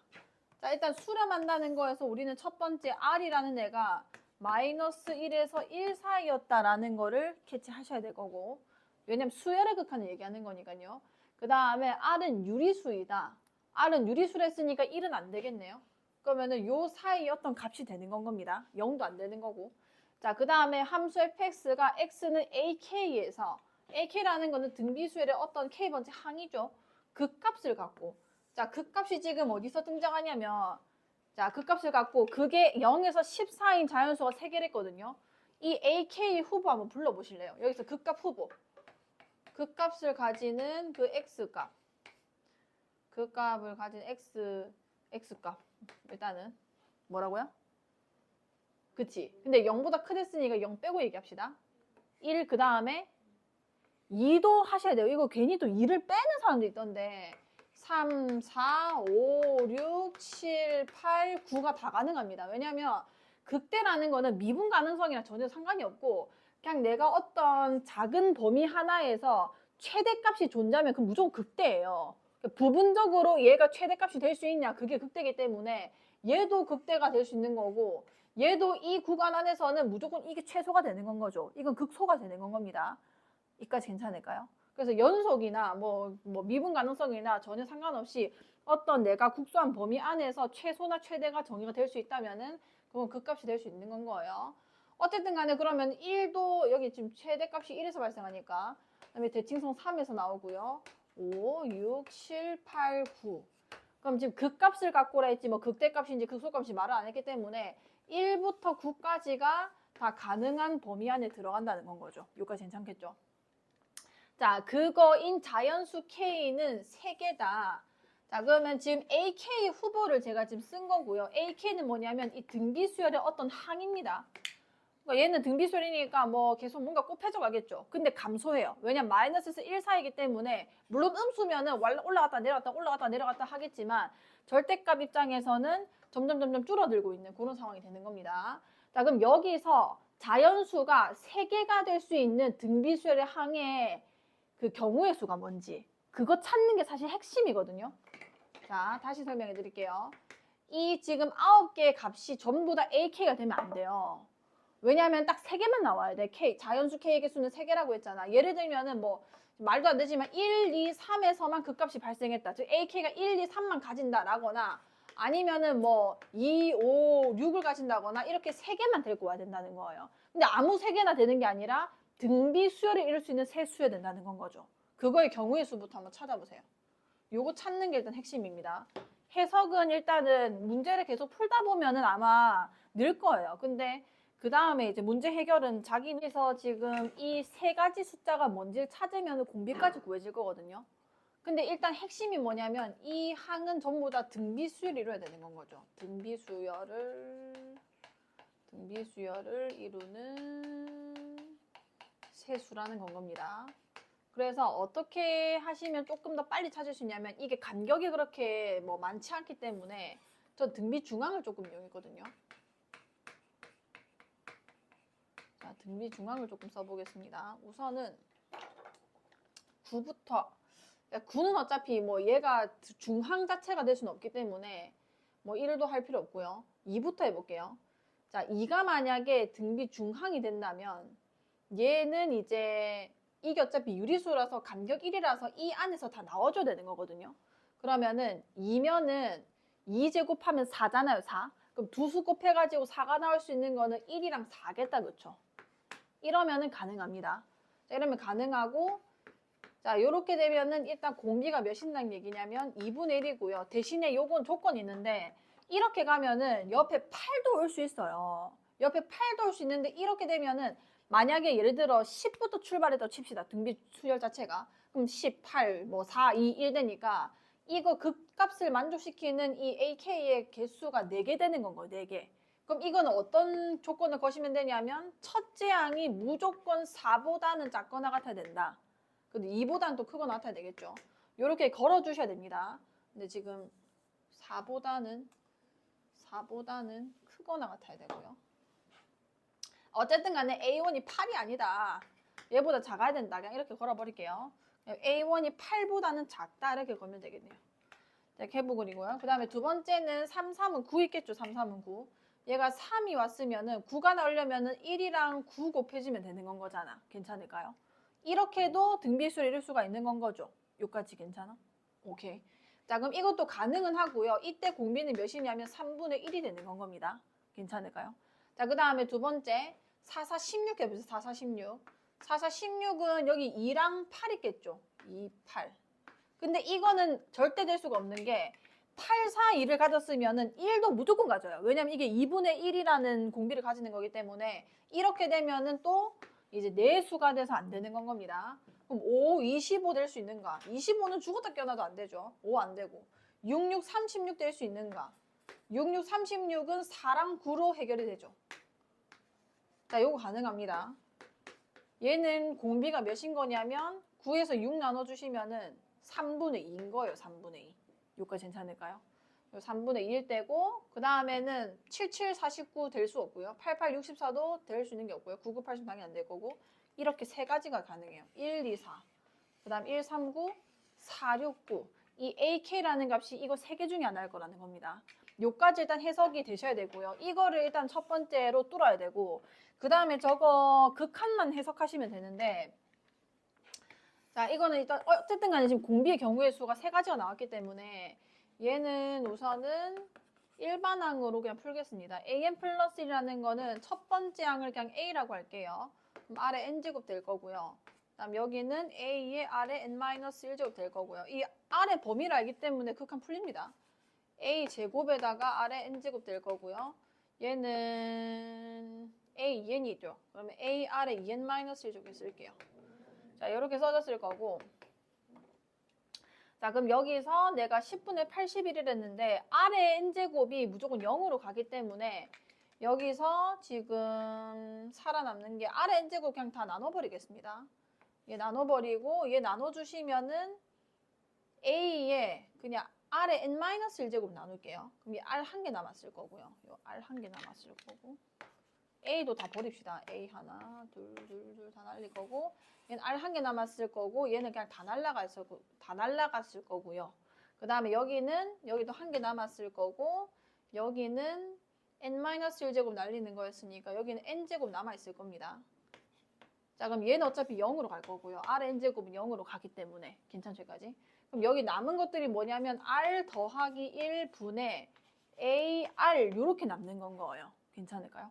자, 일단 수렴한다는 거에서 우리는 첫 번째 R이라는 애가 마이너스 1에서 1 사이였다라는 거를 캐치하셔야 될 거고 왜냐면 수열의 극한을 얘기하는 거니까요. 그 다음에 R은 유리수이다. R은 유리수를 했으니까 1은 안 되겠네요. 그러면은 요 사이 어떤 값이 되는 건 겁니다. 0도 안 되는 거고. 자, 그 다음에 함수 fx가 x는 ak에서 ak라는 거는 등비수열의 어떤 k번째 항이죠. 그 값을 갖고 자, 극값이 지금 어디서 등장하냐면, 자, 극값을 갖고 그게 0에서 14인 자연수가 3개를 했거든요. 이 AK 후보 한번 불러보실래요? 여기서 극값 후보. 극값을 가지는 그 X값. 극값을 가진 X값. 일단은. 뭐라고요? 그치? 근데 0보다 크댔으니까 0 빼고 얘기합시다. 1, 그 다음에 2도 하셔야 돼요. 이거 괜히 또 2를 빼는 사람도 있던데. 3, 4, 5, 6, 7, 8, 9가 다 가능합니다. 왜냐면 극대라는 거는 미분 가능성이랑 전혀 상관이 없고 그냥 내가 어떤 작은 범위 하나에서 최대값이 존재하면 그 무조건 극대예요. 부분적으로 얘가 최대값이 될 수 있냐 그게 극대이기 때문에 얘도 극대가 될 수 있는 거고 얘도 이 구간 안에서는 무조건 이게 최소가 되는 건 거죠. 이건 극소가 되는 건 겁니다. 이까지 괜찮을까요? 그래서 연속이나 뭐 미분 가능성이나 전혀 상관없이 어떤 내가 국소한 범위 안에서 최소나 최대가 정의가 될 수 있다면은 그건 극값이 될 수 있는 건 거예요. 어쨌든 간에 그러면 1도 여기 지금 최대값이 1에서 발생하니까 그다음에 대칭성 3에서 나오고요. 5, 6, 7, 8, 9. 그럼 지금 극값을 갖고라 했지 뭐 극대값인지 극소값인지 말을 안 했기 때문에 1부터 9까지가 다 가능한 범위 안에 들어간다는 건 거죠. 여기까지 괜찮겠죠? 자, 그거인 자연수 K는 3개다. 자, 그러면 지금 AK 후보를 제가 지금 쓴 거고요. AK는 뭐냐면 이 등비수열의 어떤 항입니다. 그러니까 얘는 등비수열이니까 뭐 계속 뭔가 곱해져 가겠죠. 근데 감소해요. 왜냐면 마이너스에서 1 사이기 때문에 물론 음수면은 올라갔다 내려갔다 하겠지만 절대값 입장에서는 점점 줄어들고 있는 그런 상황이 되는 겁니다. 자, 그럼 여기서 자연수가 3개가 될 수 있는 등비수열의 항의 그 경우의 수가 뭔지 그거 찾는 게 사실 핵심이거든요. 자, 다시 설명해 드릴게요. 이 지금 9개의 값이 전부 다 AK가 되면 안 돼요. 왜냐하면 딱 3개만 나와야 돼. K, 자연수 K의 개수는 3개라고 했잖아. 예를 들면은 뭐 말도 안 되지만 1, 2, 3에서만 그 값이 발생했다. 즉 AK가 1, 2, 3만 가진다라거나 아니면은 뭐 2, 5, 6을 가진다거나 이렇게 3개만 데리고 와야 된다는 거예요. 근데 아무 3개나 되는 게 아니라 등비 수열을 이룰 수 있는 세 수여야 된다는 건 거죠. 그거의 경우의 수부터 한번 찾아보세요. 요거 찾는 게 일단 핵심입니다. 해석은 일단은 문제를 계속 풀다 보면은 아마 늘 거예요. 근데 그 다음에 이제 문제 해결은 자기에서 지금 이 3가지 숫자가 뭔지를 찾으면 공비까지 구해질 거거든요. 근데 일단 핵심이 뭐냐면 이 항은 전부 다 등비수열을 이뤄야 되는 건 거죠. 등비수열을 이루는 세수라는 건 겁니다. 그래서 어떻게 하시면 조금 더 빨리 찾을 수 있냐면 이게 간격이 그렇게 뭐 많지 않기 때문에 전 등비 중앙을 조금 이용했거든요. 자, 등비 중앙을 조금 써보겠습니다. 우선은 9부터 9는 어차피 뭐 얘가 중항 자체가 될 수는 없기 때문에 뭐 1도 할 필요 없고요. 2부터 해볼게요. 자, 2가 만약에 등비 중항이 된다면 얘는 이제 이게 어차피 유리수라서 간격 1이라서 이 안에서 다 나와줘야 되는 거거든요. 그러면은 2면은 2제곱하면 4잖아요. 4. 그럼 두 수 곱해가지고 4가 나올 수 있는 거는 1이랑 4겠다. 그쵸? 이러면은 가능합니다. 자, 이러면 가능하고 자, 요렇게 되면은 일단 공비가 몇인다는 얘기냐면 2분의 1이고요. 대신에 요건 조건이 있는데 이렇게 가면은 옆에 8도 올 수 있어요. 옆에 8도 올 수 있는데 이렇게 되면은 만약에 예를 들어 10부터 출발해서 칩시다. 등비 수열 자체가. 그럼 10, 8, 뭐 4, 2, 1 되니까 이거 극값을 만족시키는 이 AK의 개수가 4개 되는 건 거예요. 4개. 그럼 이거는 어떤 조건을 거시면 되냐면 첫째 항이 무조건 4보다는 작거나 같아야 된다. 근데 2보다는 또 크거나 같아야 되겠죠. 이렇게 걸어주셔야 됩니다. 근데 지금 4보다는 크거나 같아야 되고요. 어쨌든 간에 A1이 8이 아니다. 얘보다 작아야 된다. 그냥 이렇게 걸어버릴게요. A1이 8보다는 작다. 이렇게 걸면 되겠네요. 이렇게 해보그리고요. 그 다음에 두 번째는 3, 3은 9 있겠죠. 3, 3은 9. 얘가 3이 왔으면은 9가 나오려면은 1이랑 9 곱해지면 되는 건 거잖아. 괜찮을까요? 이렇게도 등비수를 이룰 수가 있는 건 거죠. 요까지 괜찮아? 오케이. 자, 그럼 이것도 가능은 하고요. 이때 공비는 몇이냐면 3분의 1이 되는 건 겁니다. 괜찮을까요? 자, 그 다음에 두 번째 4, 4, 16 해보세요. 4, 4, 16. 4, 4, 16은 여기 2랑 8 있겠죠. 2, 8. 근데 이거는 절대 될 수가 없는 게 8, 4, 2를 가졌으면은 1도 무조건 가져요. 왜냐면 이게 2분의 1이라는 공비를 가지는 거기 때문에 이렇게 되면은 또 이제 내수가 돼서 안 되는 건 겁니다. 그럼 5, 25 될 수 있는가? 25는 죽었다 깨어나도 안 되죠. 5 안 되고. 6, 6, 36 될 수 있는가? 6, 6, 36은 4랑 9로 해결이 되죠. 자, 요거 가능합니다. 얘는 공비가 몇인 거냐면 9에서 6 나눠주시면은 3분의 2인 거예요. 3분의 2. 요까지 괜찮을까요? 요 3분의 2일 때고 그 다음에는 77, 49 될 수 없고요. 88, 64도 될 수 있는 게 없고요. 99, 80 당연히 안 될 거고 이렇게 세 가지가 가능해요. 1, 2, 4. 그 다음 1, 3, 9, 4, 6, 9. 이 AK라는 값이 이거 세 개 중에 하나일 거라는 겁니다. 요까지 일단 해석이 되셔야 되고요. 이거를 일단 첫 번째로 뚫어야 되고 그 다음에 저거 극한만 해석하시면 되는데 자 이거는 일단 어쨌든 간에 지금 공비의 경우의 수가 세 가지가 나왔기 때문에 얘는 우선은 일반항으로 그냥 풀겠습니다. an 플러스 1이라는 거는 첫 번째 항을 그냥 a라고 할게요. 그럼 아래 n제곱 될 거고요. 그다음 여기는 a의 아래 n-1제곱 될 거고요. 이 아래 범위를 알기 때문에 극한 풀립니다. a 제곱에다가 아래 n제곱 될 거고요. 얘는 a 2n이죠. 그러면 a 아래 2n-1제곱을 쓸게요. 자, 이렇게 써졌을 거고. 자, 그럼 여기서 내가 10분의 81을 했는데 아래 n제곱이 무조건 0으로 가기 때문에 여기서 지금 살아남는 게 아래 n제곱 그냥 다 나눠버리겠습니다. 얘 나눠버리고 얘 나눠주시면은 a에 그냥 아래 n-1제곱 나눌게요. 그럼 이 r 한 개 남았을 거고요. 요 r 한 개 남았을 거고. a도 다 버립시다. a 하나, 둘 다 날릴 거고 얘는 r 한 개 남았을 거고 얘는 그냥 다 날라갔을 거고요. 그 다음에 여기도 한 개 남았을 거고 여기는 n-1제곱 날리는 거였으니까 여기는 n제곱 남아있을 겁니다. 자 그럼 얘는 어차피 0으로 갈 거고요. r n제곱은 0으로 가기 때문에 괜찮죠 여기까지? 그럼 여기 남은 것들이 뭐냐면 r 더하기 1분의 ar 이렇게 남는 건 거예요. 괜찮을까요?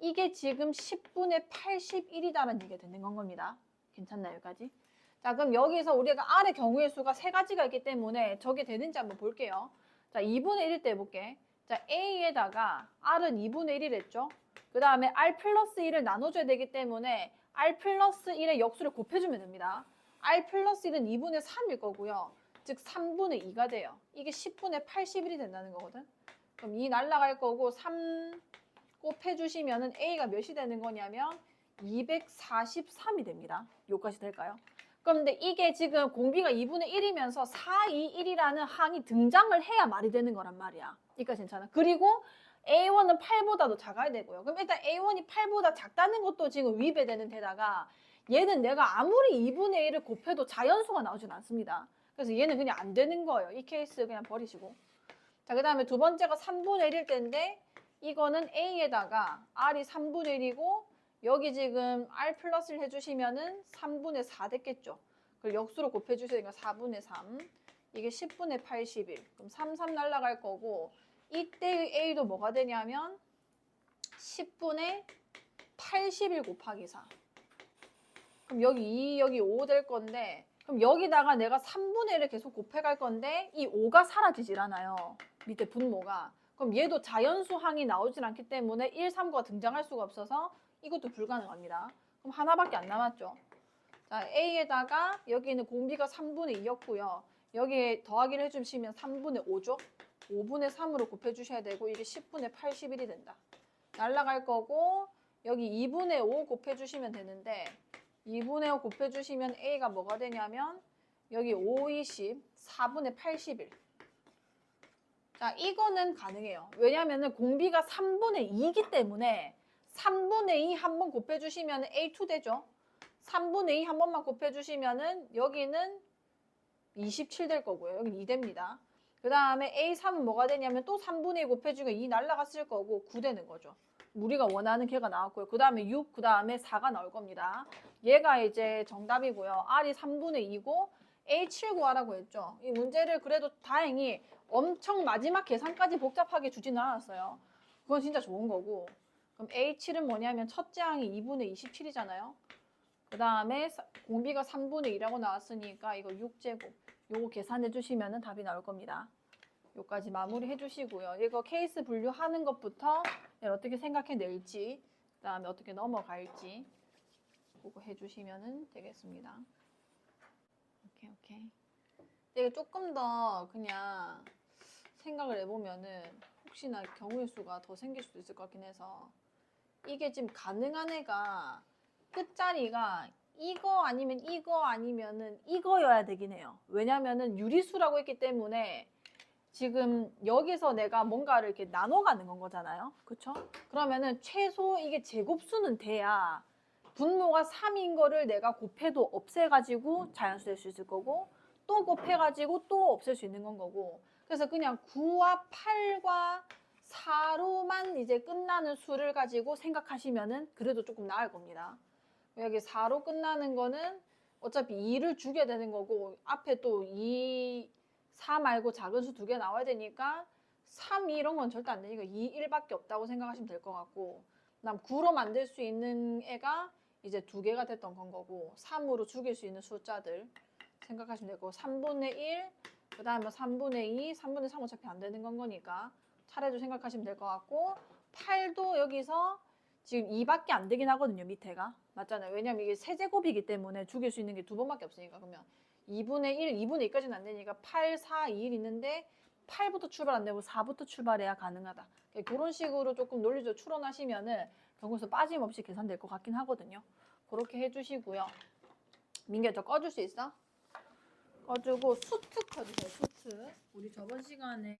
이게 지금 10분의 81이다라는 얘기가 되는 건 겁니다. 괜찮나요, 여기까지? 자, 그럼 여기서 우리가 R의 경우의 수가 세 가지가 있기 때문에 저게 되는지 한번 볼게요. 자, 2분의 1일 때 해볼게. 자, A에다가 R은 2분의 1이랬죠? 그 다음에 R 플러스 1을 나눠줘야 되기 때문에 R 플러스 1의 역수를 곱해주면 됩니다. R 플러스 1은 2분의 3일 거고요. 즉, 3분의 2가 돼요. 이게 10분의 81이 된다는 거거든. 그럼 2 날라갈 거고 3 곱해주시면은 A가 몇이 되는 거냐면 243이 됩니다. 요까지 될까요? 그런데 이게 지금 공비가 2분의 1이면서 4, 2, 1이라는 항이 등장을 해야 말이 되는 거란 말이야. 그러니까 괜찮아. 그리고 A1은 8보다도 작아야 되고요. 그럼 일단 A1이 8보다 작다는 것도 지금 위배되는 데다가 얘는 내가 아무리 2분의 1을 곱해도 자연수가 나오진 않습니다. 그래서 얘는 그냥 안 되는 거예요. 이 케이스 그냥 버리시고. 자, 그 다음에 두 번째가 3분의 1일 때인데 이거는 A에다가 R이 3분의 1이고 여기 지금 R 플러스를 해주시면은 3분의 4 됐겠죠. 그걸 역수로 곱해주시니까 4분의 3. 이게 10분의 81. 그럼 3 날라갈 거고 이때의 A도 뭐가 되냐면 10분의 81 곱하기 4. 그럼 여기 2, 여기 5 될 건데 그럼 여기다가 내가 3분의 1을 계속 곱해갈 건데 이 5가 사라지질 않아요. 밑에 분모가. 그럼 얘도 자연수항이 나오질 않기 때문에 1, 3구가 등장할 수가 없어서 이것도 불가능합니다. 그럼 하나밖에 안 남았죠. 자, A에다가 여기는 공비가 3분의 2였고요. 여기에 더하기를 해주시면 3분의 5죠. 5분의 3으로 곱해주셔야 되고 이게 10분의 81이 된다. 날라갈 거고 여기 2분의 5 곱해주시면 되는데 2분의 5 곱해주시면 A가 뭐가 되냐면 여기 5, 20, 4분의 81. 자, 이거는 가능해요. 왜냐면은 공비가 3분의 2이기 때문에 3분의 2 한 번 곱해주시면 A2 되죠. 3분의 2 한 번만 곱해주시면은 여기는 27 될 거고요. 여기 2 됩니다. 그 다음에 A3은 뭐가 되냐면 또 3분의 2 곱해주면 2 날라갔을 거고 9 되는 거죠. 우리가 원하는 걔가 나왔고요. 그 다음에 6, 그 다음에 4가 나올 겁니다. 얘가 이제 정답이고요. R이 3분의 2고 A7 구하라고 했죠. 이 문제를 그래도 다행히 엄청 마지막 계산까지 복잡하게 주지는 않았어요. 그건 진짜 좋은 거고. 그럼 A7은 뭐냐면 첫째 항이 2분의 27이잖아요. 그 다음에 공비가 3분의 2라고 나왔으니까 이거 6제곱. 요거 계산해 주시면 답이 나올 겁니다. 요까지 마무리 해주시고요. 이거 케이스 분류하는 것부터 어떻게 생각해낼지, 그 다음에 어떻게 넘어갈지 그거 해주시면 되겠습니다. 오케이. 이게 조금 더 그냥 생각을 해보면은 혹시나 경우의 수가 더 생길 수도 있을 것 같긴 해서 이게 지금 가능한 애가 끝자리가 이거 아니면은 이거여야 되긴 해요. 왜냐면은 유리수라고 했기 때문에 지금 여기서 내가 뭔가를 이렇게 나눠가는 건 거잖아요. 그쵸? 그러면은 최소 이게 제곱수는 돼야 분모가 3인 거를 내가 곱해도 없애가지고 자연수 될 수 있을 거고 또 곱해가지고 또 없앨 수 있는 건 거고 그래서 그냥 9와 8과 4로만 이제 끝나는 수를 가지고 생각하시면은 그래도 조금 나을 겁니다. 여기 4로 끝나는 거는 어차피 2를 주게 되는 거고 앞에 또 2, 4 말고 작은 수 2개 나와야 되니까 3, 2 이런 건 절대 안 되니까 2, 1밖에 없다고 생각하시면 될 것 같고 그다음 9로 만들 수 있는 애가 이제 2개가 됐던 건 거고 3으로 죽일 수 있는 숫자들 생각하시면 되고 3분의 1, 그 다음에 3분의 2, 3분의 3 어차피 안 되는 건 거니까 차례로 생각하시면 될 것 같고 8도 여기서 지금 2밖에 안 되긴 하거든요. 밑에가. 맞잖아요. 왜냐면 이게 세제곱이기 때문에 죽일 수 있는 게 2번밖에 없으니까 그러면 2분의 1, 2분의 2까지는 안 되니까 8, 4, 2, 1 있는데 8부터 출발 안 되고 4부터 출발해야 가능하다. 그런 식으로 조금 논리적으로 추론하시면은 경우에서 빠짐없이 계산될 것 같긴 하거든요. 그렇게 해주시고요. 민규야 저 꺼줄 수 있어? 꺼주고 수트 켜주세요. 수트. 우리 저번 시간에